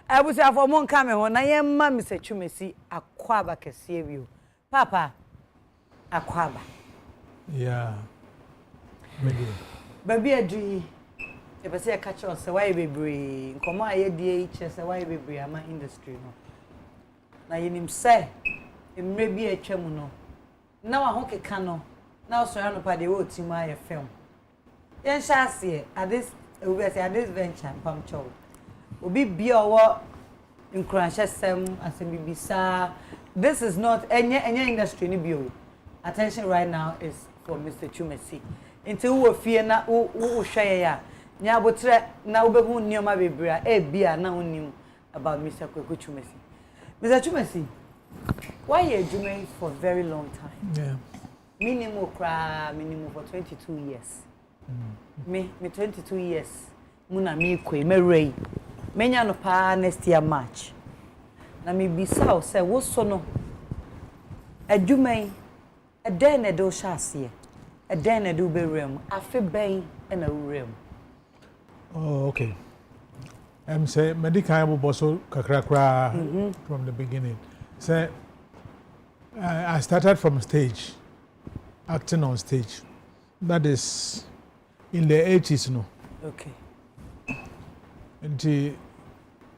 I would say for one coming when I am Mr. Chumesi, Aquaba can save you. Papa, Aquaba. Yeah. Maybe. Baby, a dream. If I say a catch on, so why be brave? Come on, I DH, so why be brave? I'm an industry. Now, you him say. Maybe a chemuno. Now I hope cano. Now surrounded by the old team I film. Yen shall see at this venture, Pam Chow. Will be what in Crunches Sam as a BBC. This is not any industry in view. Attention right now is for Mr. Chumesi. Until we fear na who share ya. Nyabotre now be who knew my baby, beer now knew about Mr. Kwaku Chumesi. Mr. Chumesi. Why you doing for a very long time? Yeah. Minimum for 22 years. Me 22 years. Muna mi kwe me ray. Menya no pa next year March. Na mi bisa o say wo so no. Adwuman e den na do shase. E den na do be rem. Afe ben e na rem. Oh, okay. Say medical boso kakra from the beginning. So, I started from stage, acting on stage. That is in the 80s, no. Okay. Until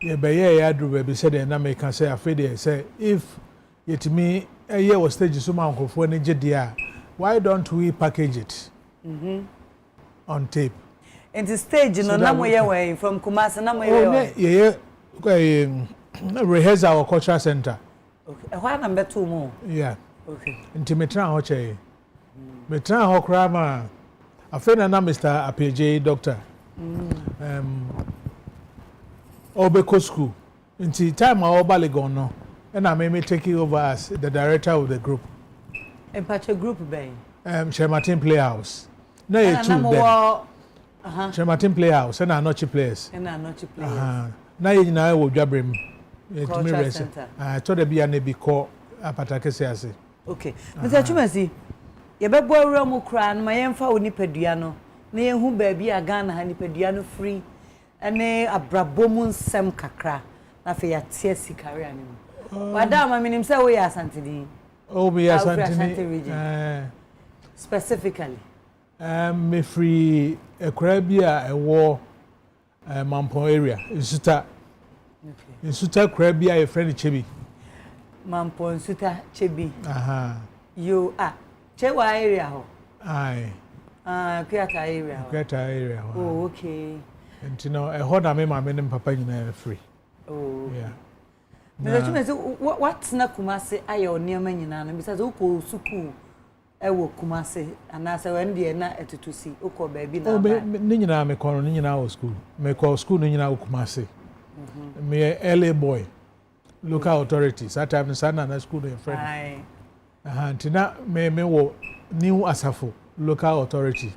you be here, you said, and I can say, afraid say, if it me a year was stage, so my uncle for an why don't we package it on tape? And the stage, no, no way from Kumasi, no way. Yeah, rehearse our cultural center. Okay. Why number 2 more? Yeah. Okay. Until me try hoche. Me try hokrama. A friend and Mr. APJ doctor. Obeko school. Until time I obaligon no. And I may take it over as the director of the group. And patch a group bay. Shematin Playhouse. No, you two then. Shematin Playhouse and our notchy players. And our notchy players. Now you know I will jabrim. Cultural center. I told the BNA be called Apatakesiasi. Okay. Mr. Chumesi, you better boy Romo Cran, my emfa uni pediano, near whom baby a gun honey pediano free, and a brabomun sem kakra, Nafia Tiesi carrier. Madame, I mean himself, we are Santini. Oh, we are Santini. Specifically. Me free a crabia a war Mampo area. In Suta Crabia, a friend Chibi. Mampo Suta Chibi. You are Chewa area. Aye. Creata area. Creata area. Oh, okay. And you know, a hot amema men papa in free. Oh, yeah. What's na Kumasi ayo near Manina, besides Oko Suku, Ewo Kumasi, and as I went there na to see Oko baby. Oh, Nina, me call Nina school. Me call school Nina Kumasi. Me LA boy, local authorities. That time the son and school in friend. Aye. Tina me wo new Asafo local authority.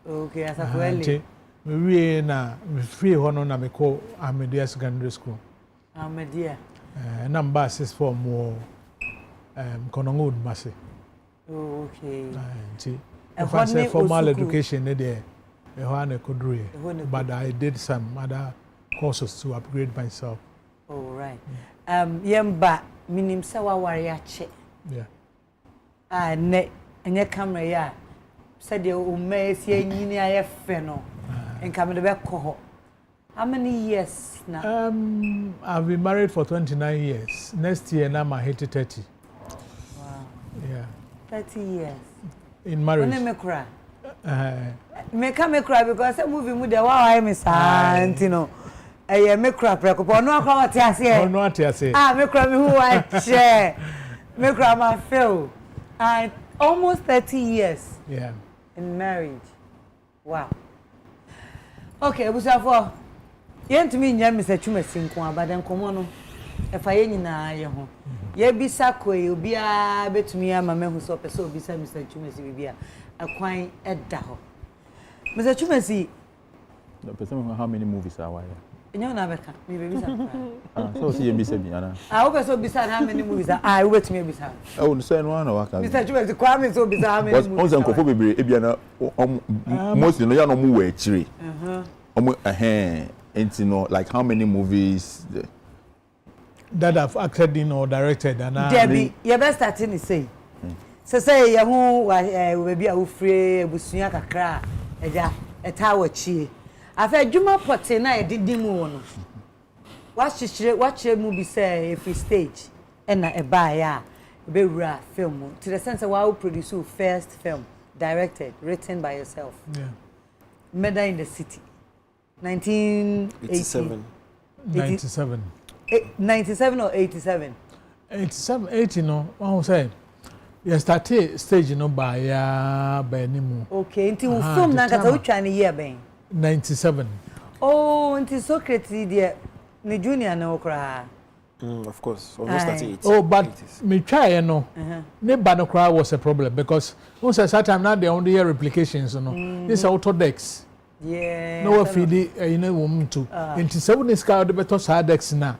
Okay, Asafo. Me na me free hono na me call Amedia secondary school. Amedia. Number 6 for more Konongo Masi. Oh, okay. If I say formal education, there, but I did some other courses to upgrade myself. Oh, right. Yemba, minim sawa wariache. Yeah. Ah, ne enye camera ya. Said the umesi enyini ayefe no. Enka me de be ko. How many years now? I've been married for 29 years. Next year now I hit 30. Wow. Yeah. 30 years. In marriage. When me cry. Me cry because I movie mu de wa me sant, you know. Me cry preko po no akwa what ase. Oh no what ase. Me cry me who I share. Me cry my feel. And almost 30 years. Yeah. In marriage. Wow. Okay, busafo. Yentumi nya Mr. Chumesi nko abadan komo no. Efa ye nyina ye ho. Ye bisa koe obi a betumi ama mehu so pese obi sa Mr. Chumesi bibia. Akwan eda ho. Mr. Chumesi, the person how many movies are why? Enyo na beka. Me be bisa. So see you bisa bi ana. Wo pese obi sa how many movies are? We betumi bisa. Oh, no say no na waka. Mr. Chumesi kwa me so bisa how many movies. Once nkofo bebre e bia na mostly no ya no mu wa akire. And you know, like how many movies that I've acted in or directed and Debbie, your best starting is say. Say ya hu we be a ufre ebusua kakra eja eta wachi. Afa adwuma pote na e didimu no. Watch movie say if stage and na e ba ya be wura film to the sense why you produce your first film directed written by yourself. Yeah. Murder in the City. 1987. 97. 97 or 87? 87, 80 no. One say, you started stage no by nimu. Okay, until film na kata uchwa ni year ben. 97. Oh, until Socrates dear, ni junior na okra. Of course, almost 38. Oh, but me try no. Ne banokra was a problem because once at that time now they only hear replications no. This autodex. Yeah. No feed you know woman too. Into 7 is car the better sadex na.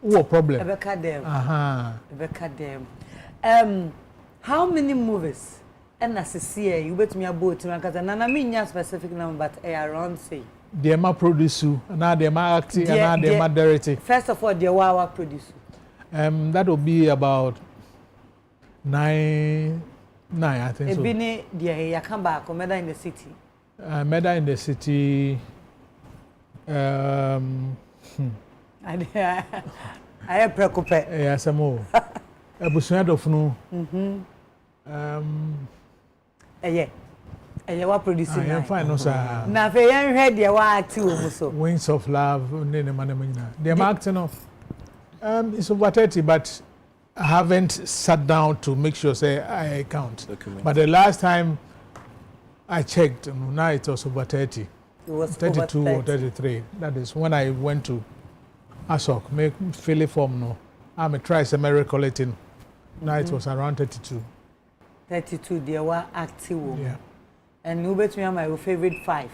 What problem? Ebeka them. Ebeka them. How many movies? And as a see you bet me about to because na me nya specific number but around say. They ma produce and now they ma act and now they ma direct. First of all, they wa produce. That will be about 9 I think so. Ebini they ya come back Murder in the City. Murder in the City. I preoccuped. Yes, more. Ebusua dofunu. What producing? I am fine, no sir. Na fe yan hwe de wa act wo so. Wings of Love, ne manamina. They am acting of. It's over 30, but I haven't sat down to make sure say I count. But the last time I checked, now it was over 30. It was 32 over 30. or 33. That is when I went to ASOC, make Philly form no. I'm a try some recollecting. Now it was around 32. 32 they were active. Yeah. And you bet me my favorite 5.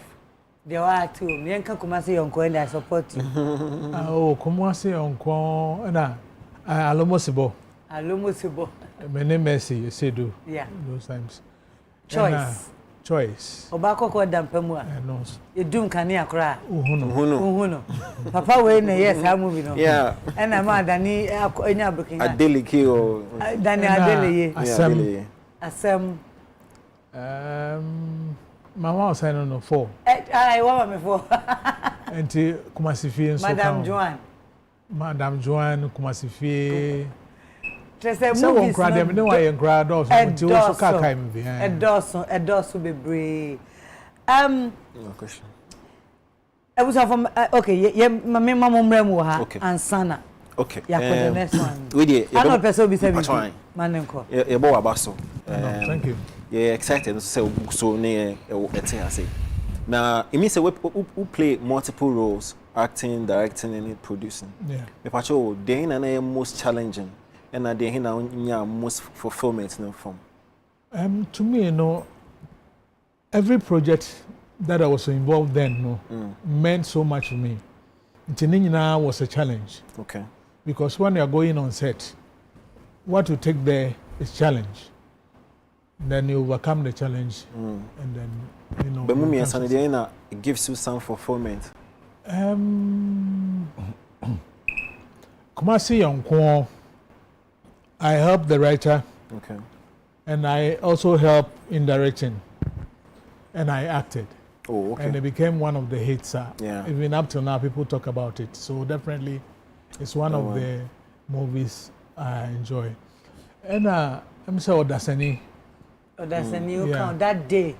They were active. Yenka Kumasi Yonko and I support you. Oh, Kumasi Yonko and Alomosibo. Alomosibo. Many mercy, you say do. Yeah. Those times. Choice. Choice. Obako ko dampemwa. No. You do kani akra. Uhuno. Papa we na yes ha movie no. Yeah. And I'm Dani enya broken. Adeleke o. Dani Adeleye. Asem. Mama was saying no 4. I want me 4. Enti Kumasifi so Madam Joan Kumasifi. So movies no dem no why crowd also until so kaka me behind. Edoso bebre. No question. I was from okay, yeah, my mama mremu ha ansana. Okay. Yeah, for the next one. We dey. I know person be saying. Manenko. Yeah, bo abaso. Thank you. Yeah, excited so near I say. Now, it means we play multiple roles, acting, directing, and producing. Yeah. Me pacho, they are most challenging, and they are most fulfillment in the film. To me, you know, every project that I was involved in, meant so much to me. Tinina was a challenge. Okay. Because when you are going on set, what you take there is challenge. Then you overcome the challenge, and then you know. But Mummy and it gives you some fulfillment. Kumasi Yonko, I helped the writer. Okay. and I also helped in directing, and I acted. Oh, okay. And it became one of the hits. Yeah. Even up till now, people talk about it. So definitely, it's one of the movies I enjoy. And I'm sorry, Odasani. Odasani, you count that day.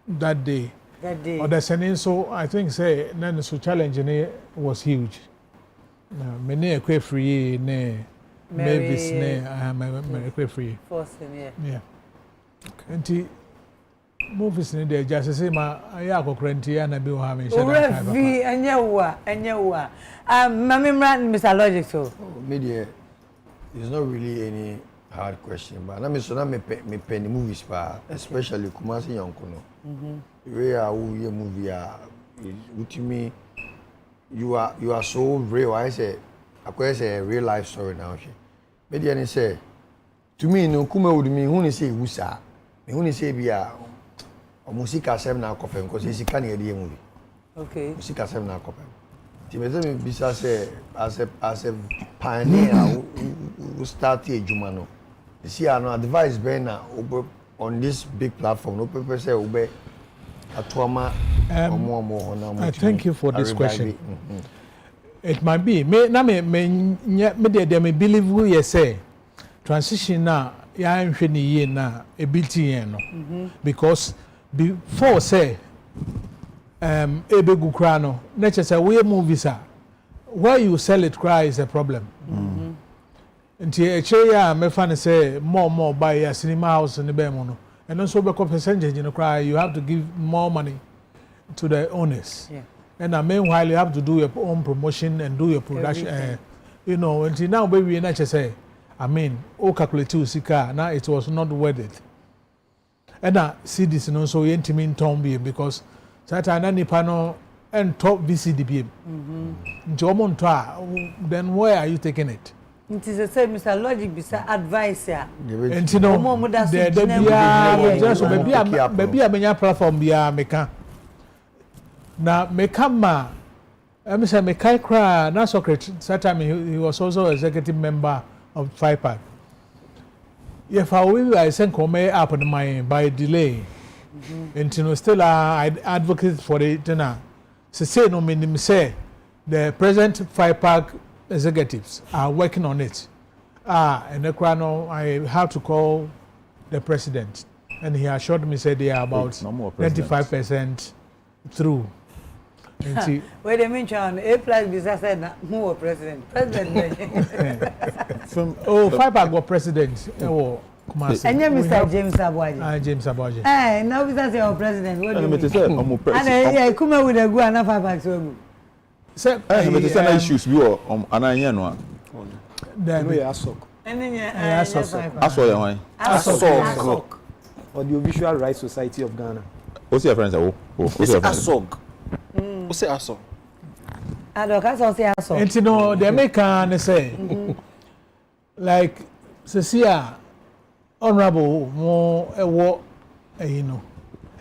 That day. Odasani, so I think say, then the challenge was huge. Many a free, ne, Mavis, ne, I am a free. Yeah. And movies in there just say my ayako krenti and be having Anyawa. Mcbrown, Mr. Logic so. Media is not really any hard question, but I'm so me penny movies pa, especially Kumasi Yonkono. We are movie to me you are so real. I say a real life story now. Media say to me no kuma would me who say wusa. Me who say be Musika 7 na kofe because it's can hear the movie. Okay. Musika 7 na kofe. Timeze me bisa say as a pioneer who start here Jumano. You see I no advice ben na on this big platform no people say obe atwama I thank you for this question. It might be me there may believe we say transition na ya nhwe ni ye na ebiti no because before say ebegu kra no nature say we movies are where you sell it cry is a problem. Nti eche ya me fan say more buy a cinema house in the bemo no and also be percentage in the cry you have to give more money to the owners. Yeah. And meanwhile you have to do your own promotion and do your production you know until now baby nature say I mean all calculate sika now it was not worth it. And I see this and also intimate tombi because Satana Nipano and top VCDB. Then where are you taking it? It is the same, Mr. Logic, beside advice. And you know, maybe I mean, platform be a meka. Now, Mekama, Mr. Mekai Kra, not Socrates, that time he was also executive member of FIPAC. If I will, I send come up on my by delay. And you know, still I advocate for it now. Say no minimum say the present FIPAC executives are working on it. And the I have to call the president, and he assured me said they are about 95% through. Wait a minute, A plus visa said who was president? President. FIPAC was president. And you Mr. James Abuaji. James Abuaji. Now we say our president. What do you mean? And come with a good enough FIPAC so. Sir, I issues we are ananya no. Then we ASOC. ASOC. Audiovisual Rights Society of Ghana. What's your friends? What's ASOC? What's ASOC? ASOC say ASOC. And you know, the American say, like, Cecilia, honorable, more you know,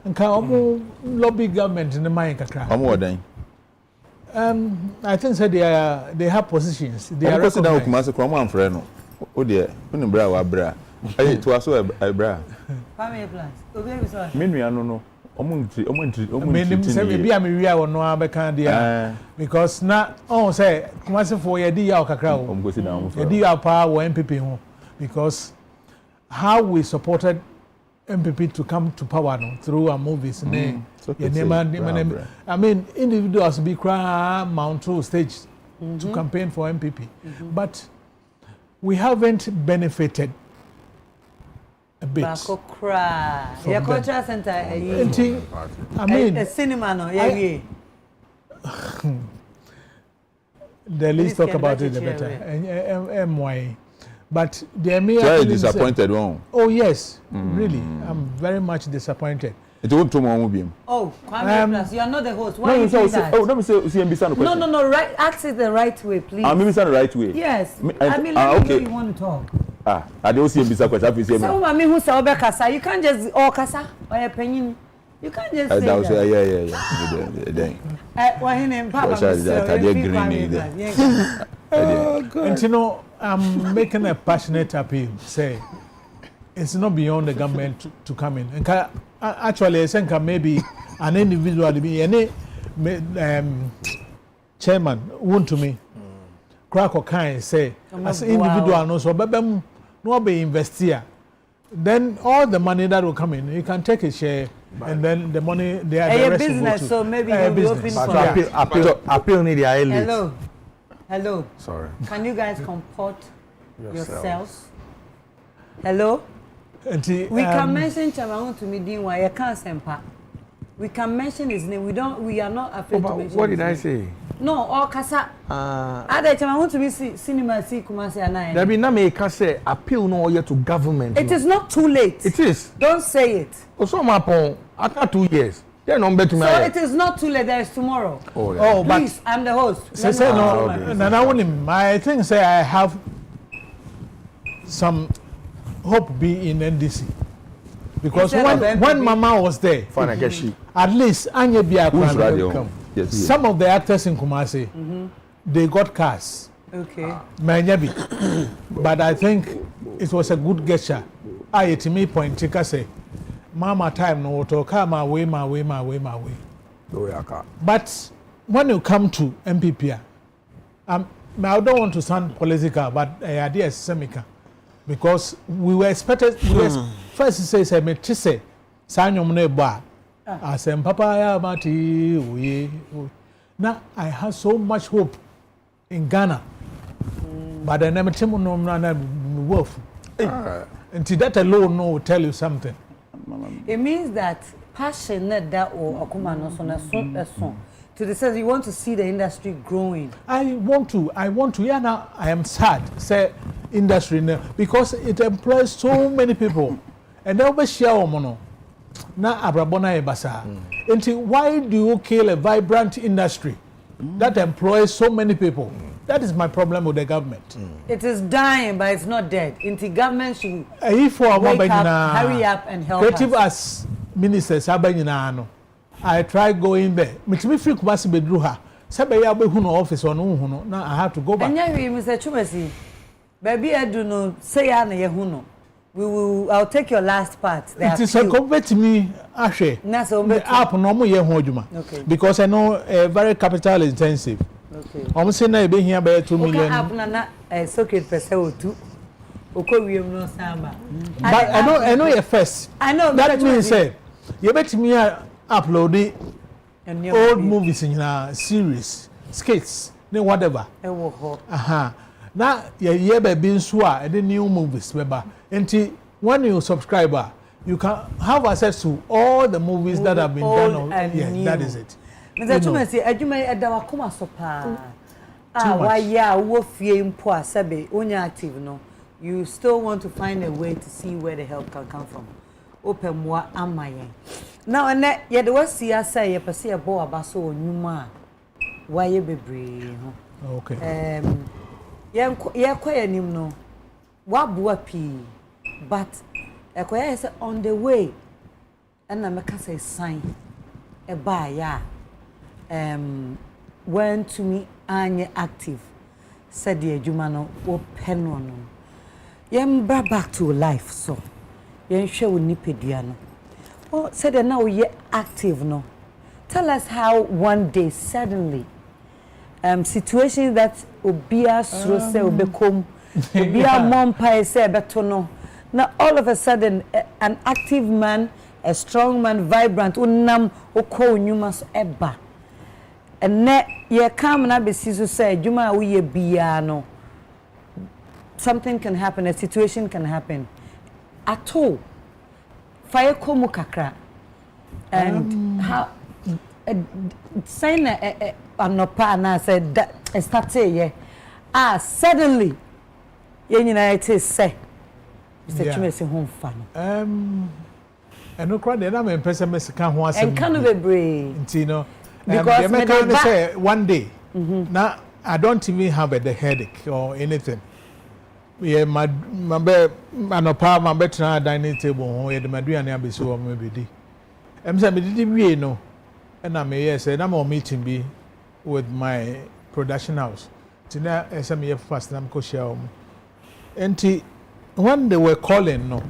and can lobby government in the mind kakra. I think so they have positions. They are recognized. Oh dear, when bra wa bra. Hey, to us a bra. Family plans. Menu no. Because now, say, Kumasi for your D out kakra. Your D out power MPP because how we supported MPP to come to power through our movies. I mean, individuals be cry mount to stage to campaign for MPP, but we haven't benefited a bit. Your cultural center, I mean, a cinema, no, the least talk about it, the better. And MY. But they are disappointed. Oh yes, really, I'm very much disappointed. It won't to my Oh, you are not the host. Why you say that? Oh, let me say No. Right, ask it the right way, please. I'm the right way. Yes. I mean, let me know you want to talk. I don't see a question. So, I mean, who's our kasa? You can't just kasa or a penny. You can't just say that. Yeah. Why his name? Papa. And you know, I'm making a passionate appeal. Say, it's not beyond the government to come in. And actually, I think maybe an individual be any chairman want to me crack or kind say as individual no so no be invest here. Then all the money that will come in, you can take a share, and then the money they are the rest business. Will go to, so maybe you'll be open for appeal need the Hello. Sorry. Can you guys comport yourselves? Hello. We can mention Chamaun to me why I can't sempa. We can mention his name. We are not afraid to mention. What did I say? No, all kasa. Ada Chamaun to me cinema see Kumasi Anai. There be na me can say appeal no yet to government. It is not too late. It is. Don't say it. Also my pon after 2 years. They no bet me. So it is not too late. There is tomorrow. Oh, yeah. Please, I'm the host. Say no. I think say I have some hope be in NDC because when Mama was there, at least Anya Biakwa, some of the actors in Kumasi, they got cars. Okay. But I think it was a good gesture. I to me point to say, Mama time no to come my way. But when you come to MPP, I don't want to sound political, but the idea is semica. Because we were expected, first to say, me to say, Sanyom Neba, I said, Papa, Mati, now I have so much hope in Ghana, but I never tell no wolf. And that alone will tell you something. It means that passion that or Akuma no so to the sense you want to see the industry growing. I want to. Yeah, now I am sad. Say industry now because it employs so many people, and they'll be share mono. Na abrabona ebasa. Until why do you kill a vibrant industry that employs so many people? That is my problem with the government. It is dying, but it's not dead. Until government should wake up, hurry up, and help creative us. As ministers, I tried going there. Me free Kumasi bedruha. Sabe ya be huno office or no huno. Now I have to go back. And yeah, Mr. Chumasi, baby, I do no say ya na ye huno. I'll take your last part. It is a compare to me, Ashe. The app no more ye hojuma. Okay. Because I know very capital intensive. Okay. I'm saying na be here by 2 million. App na socket per se o 2. Oko we no samba. But I know your first. I know that means say you bet me upload old movies in a series, skits, whatever. Now, you have been swa and the new movies, remember. And when you subscriber, you can have access to all the movies that have been done. Yeah, that is it. Mr. Chumasi, Ajuma Adawa Kuma Sopa. Why, yeah, Wolfie Impoa Sabe, only active, no. You still want to find a way to see where the help can come from. Open more am I? Now and that yet was see I say a see a boa basso numa. Why you be brave? Okay. Yeah, quite no. What buapi, but a quite is on the way. And I make say sign a buy ya. When to me Anya active, said the Jumano open one. Yem brought back to life so. Yen share with Nipediano. Oh, said that now you're active no. Tell us how one day suddenly situations that obia srose obekom obia mompa say betono. Now all of a sudden an active man, a strong man, vibrant unam oko nyumas eba. And ne ye come na be siso say juma we bia no. Something can happen, a situation can happen. At all, fire komu kakra, and how sign anopa na said that start ye suddenly United say Mr. Chumesi home fan. And no crowd then I'm impressed Mexican who and can be brave, you know, because the say one day now I don't even have a headache or anything. Yeah, my anopa my better dining table where the Madrian abisu maybe di. Say me did we know, and I may say I'm on meeting be with my production house. Tina SME first I'm co-share. And when they were calling no,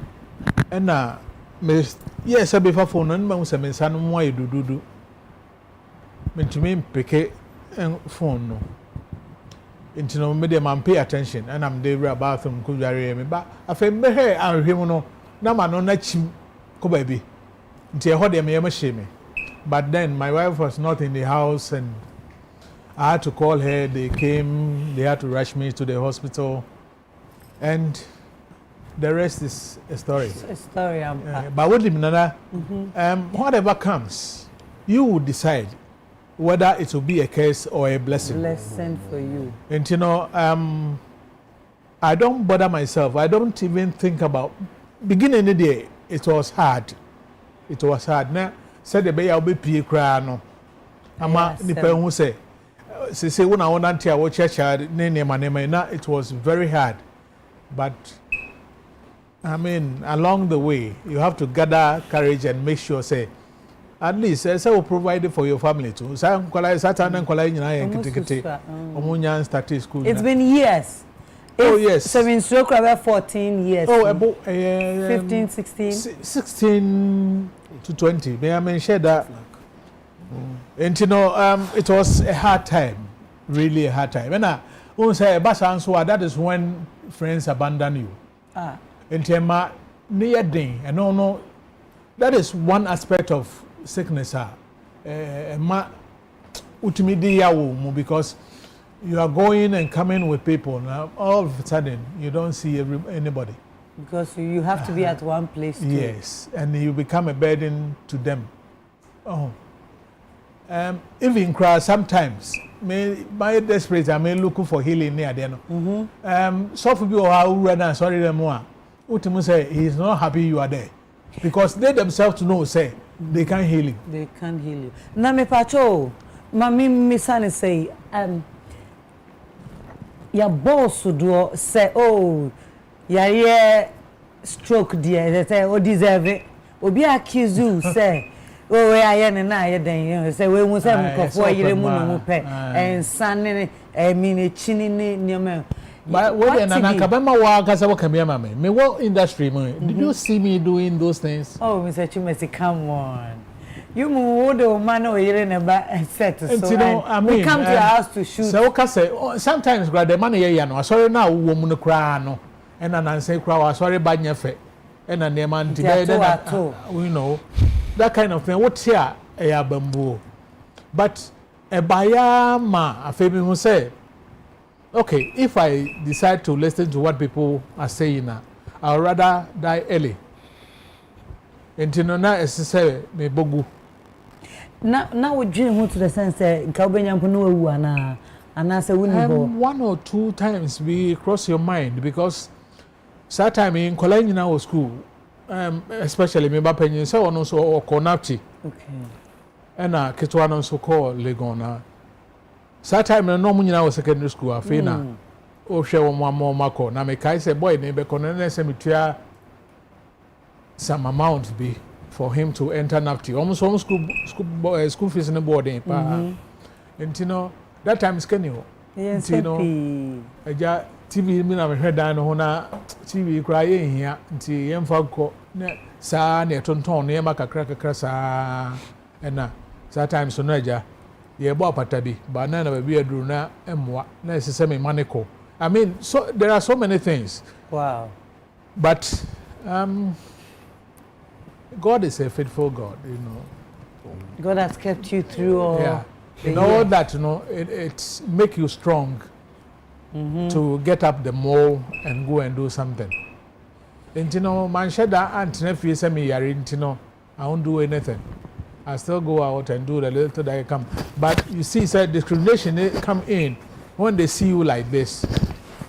na me yes be fa phone no ma se me nsa no mo ayedududu mentumi mpeke phone no into no me dem pay attention and I'm there about them ko yare me ba afa me he ahwem no na ma no na chim ko ba bi nti e ho de me shame. But then my wife was not in the house and I had to call her. They came, they had to rush me to the hospital and the rest is a story. A story. But what whatever comes, you will decide whether it will be a curse or a blessing. Blessing for you. And you know, I don't bother myself. I don't even think about beginning of the day. It was hard. It was hard. Now, said the bay I'll be pay cry no. Ama nipa who say when I want to watch church it was very hard. But I mean, along the way, you have to gather courage and make sure say at least say will provide for your family too. It's been years. Oh yes. So in Stroke 14 years. Oh, about 15, 16. 16 to 20. May I mention that? And you know, it was a hard time, really a hard time. And I won't say that is when friends abandon you. And tema near day, and no, that is one aspect of sickness. Because you are going and coming with people. Now, all of a sudden, you don't see anybody. Because you have to be at one place too. Yes, and you become a burden to them. Oh. Even cry sometimes. My desperate, I may look for healing near there. So for people who are sorry, them more. Ultimately, say he is not happy you are there. Because they themselves know, say, they can't heal you. They can't heal you. Na me pacho, mami misane say, your boss do say, oh, yeah, stroke dear, they say, oh, deserve it. Obi accuse you, say, oh, where I am and I then, say, we must have for you, and son, I mean, a chinny near me. But what in Kabama walk as I come here, mammy? Me what industry, did you see me doing those things? Oh, Mr. Chimesi, come on. You move the man or you're in a set. So I mean, we come to your house to shoot. So, sometimes grab the money, you know. Sorry now, woman cry, no. And an answer cry, sorry, bad your face. And a name and we know that kind of thing. What's here? A bamboo. But a buyer, ma, a family who say, okay, if I decide to listen to what people are saying now, I'll rather die early. And you know, now it's say me bogu. Now we dream to the sense that Kabenya Puno and I say one or two times we cross your mind because that time in Colonial school, especially me Bapen, so on also or Konapti. Okay. And Kitwan also call Legona. That time no Munina was secondary school, Afina. Oh, share one more Marco. Now me kai say boy, neighbor Conan cemetery some amount be for him to enter NAPTI. Almost home school fees in the boarding. And you know, that time is Kenny. Yes, you know, TV, me na heard down on TV crying here until young folk sa near Tonton, near Macacracker Crassa, and that time so Naja, ye bought Patabi, but none of a beer drew now and what necessary manico. I mean, so there are so many things. Wow. But God is a faithful God, you know. God has kept you through all. Yeah. In all that, you know, it make you strong to get up the mole and go and do something. And you know, man, Shada and nephew send me here, you know, I won't do anything. I still go out and do the little that I come. But you see, sir, discrimination they come in when they see you like this.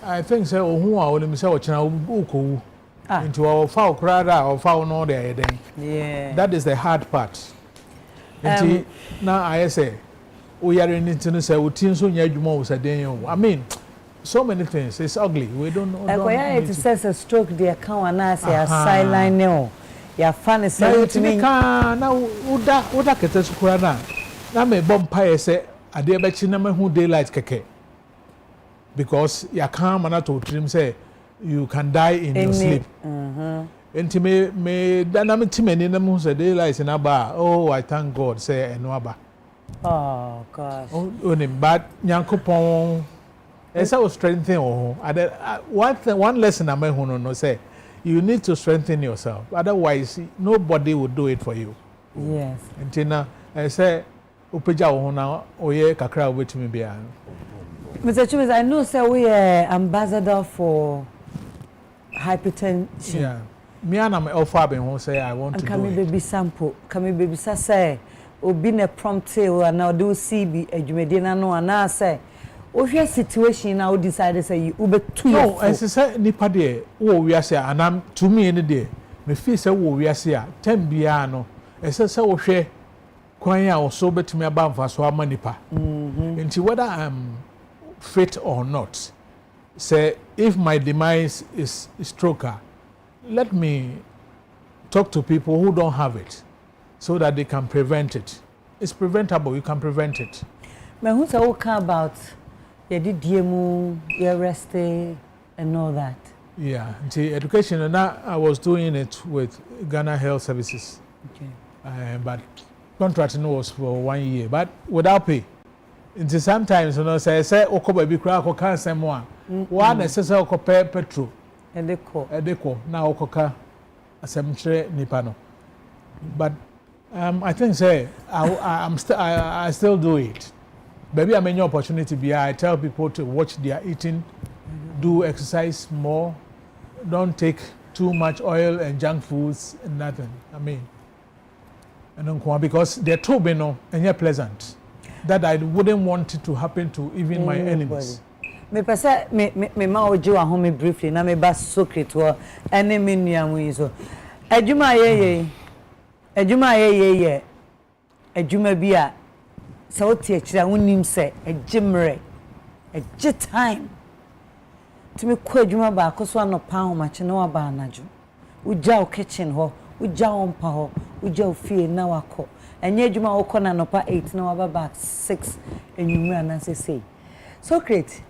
I think, sir, who are only say what you into our foul crowd or foul no there. Yeah. That is the hard part. Now I say, we are in it say we team so near you. I mean, so many things. It's ugly. We don't know. It says a stroke. The account and I say a sideline now. Your fan is saying to me. Now, what that get us crana? Now me bumpire say a dear betchy number who daylight keke. Because you can't manage to trim say you can die in your sleep. enti me dynamic team any na mu say daylight na ba oh I thank God say eno aba oh gosh oni bad nyankopon esa o strengthen one lesson am hu no say you need to strengthen yourself otherwise nobody will do it for you yes enti na say opeja wo na oye kakra obetumi bia Mr. Showbiz, I know say we are ambassador for hypertension. Yeah. Me and I'm offer ben who say I want to do it. Can me baby sample? Can me baby say obi na prompt or na do CB adwumade na no na say o hwe situation na o decide say you betu no as say nipa de wo wiase anam to me any de me feel say wo wiase a tem bia no ese say wo hwe kwan a wo so betumi aba mfa so ama nipa nti whether I'm fit or not, say if my demise is stroke, let me talk to people who don't have it so that they can prevent it. It's preventable, you can prevent it. Me who say okay about you did DMU, you resting and all that. Yeah, the education and I was doing it with Ghana Health Services. Okay. But contracting was for 1 year, but without pay. Until sometimes, you know, say okoba bi kura akoka nsemo a one necessary okopa petrol edeko na okoka asem kire nipa no but I think say I still do it. Maybe I may new opportunity be I tell people to watch their eating, do exercise more, don't take too much oil and junk foods and nothing. I mean, and because they're too beno and yet pleasant. That I wouldn't want it to happen to even my enemies. Me pese me ma oji wa ho me briefly na me ba secret wo enemy nuamu yi so adwuma ye adwuma bi a se o tie kira wonim se agimre agi time timi ko adwuma ba akoso anopa ho ma kye na wa ba anajo ugya o kitchen ho ugya o mpa ho ugya o fie na wako enye adwuma wo kɔ na nopa 8 na waba back 6 enwumra na say so great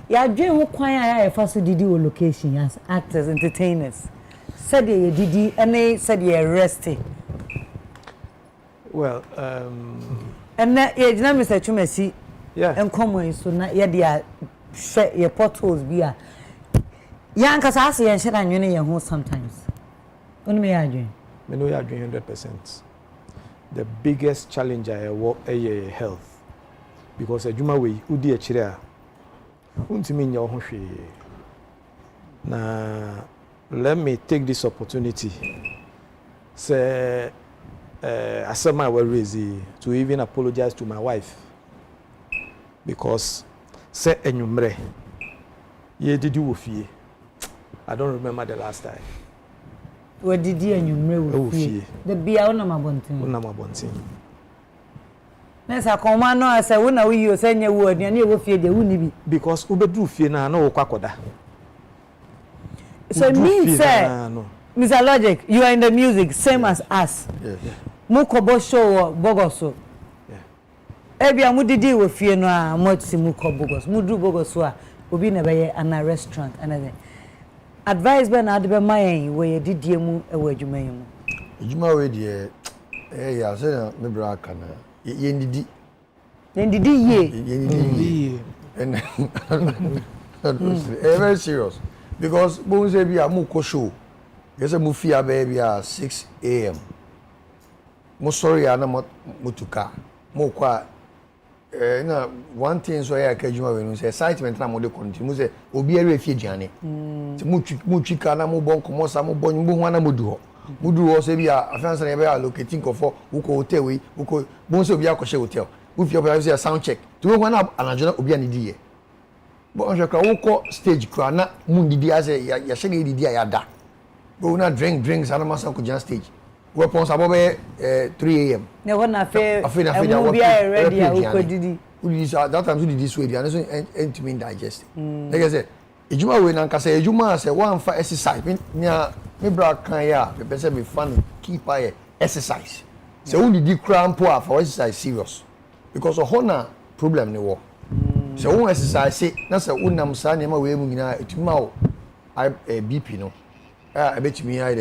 ya dwen ho kwan a ya fa so didi wo location as actors entertainers said ye didi ene said ye resting well and na ye jina Mr. Chumesi yeah enkomo so na ye dia hwe ye portals bi a ya nkasa ase ye nhira nwene ye ho sometimes onu me ya dwen me no ya dwen 100%. The biggest challenge I have is health. Because adwuma we udi akire a untimi nya ho hwe. Na let me take this opportunity say asema we raise to even apologize to my wife because say enwumre ye didi wo fie. I don't remember the last time. We did enwumre wo fie the bia wona mabontin nesa koma no ase wona wo yi say nya wo aduane e wo fie de wo ni bi because ubedru fie na wo kwakoda so it means say Mr. Logic you are in the music same as us mu kobo show bogoso ebia mu didi wo fie no a mo ti mu kobo bogoso mu dru bogoso a obi na be ye ana restaurant another advice be na adbe mayen we didie mu e wa adwuma yi mu adwuma we de ya say na Mcbrown kana ye ndidi ye and very serious because bo say bia mu ko show yes mu fia be bia 6 am mo sorry ana motuka mo kwa na one thing so ya ka adwuma we no say excitement na mo de continue say obi ere fie diane mu twika na mo bon komo sa mo bon mo ho na mo du ho say bia afansa na be allocating kofo wo ko hotel we wo ko bon say obi akoshe hotel wo fie obi say sound check to wo na anajona obi ani die bo on shekra wo ko stage kra na mu ndidi ase ya shege didi ya da go na drinks ana masa ko jan stage weapons abobe 3 am ne wona fe mu bia ready a wo ko didi that time didi so dia so entimi digest like I say ejuma we na nkasa ejuma say one fa exercise nya Mcbrown kan ya be say be fun keep exercise say who didi cramp for exercise serious because of honor problem ne wo say who exercise say na say unam sa ne ma we mu nyina etima o BP no I bet me I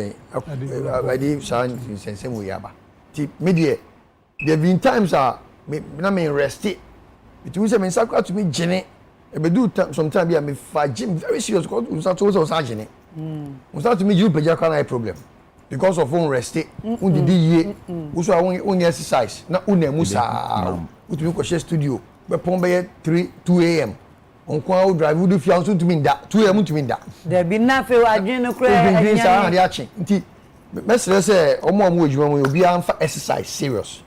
did sign sense we yaba. Media. There have been times me rested. It was a me sakura to me Jenny. I do sometimes be me for gym very serious because we start to also surgery. We start to me you pay your problem. Because of own rested, did ye, also I want exercise, not musa, which we share studio, but Pombe 2 a.m. On Kwa drive, would you feel to mean that 2 a.m. to mean that? There be nothing I didn't cry. Let's say, or more would you will be for exercise serious.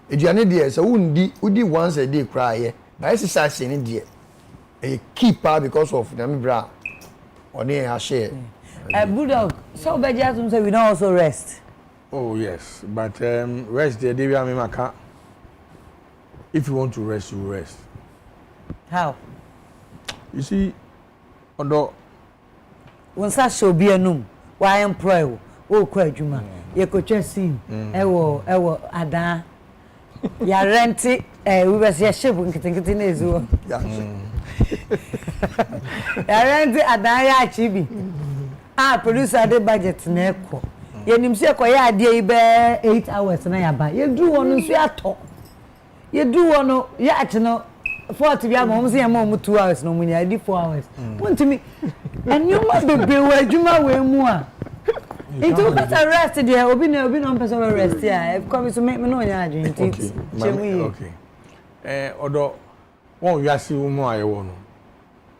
If you are an idiot, so would you once a day cry, by exercise in India, a keeper because of Mcbrown or near her share. Bulldog, so bad you say we don't also rest. Oh yes, but rest there, David. I mean, I can't. If you want to rest, you rest. How? You see, although when such show be a num, why am pro? Oh, quite Juma. You could just see, ewo, Ada. Ya rent it, we was your ship when getting it in his own. Ya rent it, Ada, Chibi. Producer the budget na ekọ ye nim se ekọ ya ade ibe 8 hours na ya ba ye du wono so ato ye du wono ya ate no 40 bia mo se ya mo 2 hours no munya di 4 hours wontimi enyuma bebe wa adwuma we mu a into better rest there obi no person rest here come so me no nya adwin tit chemi okay odo won wi ase wo mu aye wo no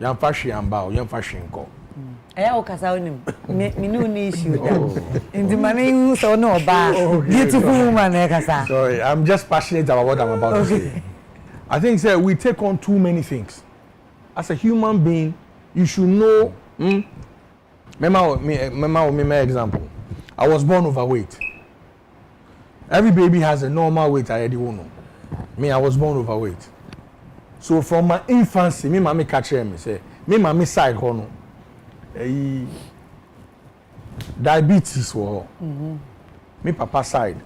yan fa hwe amba o yan fa hwe nko o kasa onim me no ni issue that in money who so no ba beautiful woman kasa. Sorry, I'm just passionate about what I'm about to say. I think sir we take on too many things. As a human being, you should know my example. I was born overweight. Every baby has a normal weight I already know. Me I was born overweight. So from my infancy, me mommy catch me say, me mommy side hono. Diabetes or me papa side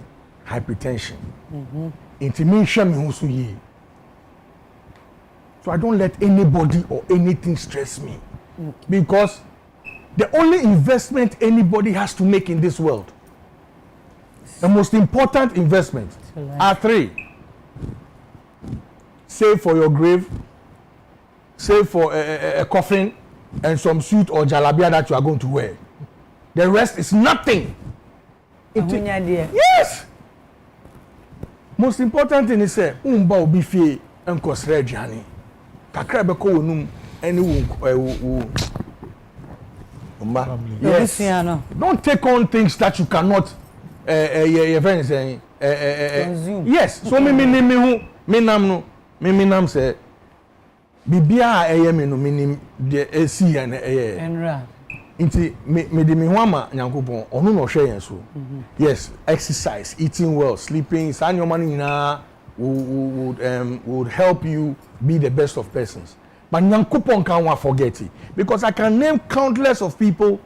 hypertension intimation me who ye. So I don't let anybody or anything stress me because the only investment anybody has to make in this world, the most important investment are 3: save for your grave, save for a coffin and some suit or jalabia that you are going to wear. The rest is nothing. Yes. Most important thing is say umba obi fie enkosre aduane. Kakra be ko wonum ene wo umba. Yes. Don't take on things that you cannot your friend saying yes. So me nam say bibia me no minim de esi ya na enra nti me de me ho ama nyankopon ono no hwe yen so. Yes, exercise, eating well, sleeping, your money would help you be the best of persons. But nyankopon can't forget it because I can name countless of people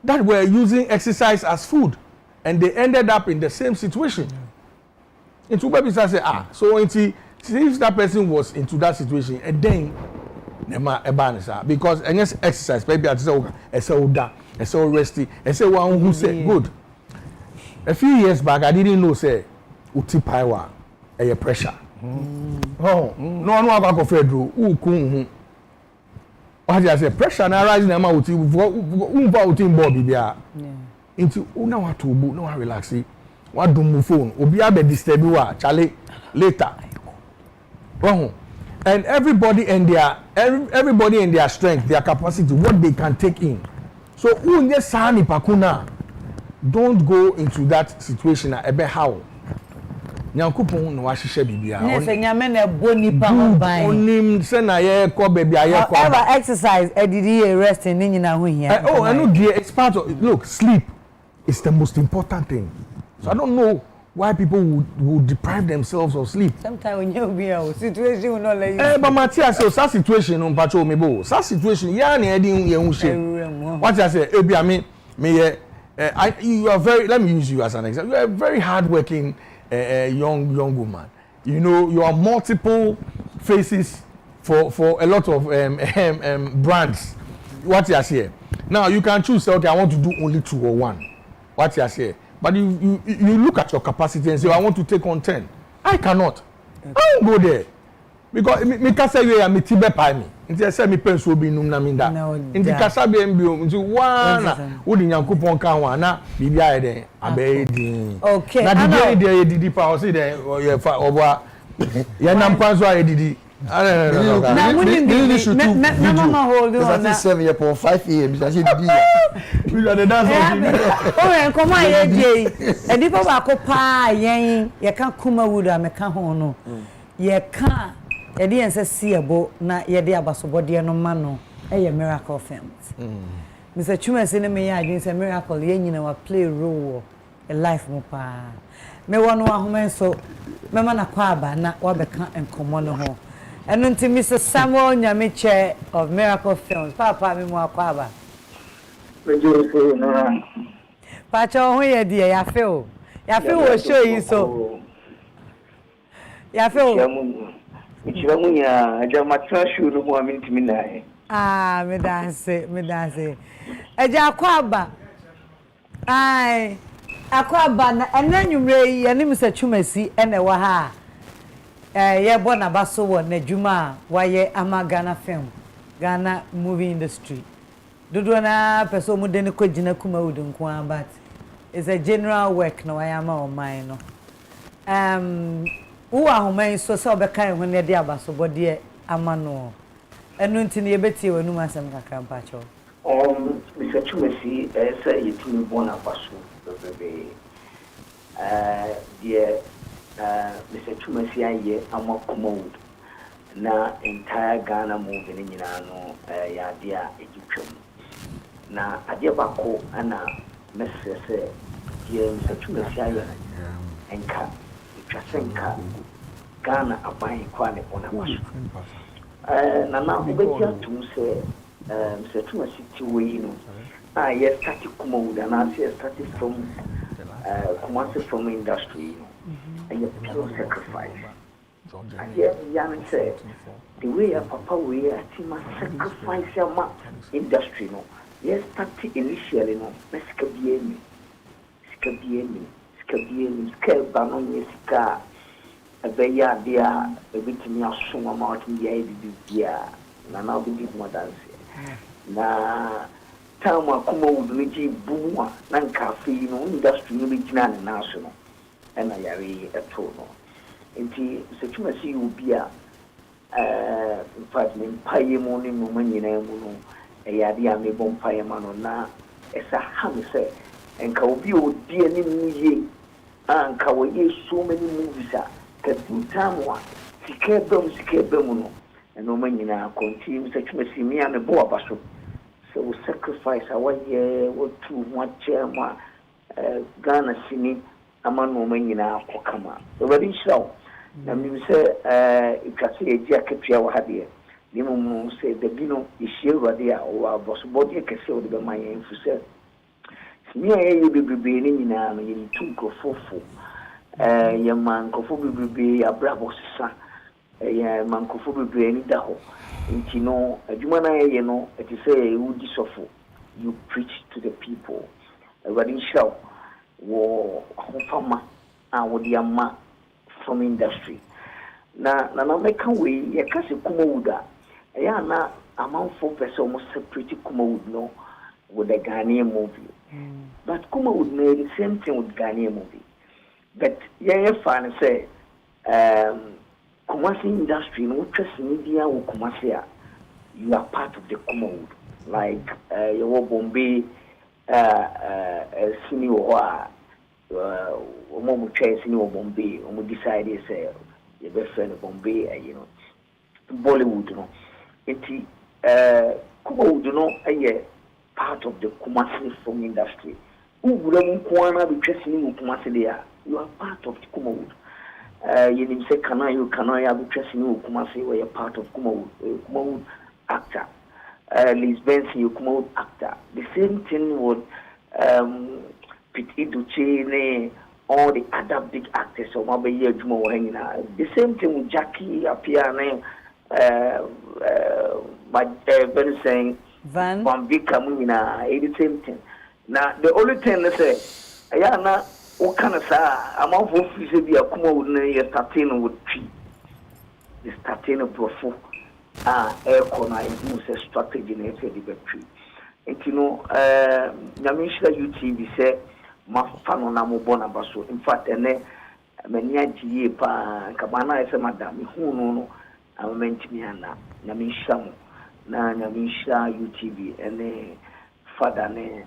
that were using exercise as food and they ended up in the same situation. Into baby say so into if that person was into that situation, and then because and yes, exercise, maybe I say resty, and say one who said good. A few years back, I didn't know say uti paiwa a pressure. Oh no, about confederal. What I say pressure na rising na uti uti Bobby bia. Into now to no relax. What do move phone? Obi abe disturb you Charlie later. And everybody in their strength, their capacity, what they can take in. So don't go into that situation ebe how. Nyankopon no ahihye bibia. Yes, nyame na boni pa ho ban. Onim se na ye ko bibia ye ko. Ever exercise edidi rest ni nyina ho hia. Oh, I know it's part of look, sleep is the most important thing. So I don't know why people would deprive themselves of sleep. Sometimes when you be a situation will not let you. But Matthias, so that situation on patrol me bo. That situation, yeah, ni edin ye hu shame. What I say, ebi you are very. Let me use you as an example. You are a very hardworking young woman. You know, you are multiple faces for a lot of brands. What you say, Now you can choose, say, okay, I want to do only 2 or 1. What you say? But you look at your capacity and say, I want to take on 10. I cannot. I won't go there. Because me can say you are me tibe pay me. Nti say me pen so bi num na me da. Nti kasa bi mbio nti wana wo di Nyankopon kan wa na bibia ye den abe din. Okay. Na di dey ye didi pa o say dey ye fa obo ye nam kwan so aye didi. Na muni na hold on. That's 7.5 a.m. That's didi. We are the dance. Oh, en come aye dey. E di pa ba ko pa yen ye kan kuma wuda me ka ho no. Ye kan yɛde yɛn sɛ siebo na yɛde abasobɔdeɛ no ma no ɛyɛ Miracle Films. Mr. Chumase ne me yɛ adwene sɛ Miracle yɛ nyina wa play role a life mo pa. Me wɔ no ahoma nso mɛma na kwa aba na wabɛka nkɔmmɔ no ho. Ɛno nti Mr. Samuel Nyamiche of Miracle Films. Papa me mo akwa aba. Pacha ho yɛ deɛ yafe o. Yafe wo show yi so. Yafe o. Ichiramunya ajamatra shuru mu amintimi nae. Me dance. Eja akwaba. Ai. Akwaba na enanwumre yi ene Mr. Chumasi ene wa ha. Ye bo na baso wo na dwuma waye ama Ghana film, Ghana movie industry. Dodo na person mu de ne kwagina kuma wudu nko but it's a general work na waye ama o man no. Who are men so bekan when they are basobode amano enu nti ne yebeti wanu masem kakra mpacho Mr. Chumasi say yetimi bona baso bebe dear Mr. Chumasi aye amakomod na entire Ghana movie ni nyina no ya dia ejitwam na ade bako ana message say dear Mr. Chumasi aye enka Chasenka Ghana abai kwale ona wasu na ubetia tum se Mr. Chumasi tiwe no yes start kuma uda na say start from Kumasi film industry and you pure sacrifice and yet young say the way a papa way a team sacrifice your industry no yes start initially no meskabiemi scale banon yesika abeya dia ebitimi asoma ma otimi ya bibia na obi more dance na tamu akuma uduniji buwa na nkafe no industry no bigina na so no na yare eto no enti se Chumasi obi a in fact me paye mo ni mo manyina mu no ya dia me bom paye ma no na esa ham se enka obi odi ani mu ye anka wo ye so many movies a kadu tamwa sikebem no eno manyina continue Mr. Chumasi mi ame bo abaso so we sacrifice our ye what to what chairman Ghana sini ama no manyina akokama so very show na mi say ikase eji aketua wa hade ni mo say the bino ihie wade a o abosobodi ekese o de be mayen fu say mi aye bibebe ni nyina no ye tunkofofo ye mankofo bibebe abrabo sisa ye mankofo bibebe ni daho nti no adwuma na ye no it say you disofo you preach to the people everybody show wo hofama a wo di ama from industry na make we ye kase kuma wuda ya na amount for person mo separate kuma wud no with the Ghanaian movie but kuma wud no the same thing with Ghanaian movie but yeah fan say Kumasi industry no trust media wo Kumasi a you are part of the kuma wud like your Bombay senior omo choice ni Bombay omo decide say your best friend Bombay you know Bollywood no enti Kumawud no part of the Kumasi film industry ugura mu kwana be twese ni Kumasi there you are part of the Kumawud you nim say kanayo be twese ni Kumasi we are part of Kumawud actor Liz Benson you Kumawud actor the same thing with Pete Duche all the other big actors so mabe ye adwuma wo hanyina the same thing with Jackie appear na but very saying Van Vika Mumina, the same thing. Now, the only thing they say, Ayana, what kind of I'm off of be a come with a starting with tree. The starting of profile, air corner, use a strategy in a tree. And you know, Yamisha UTV said, my fan on Amo Bonabaso. In fact, and then many pa Cabana is a madam who no, I'm meant to me and Yamisha. Na Nyamisha UTV ene father ne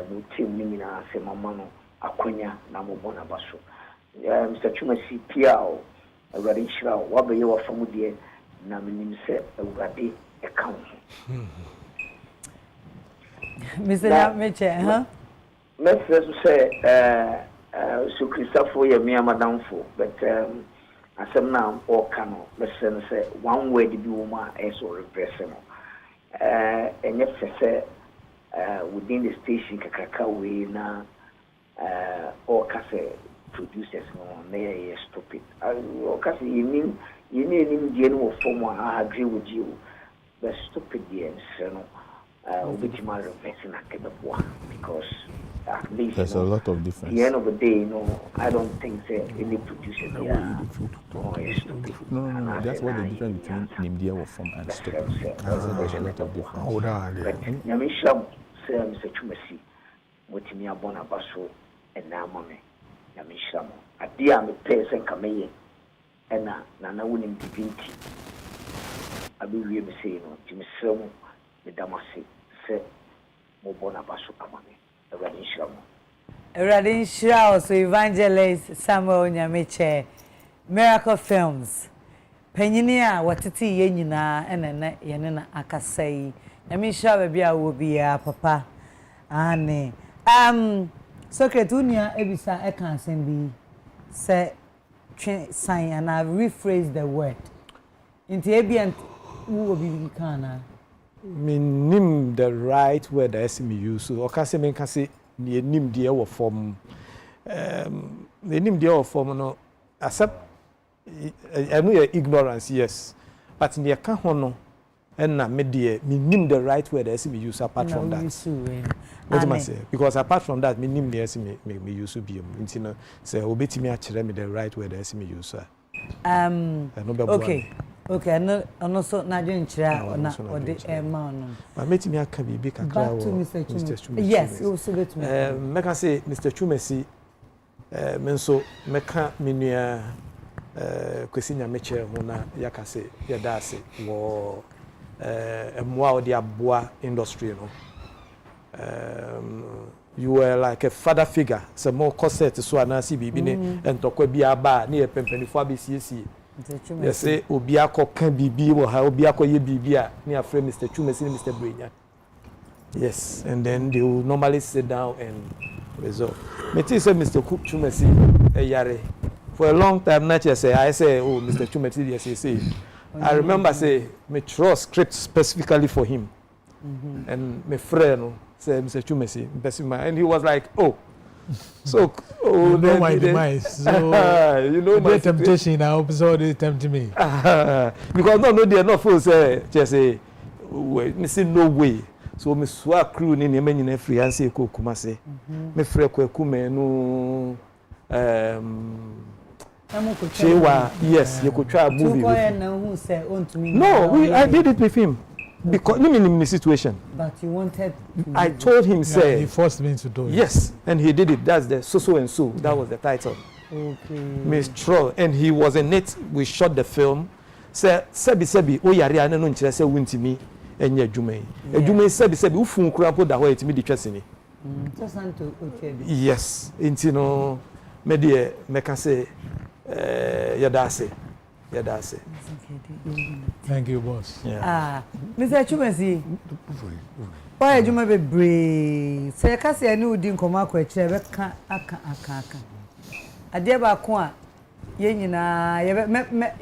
mutim nimina se mamano akonya na mobona baso Mr. Chumasi Piao awari shira wabe wa famudie na minim se awade account Mr. Yameche Mr. say so Christopher ye me madamfo but asem na oka no listen say one way the woman is so repressive and if say within the station kakaka we na oka say producers no they stupid oka say you need the no form I agree with you but stupid the no which my repressing because at least there's a lot of difference. At the end of the day, I don't think that any producer No, that's what the difference between Nimdia or form and stupid. There's a lot of difference. Hold on, Yamisha say Mr. Chumasi, what me abona baso and now mommy. Yamisha, a dear me person come and na winning divinity. I be really saying, Jimmy Selmo, the Damasi, say, Mobona baso come Radin Shao, so Evangelist Samuel Nyameche, Miracle Films. Penyinia, what it is, Yenina, and Yanina Akasei. Yamisha, baby, I will be a papa. Anne. Secretaria Ebisa Ekansen be say sign and I rephrase the word. Into Abian, who will be Kana. Minim the right word as me use so okase men kase ne nim de wo form the nim de wo form no accept enu ignorance yes but ne ka ho no na me de minim the right word as me use apart from that what am I say because apart from that minim the as me use be nti no say obetimi a kire me the right word as me use okay okay, no so na dwenchira na ode ema no. Ma metimi aka bibi kakra wo Mr. Chumesi. Yes, you so bet me. Meka say Mr. Chumesi menso meka menua kwesi Nyameche ho na yaka say yeda ase wo emwa ode aboa industry no. You were like a father figure. Some more corset so anasi bibi ne entokwa bia ba ne pempenifo abesiesie. Yes, say Obiako can be or how Obiako ye be near friend Mr. Chumesi and Mr. Brenya. Yes, and then they will normally sit down and resolve. Meti say Mr. Chumesi yare. For a long time, not say I say, oh, Mr. Chumesi, yes, he say. I remember say me trust script specifically for him. And my friend say Mr. Chumesi, and he was like, oh. So, you know my demise. So, you know my temptation now. So they tempt me. Because no, they are not full. Say, just say, me say no way. So me swa crew ni me nyina free and say ko kuma say. Me free ko kuma no Chewa, yes, you could try a movie with him. No, I did it with him. Because no in the situation. But you wanted to I told him say he forced me to do it. Yes, and he did it. That's the so and so. That was the title. Okay. Miss Troll, and he was in it. We shot the film. Say sebi o yare ane no nkyere say wuntimi enye adwuma. Adwuma sebi ufun kura po da ho etimi di tweseni. Santo Ochebi. Yes, inti no me de meka say yadase. Thank you, boss. Yeah. Mr. Chumesi. Why do you be brave? Say, I can't say I knew didn't come out with a aka. A dear Bakwa, Yenina,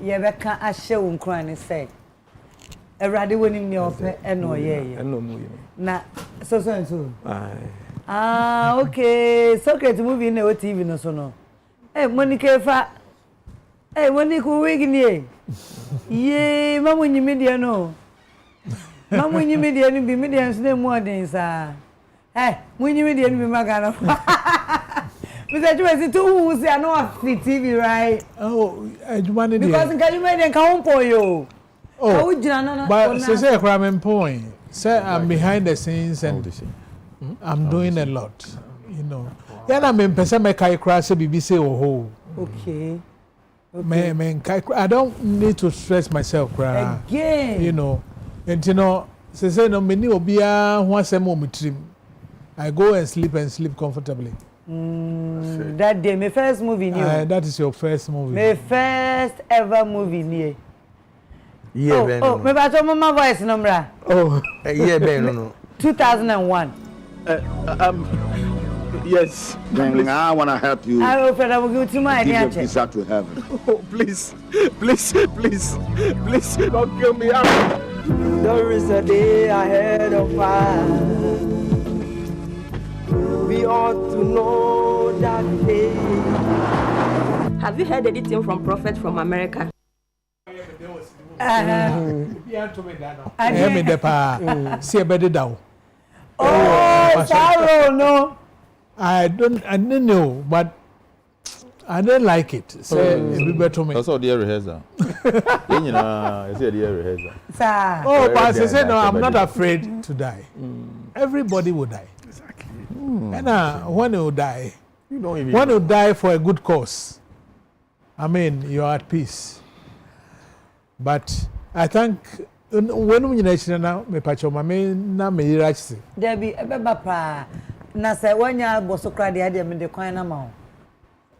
Yabeka, I show him crying and say, a radi winning your pet and no, yeah, no more. Now, so. Okay, so get movie in the TV, no, so no. Hey, Monica. Hey, when you go wig in ye, Mamma, you media no. Mama you me the enemy me the name more than sir. Eh, when you me the enemy magana. Mr. Joyce, two who say I know a TV, right? Oh, Jumani. Because you made a count for you. Oh, but say I'm point. Say I'm behind the scenes and I'm doing a lot, you know. Yeah, I'm in person make I crash a BBC or okay. I don't need to stress myself, again. You know, and you know, say no many obia once a moment. I go and sleep comfortably. That day, my first movie new. That is your first movie. My first ever movie new. Yeah, oh, maybe I told my voice number. Oh, yeah, no. 2001. Yes. Then I want to help you. I will give you to my idea. Visa to heaven. Oh, please, don't kill me. There is a day ahead of us. We ought to know that day. Have you heard anything from Prophet from America? Oh, sorrow, no. I don't know, but I don't like it. Say to me. That's all the rehearsal. You know, it's the rehearsal. Oh, but I say no, I'm not afraid to die. Everybody will die. Exactly. And when you die, you don't even when you die for a good cause, I mean, you are at peace. But I think when we now, me pacho mame na me irachisi. Debbie, ebeba pa. Na say when you bosokra de ade me de kwan na ma.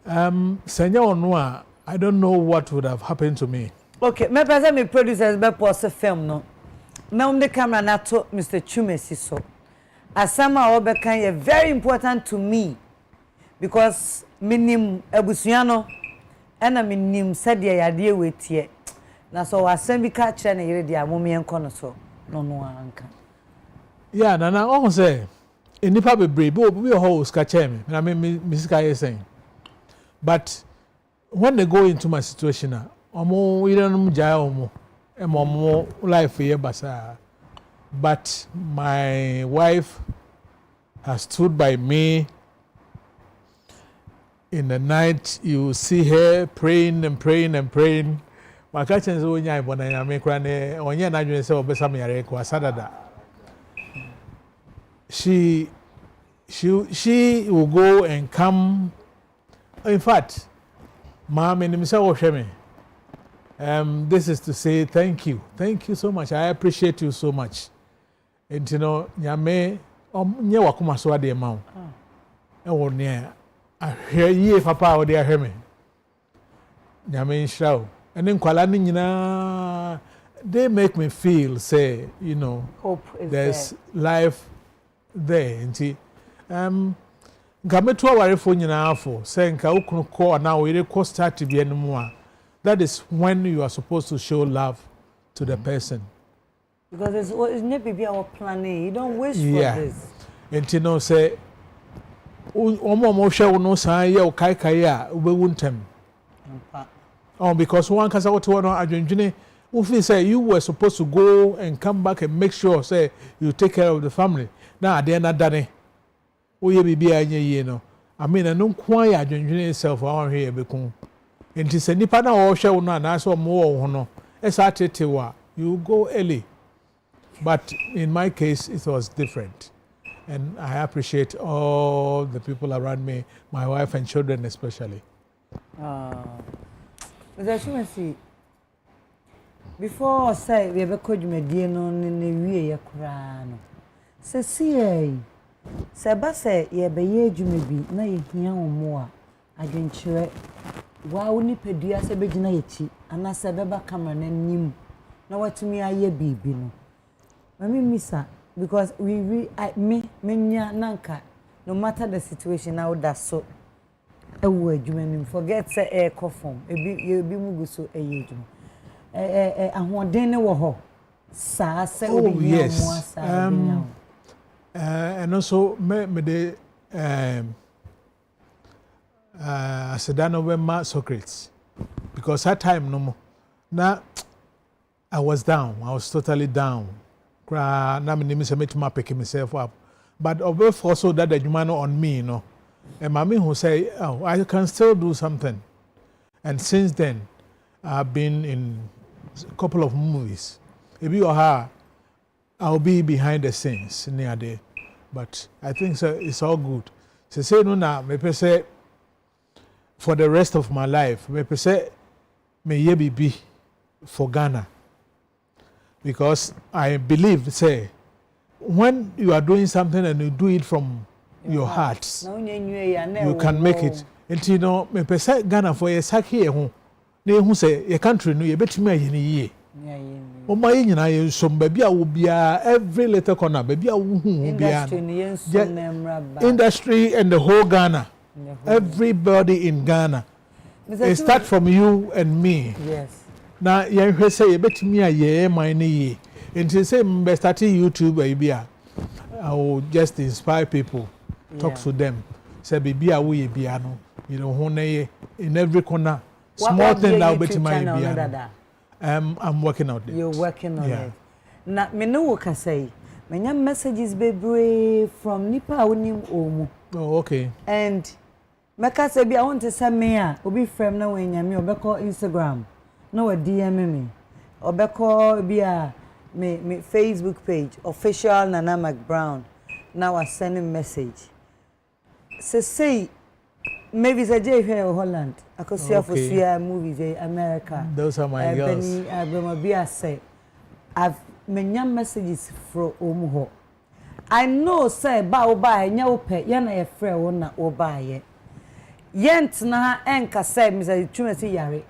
Senya onwa, I don't know what would have happened to me. Okay, me person me producers be post film no. Na the camera na to Mr. Chumesi so. Asama obekan ye very important to me because minim ebusuano ena minim sede yade wetie. Na so wasem bi ka kire na yere dia momi enko no so no anka. Yeah, na on say enipa bebre bi obi ho ska cheme na me sika ye saying. But when they go into my situation, omo iranum jaya omo emomo life here basa. But my wife has stood by me. In the night, you see her praying and praying and praying. My kitchen is only I want to make one on your night. You say, "Obesa mi yare kwa sadada." She will go and come. In fact, Mom and himself shame. This is to say thank you so much. I appreciate you so much. And you know, nyame nye wakuma so ade ma wo. E wo ne ahwe yi papa wo de ahwe me. Nyame nshira wo. And nkwala ni nyina they make me feel say, you know, hope is there's there. life there. Nti nka meto awarefo nyina afo say nka ukunu ko na wo ire ko start bi enmu a. That is when you are supposed to show love to the person. Because it's not be our planning. You don't wish for this. And you know, say, Omo show no sign, yo, Kaikaya, we won't him. Oh, because one can say, what one Argentine, who say you were supposed to go and come back and make sure, say, you take care of the family. Now, they're not done it. We be you know. I mean, I don't quite Argentine itself around here because and it's a nipa na or show no, and I saw more, no. It's at you go early. But in my case, it was different. And I appreciate all the people around me, my wife and children especially. Before I say, we have a code media no in the crown. Say, see, Sabasa, ye be ye jumebi, na ye here more. I didn't sure. Why only pedia sebejina and I said, Baba Cameron and Nim. Now what to me, I ye baby no. Mami misa because me nya nanka no matter the situation now that so e wo adwuma nim forget say e form e bi mugu so e yedwuma ahoden ne wo ho sa se obi nya mo asa and also me the Sedano Wema Socrates because that time no more now I was down. I was totally down. Cry, na me name say me to pick myself up. But also that the human on me, you know. And mommy who say, oh, I can still do something. And since then, I've been in a couple of movies. If you are her, I'll be behind the scenes near there. But I think so, it's all good. So say no now, me say for the rest of my life, me say me ye be for Ghana. Because I believe, say, when you are doing something and you do it from your heart, you can make it. And you know, me say Ghana for a saki who say your country no you bet me ye. Oh my you some baby will be every little corner, baby industry and the whole Ghana. Everybody in Ghana. It start from you and me. Yes. Now you say you bet me a year my knee. And to say me starting YouTube baby. I will just inspire people, talk to them. Say baby I will be ano. You know, in every corner. Small thing now bet me I'm working out there. You're working on it. Na me no what can say. Many messages be from Nipa unim omu. Oh, okay. And meka say be I want to send me obi frame na when nyame obeko Instagram. No we DM me. Obeko be me Facebook page official Nana Mcbrown. Now I send him message. Say maybe say Jay here in Holland. I could see for see movies in America. Those are my girls. I say I've many messages from Omuho. I know say ba oba nya ope ya na ye frɛ wo na oba ye. Yent na enka say me say twumasi yare.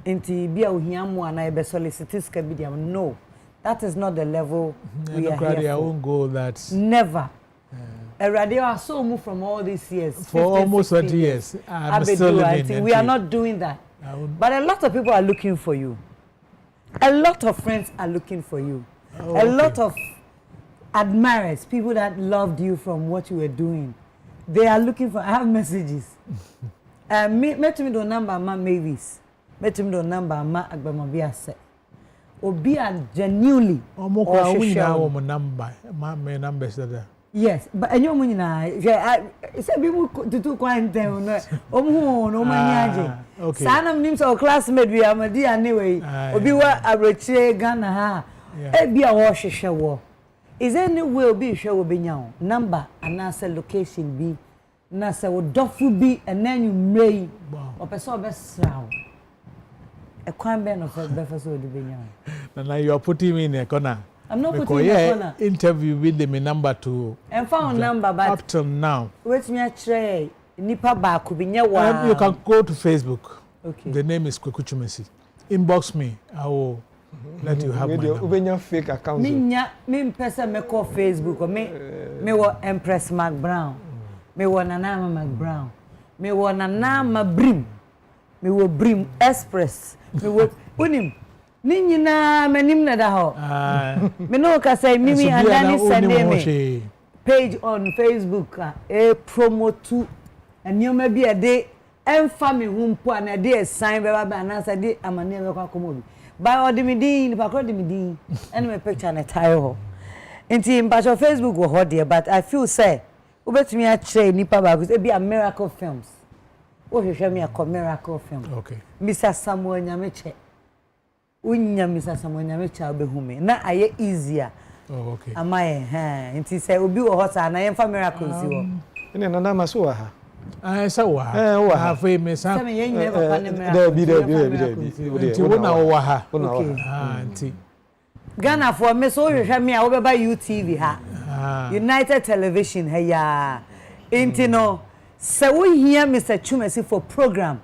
Enti bia ohia mo ana e be solicit ska bi dia. No. That is not the level we are here. I won't go that. Never. Already I saw move from all these years. For 15, almost 30 years. I'm still living. We are not doing that. But a lot of people are looking for you. A lot of friends are looking for you. Oh, a lot of admirers, people that loved you from what you were doing. They are looking for, I have messages. Met me the number ma Mavis. Met me the number ma Agbamabiase. Obia genuinely. Number. Yes, but anyo mo nyina say bi mu tutu kwanten no omo no manyaje sana mnim so classmate bi amadi anyway obi wa abrochire Ghana ha e bi a wo hwehwe wo is any way obi hwe wo benya wo number anase location bi na se wo dofu bi enanyu mrei opeso obesrawo e kwan be no fe so odi benya wo na you are putting me in a corner. I'm not putting in the corner. Interview with them number 2. And found number, but up till now. Wait me a tray. Nipa ba could be near one. You can go to Facebook. Okay. The name is Kwekuchumesi. Inbox me. I will let you have my number. Fake account. Me person me call Facebook or me wa Empress Mcbrown. Me wa Nana Mcbrown. Me wa Nana Mabrim. Me wa Brim Express. Me wa unim. Ninyi na menim na da ho. Me no ka say mimi andani send me page on Facebook promote anyoma bi ade emfa me hu mpo na de sign be ba na say de amane be kwa komo bi ba odimidin pa kro dimidin ene me picture na tie ho enti mpa Facebook wo ho there but I feel say obetumi a kire nipa ba ko say be a miracle films o hwehwe me a miracle film. Okay. Mr. Samuel Nyameche unya Mr. Samuel Nyameche obehume na aye easier. Oh, okay. Amaye nti say obi wo hot na yemfa miracles wo ene na ma so ha sa wa ha fe me sa say me yenye papa ne miracles bi nti wo na wo ha okay nti Ghana for me so hwehwe me a wo be ba UTV ha United Television ha ya nti no say wo hia Mr. Chumesi for program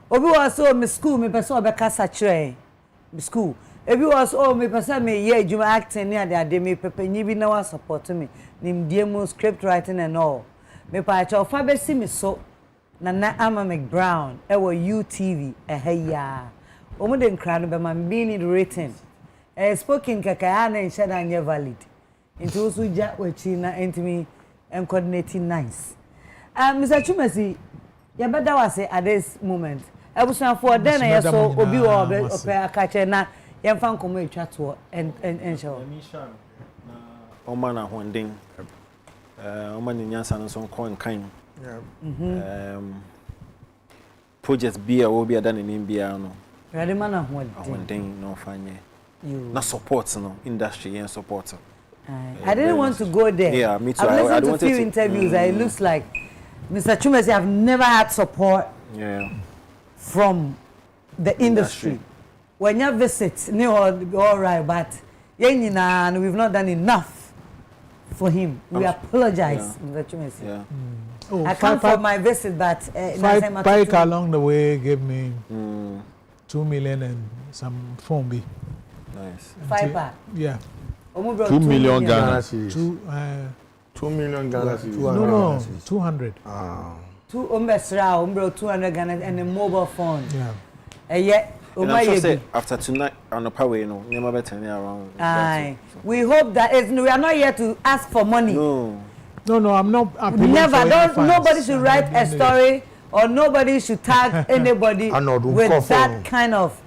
obi was so me school me person obekasa kire school ebi was me person me ye adwuma acting ne ade me pepanyi bi na wa support me nim demo script writing and all me pa cha ofa be si me so na ama Mcbrown e wo UTV ya omo de nkra no be man being written spoken kaka na nshada anye valid into also ja wachi na entimi and coordinating nice Mr. Chumesi ya beda wase at this moment ebusan for den na yeso obi wo ope akache na yɛmfa nkɔmmɔ atwa toɔ ɛnhyɛ hɔ ɔma na honden ɔma ne nyansa no so nkɔ nkan project bi a wɔbi ada ne nim biara no awurade ma na honden na ɔfa nyɛ na support no industry yen support. I didn't want to go there. Yeah, me too. I've listened to a few interviews. It looks like Mr. Chumesi have never had support from the industry. When you visit, all right, but we've not done enough for him. We apologize, Mr. Chumesi. Yeah. Oh, I come for my visit, but Pike along the way gave me 2 million and some phone bill. Nice. Fiber. Yeah. 2 million Ghana cedis. 2 million Ghana cedis. No, 200. 200 Ghana and a mobile phone. Yeah. And I'm sure say after tonight on the power, never better around. Aye. We hope that we are not here to ask for money. No, I'm not. Never. Nobody should write a story or nobody should tag anybody with that kind of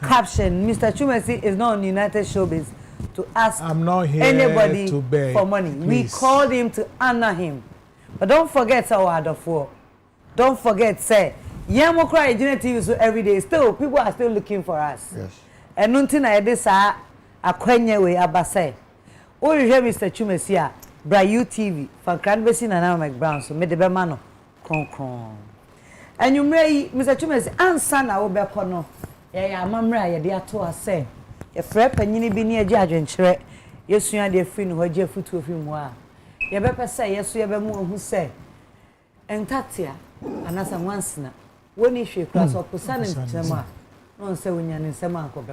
caption. Mr. Chumesi is not on United Showbiz to ask anybody to beg, for money. Please. We called him to honor him. But don't forget our Adolfo. Don't forget, say, Yamokra TV so every day. Still, people are still looking for us. Yes. And nothing I did say, a kwenye we abase. Oh, you hear Mr. Chumesi, Bra UTV, from Cranbesi and now Mcbrown, so made the bemano. And you may, Mr. Chumesi, and son, I will be a corner. Yeah, mamma, ya dear to us say. A frep and you be near judge and shred. Yes, you are dear friend who jeff foot of him. Wa. Ya better say, yes, we have a more who say. And Tatia, and as a once now, when you should cross or Pusan and Tema, no say when you're in some uncle.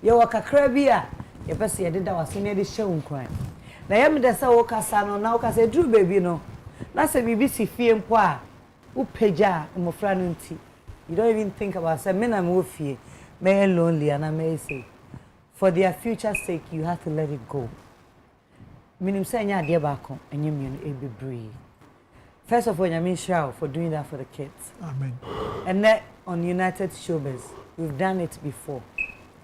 You walk a crabia, your best I did our senior show crime. Now, I'm the Sawoka son, now, because I drew baby, no. That's a BBC fee and poor. Who peja, and mofranunti. You don't even think about say men I'm with you, may lonely and I may say. For their future's sake, you have to let it go. Meaning saying ya dear back home and you mean a be breathe. First of all, I mean shout for doing that for the kids. Amen. And then on United Showbiz, we've done it before.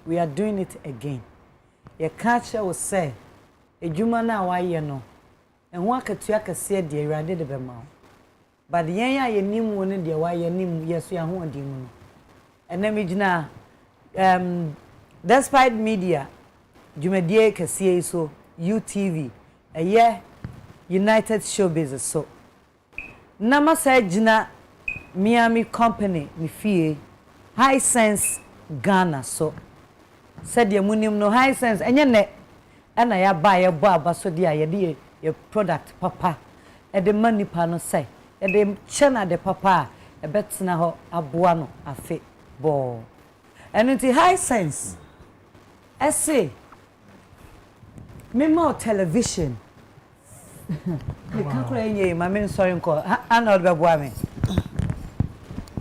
We are doing it again. Your culture will say, a jumana why you know. And one could say dear radid the bemau. But the yaya ye nim one dear why ye nim yes we are one. And then we despite media, Jumedie Cassie so UTV, a year United Showbiz so. Nama said Jina Miami Company, mi fee, High Sense Ghana so. Said your munim no high sense, and your net, and I buy a bar, so dear, your product, papa, and the money panel say, and the chena de papa, a bet now a buano, a fit ball. And into high sense. I say, me more television. You can't cry, my main sorry call. I'm not going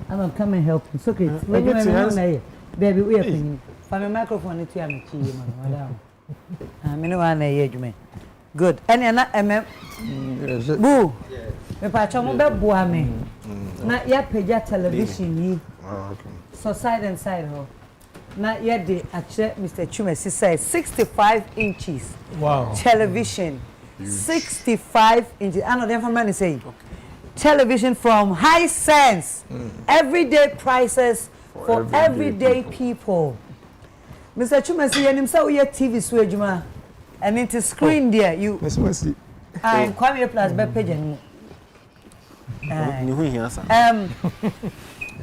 to come and help you. It's okay. Baby, we are paying. For my microphone, it's your madam. I'm in one age, man. Good. And boo. Me pacho be buame. Na ya peja television yi. So side and side ho. Not yet the actual Mr. Chumesi says 65 inches. Wow. Television. 65 inches. I know the information saying. Television from High Sense. Everyday prices for everyday people. Mr. Chumesi, and himself we TV swedjuma. And into screen there you Mr. I'm Kwame Plus by page and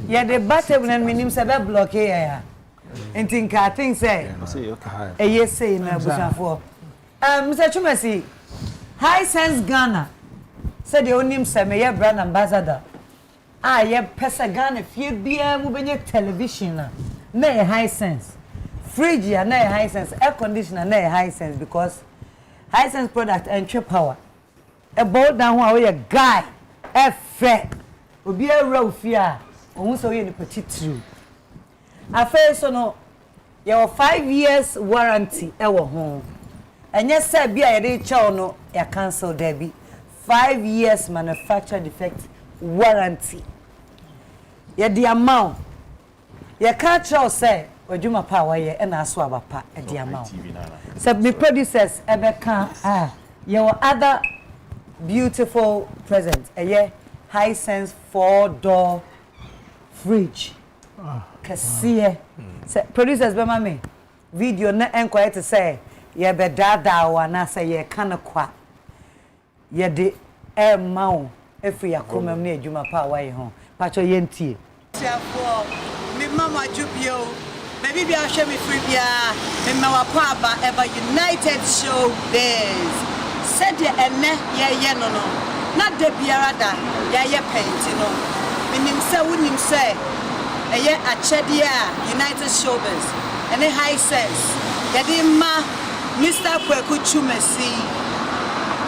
yeah, the button and minim sabe block here. And think I think say a yes say na busafo. Mr. Chumesi, High Sense Ghana said the onim say me ye brand ambassador. Ye pesa Ghana fie bia mu benye television na High Sense. Fridge na High Sense, air conditioner na High Sense because High Sense product and cheap power. A bold down one a guy, a fret, will be a row fear, or so in the petite true. I first no, your 5 years warranty, our home. And yes, sir, be a child no, a cancel debit. 5 years manufacturer defect warranty. Yet the amount, you can't show say, Wajuma pa waye na aso abapa e dia ma. So me producers ebeka your other beautiful present high sense 4-door fridge. Kasiye. So producers be mama video na enquire to say ye be dada wa na say ye kana kwa. Ye de ma o efri akomam na adwuma pa waye ho. Pacho ye ntie. Me mama jubio baby be a show me free bia me ma wa ever United Showbiz said ye enne ye no na de biara da ye paint no minim se wonim se eye achede a United Showbiz ene high sense ye di ma Mr. Kweku Chumesi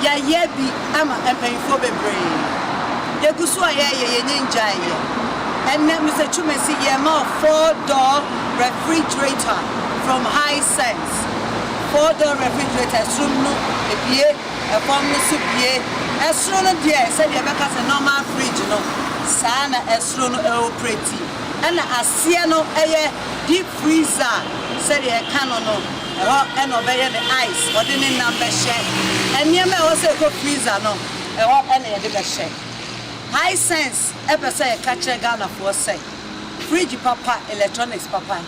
ye bi ama empanfo bebre ye gusu a ye ninja ye enne Mr. Chumesi ye ma 4-door refrigerator from High Sense. 4-door refrigerator sumno ebie efom no subie esro no de said you make a normal fridge no sana esro no operate and asia no deep freezer said you can no and obey the ice or the number share and you may also go freezer no and the share High Sense ever say catch a Ghana for say fridge papa electronics papa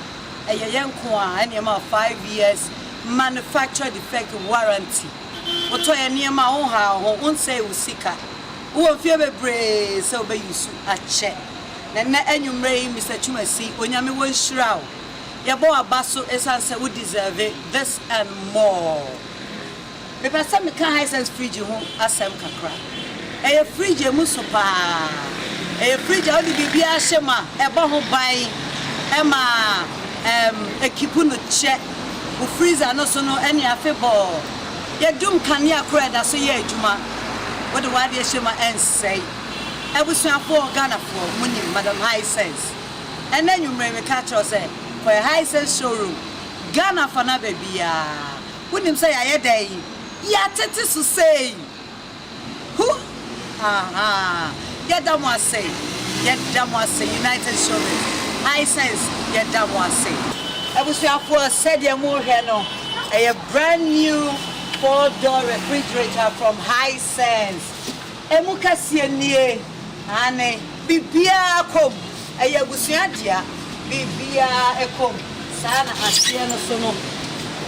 a yanko and you 5 years manufacturer defect warranty what to any ma on how won't say usika who fear be brave so be use a check then enumray Mr. Chumesi onyame won shroud your boy abaso essence would deserve it this and more me person me can High Sense fridge home asem kakra a fridge musopa a fridge how the bibia shema eba ho ban ema ekipu no che o freezer no so no any afebo ye dum kania kura da so ye adwuma what the word ye shema and say ebusuafo Ghana for munim Madam High Sense and then you may catch us for a High Sense showroom Ghana for na baby munim say aye dey ya tete so say who get them was say United Showbiz High Sense get them was say ebusuafo said ye more here no a brand new 4-door refrigerator from High Sense emukasi nie ane bibia kom ebusua dia bibia ekom sana asia no so no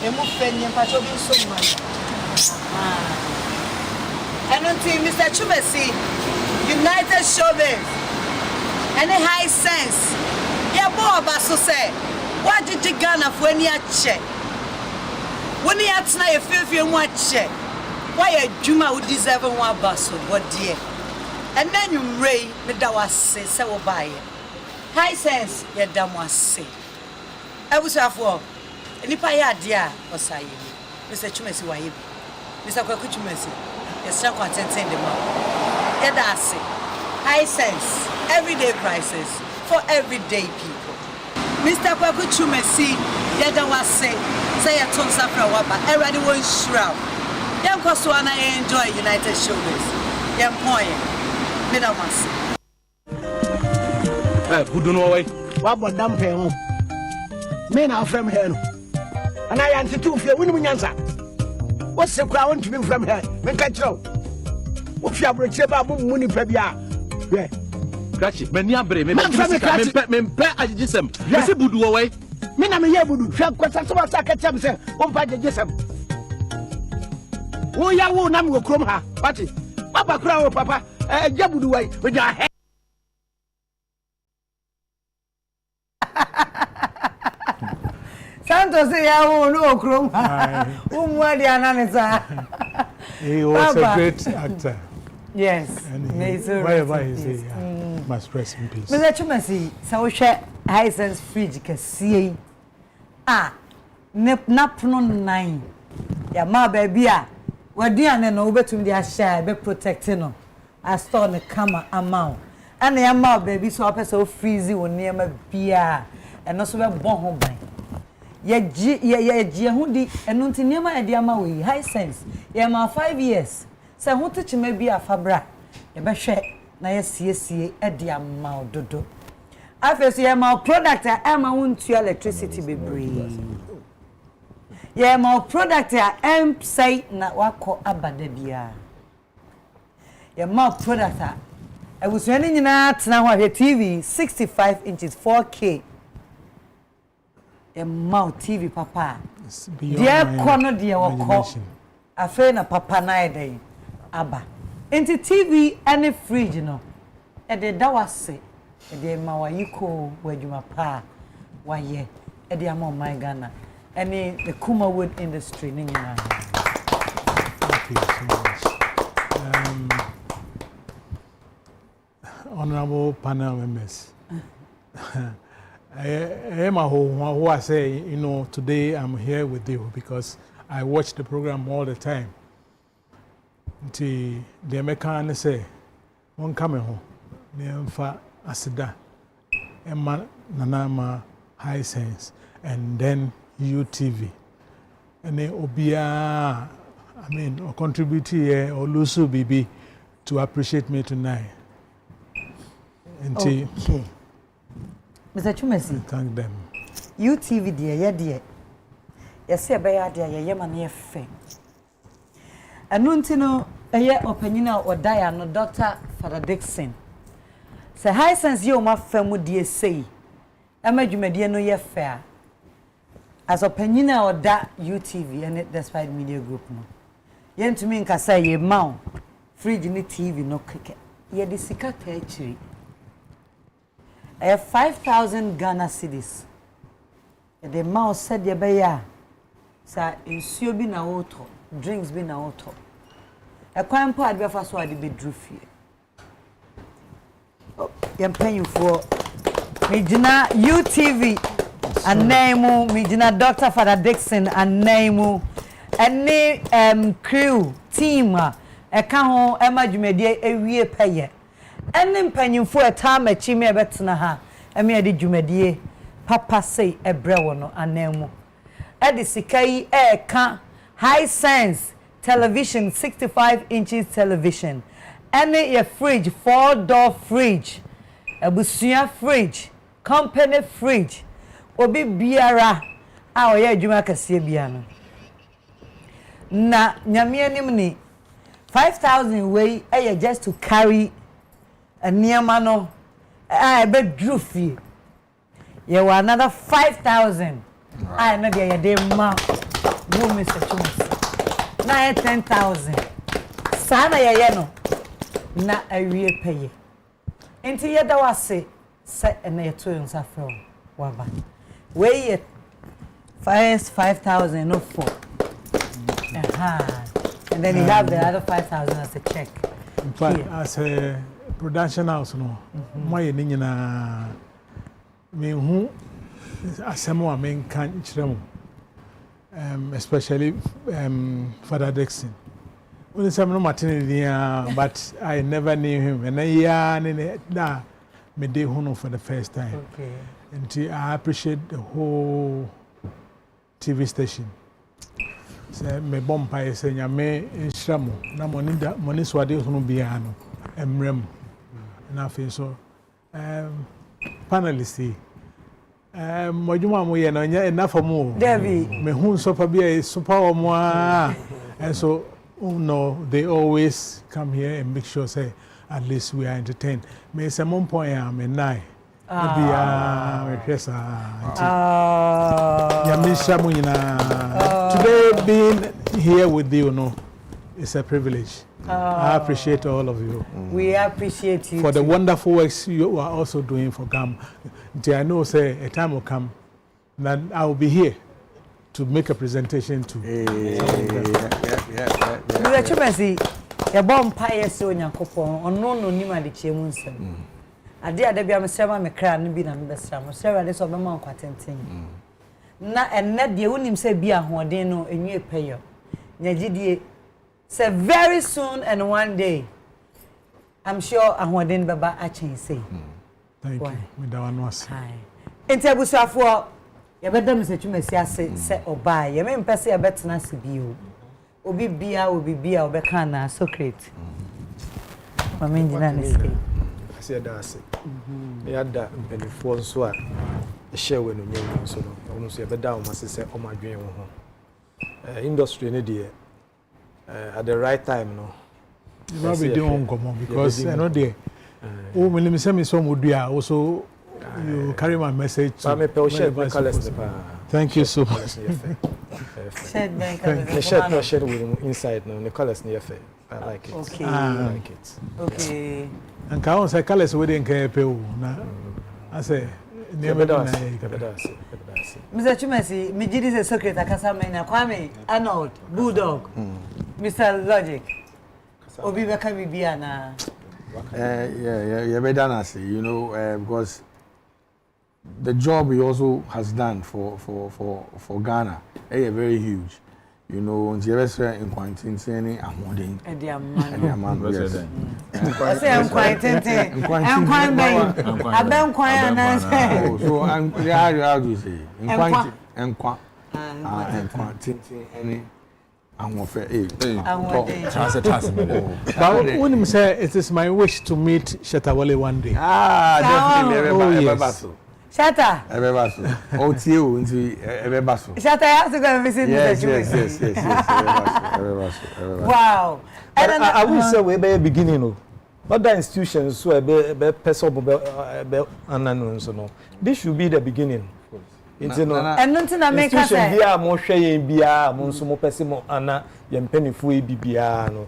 emu fenye pacho bi so ma and Mr. Chumesi United Showbiz and a High Sense ya bo abaso say what did you Ghana for any check when you at na efefie mu ache why a juma would deserve one baso what dear and then you ray me da was say wo buy High Sense ya da mo ase ebusafo enipa ya dia osaye Mr. Chumesi wa yebi Mr. Kweku Chumesi yes content the man ya da ase High Sense everyday prices for everyday people Mr. Kweku Chumesi ya da was say a ton safra waba everybody won shroud yan kwaso na enjoy United Showbiz yan point me da was budu no way wa bodam pe ho me na from here no ana ya ntitu fie woni munyansa wo se kwa won tumi from here me ka kiro wo fi abrochire ba bo mu ni pa bia we Krachi meni abre me pe ajigisem me se budu wo way me na me ye budu hwa kwasa so wasa ka chem se wo mpa ajigisem wo ya wo na me wo krom ha pati papa kura wo papa je budu way we ja he Santos ya wo no krom ha umwadi ananisa he was a great actor. Yes, wherever he is, must rest in peace. Mr. Chumesi, so share High Sense fridge kasiye. Na puno 9. Ya ma baby wadi ane no ubetum dia share be protecting no. I store the camera amount. And ya ma baby so apese freezy wo niam bia. Eno so be bon ho ban. Ye hu di eno nti niam e dia ma we High Sense. Ya ma 5 years. Se hu techi ma bia fabra. Ye be hwe na ye siesie e dia ma ododo. After you my product am won't to electricity be brave. Yeah, my product say na wako abada bia. Yeah, my product I was running in at now a TV 65 inches 4K. Yeah, my TV papa. Dear corner dear wako. A friend of papa na day. Abba. Into TV and a fridge no. E de da wase. E de ma wa yiko wadwuma pa. Wa ye. E de am my Ghana. Any the Kuma wood industry ni nyina. Thank you so much. Honorable panel members. I am a who I say, you know, today I'm here with you because I watch the program all the time. The American say, one coming home, Nemfa Asida, Emma Nanama High Sense, and then UTV. And then Obia, I mean, or contribute here or Lusu Bibi to appreciate me tonight. Okay. Mr. Chumesi, thank them. UTV dear. Yes, a bear dear, Yaman ye fe. And Nuntino, a year opinion or Diana, Dr. Father Dixon. Say, high sense you, my family, dear say. Imagine me, dear, no ye fair. As opinion or that UTV and it despite media group. No. Yen to me, can say ye mount, fridge in the TV, no cricket. Ye the secret tree. I have 5,000 Ghana cedis. The mouse said, "Ya beya, sir, insuo bi na auto, drinks bi na auto. A crime part be for so I be drew fear. Oh, I'm paying for Mijina UTV and name Mijina Dr. Father Dixon and name any crew team a ka ho emajumedie ewie paye. Any penny for a time a chimney betna ha, and me a djumedie, papa say a brewono and nemo. Edisikai air can high sense television 65 inches television. Any a fridge, 4-door fridge, a busia fridge, company fridge, obi biara, our ya jumaka sebiano. Na nyamia nimni 5,000 way just to carry. And near mano, I bet drew fee. You were another 5,000. I know they are dear ma. No, Mr. Chumas. Now 10,000. Sana ya yeno. Na a real pay. Into yet I was say, set and a twins are from Waba. Way it. 5,000, no 4. And then you have the other 5,000 as a check. In fact, as a production house, no, my nina me who asemo men can chiremo, especially Father Dixon. When some no maternity, but I never knew him, and I me day hono for the first time. Okay. And I appreciate the whole TV station. Say me bompa say nyame enhyiramo na money swade hono bia no emrem na fe so panelists modwuma mo ye na nya enough mo Debbie me hu so pa bia super omo and so no they always come here and make sure say at least we are entertained me say mon point am nine today being here with you, no, it's a privilege. I appreciate all of you. We appreciate you for the too. wonderful works you are also doing for GAM. I know, say, a time will come that I will be here to make a presentation to. Your bomb pie so in your coupon, or no, Nima de Chemunsen. I dare there be a server, me cry and be an best time. Sarah, this of my mom quatenting. Na and not the only say be a Huadeno and you pay you. Najidi say very soon and one day. I'm sure a Huaden Baba Achin say. Thank you. With our nose. Hi. In Tabusa for your bedroom, said you may say or buy. You may pass a better nasty view. Obi Bia will be Bia or Becana, so great. I mean, I said that's it. yada mpanimfoɔ nso a ɛhyɛ wɔ no nyɛ nso no ɔno nso yɛbɛda wɔn ase sɛ ɔmo adwene wɔn ho industry ne deɛ at the right time no you will be doing nkɔmɔ because I know there o mi nim sɛ mi sɔ mo dua also you carry my message to me colors thank you so much shed with inside no the colors near fair I like it okay I like it okay and ka on say colors we dey nkan pe o na I say never done Mr. Chumesi me gidi say secret akasa me na Kwame Arnold Bulldog Mr. Logic obi be ka bibia na yeah better than say you know because the job he also has done for Ghana very huge. You know, the restaurant in quarantine saying I'm holding. Yes. I say I'm quarantine. I'm quarantine. I've been quarantine. So I'm how do you say? In quarantine any. I'm afraid. But when you say it is my wish to meet Shatawale one day. Definitely. Shatta. Ebebaso. OTO into Ebebaso. Shatta, I have to go and visit Yes. Ebebaso. Wow. I will say we be beginning. Other institutions so be person be ananu so no. This should be the beginning. Into no. And nothing na make us say. Bia mo hwe yen bia mo nso mo pese mo ana ye mpanifo e bibia no.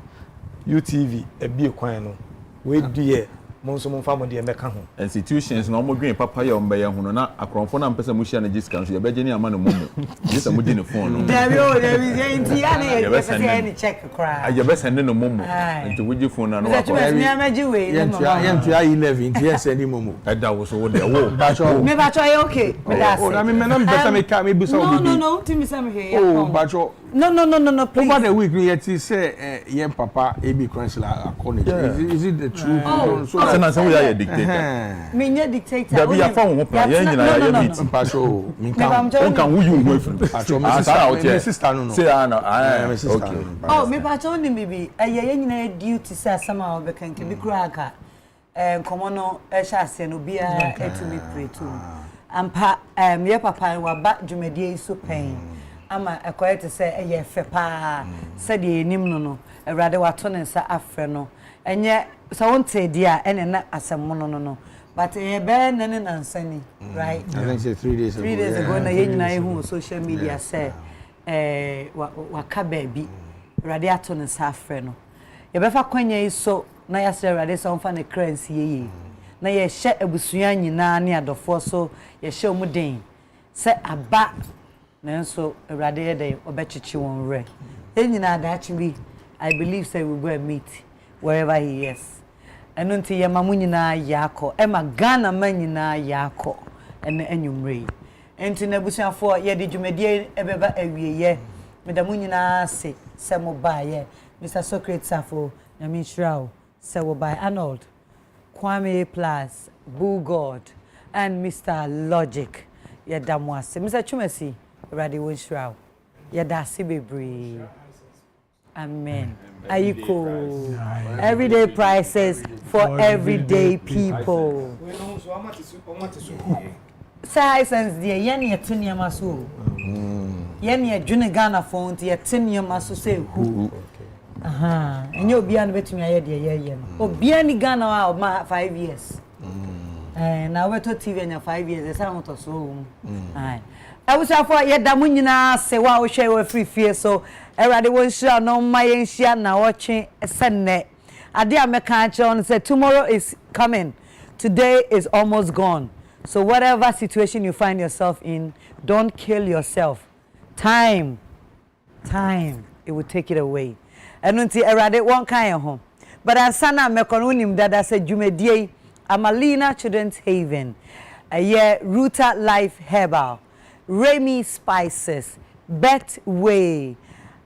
UTV e bi kwan no. We die monso monfa mo de meka ho institutions na omodwen papa ya ombe ya hono na akronfo na mpesa mo hia na Jessica nso ye beje ni ama no momo Jessica mo di ne phone no there is enti ya na ye pese any check cry ye be send no momo enti woji phone na no wa ko me amaji we ye ntu ya 11 enti ye send momo eda wo so wo de wo me ba cho ye okay me da oh na me na me pesa me ka me bi so obi no ti mi sam here oh ba cho no please over the week ye ti say ye papa ebi crensla akone is it the truth so na say we are dictator me nye dictator da bi ya fa wo plan ye nyina ya meet pacho me kan wo yu wo fru pacho me sister no say me sister okay oh me pacho ni bibi ye nyina duty say asama wo be kan ke bi kura aka nkomo no e sha ase no bia etumi pray to ampa ye papa wa ba dwumadie so pen ama ekoyete say ye fe pa say de enim no awrade wato ne nsa afre no enye so wonte dia ene na asem no but e be nene nansani right I think say 3 days ago na ye nyina hu social media say waka baabi awrade ato ne nsa afre no ye be fa kwanya iso na ya say awrade so mfa ne currency ye na ye hye abusua nyina ne adofo so ye hye omuden say aba nanso awrade ye dey obechichi won re ye nyina adachi bi I believe say we go and meet wherever he is. And until ya mamu nyina yako, ema Ghana man nyina yako, ene enyumre. Enti na busuafo ye de dwumadie ebeba awie ye. Medamu nyina se mo ba ye. Mr. Socrates afo, nyame shrao, se wo by Arnold, Kwame Plus, Bull God, and Mr. Logic. Ye damwase. Mr. Chumesi, ready wo shrao. Ye da se bebre. Amen. Ayiko. Everyday prices for everyday people. Size dear yen ye tinia so. Yen ye june Ghana phone ye tinia so say who. Aha. And you be an between a year. Oh, be any Ghana out my 5 years. And now we're to TV in 5 years, the sound of so. Aye. I was for ye damunina say wow share free fear so everybody won share no my share now watching Sunday. Ade American John said tomorrow is coming. Today is almost gone. So whatever situation you find yourself in, don't kill yourself. Time it will take it away. And until everybody won't kind home. But ansana mekonunim dada said Jumedie Amalina Children's Haven. A year Ruta Life Herbal. Remy Spices, Betway,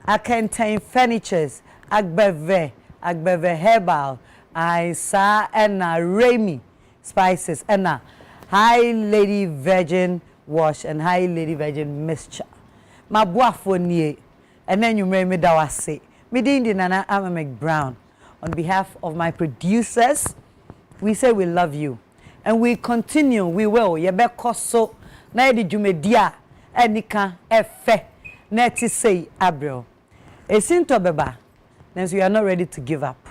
Akentine Furnitures, Agbeve Herbal, Isa Enna Remy Spices, Enna High Lady Virgin Wash and High Lady Virgin Mixture. Ma boafo nie, and then you may me dawase. Me di nana I'm Mcbrown. On behalf of my producers, we say we love you. and we continue, we will. Yebeko so na di dwumedia anika efe na ti say Abril. Esinto beba. Then we are not ready to give up.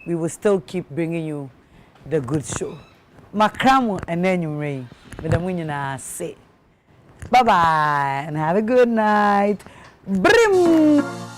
We will still keep bringing you the good show. Makramo and then you rain. But the say bye bye and have a good night. Brim.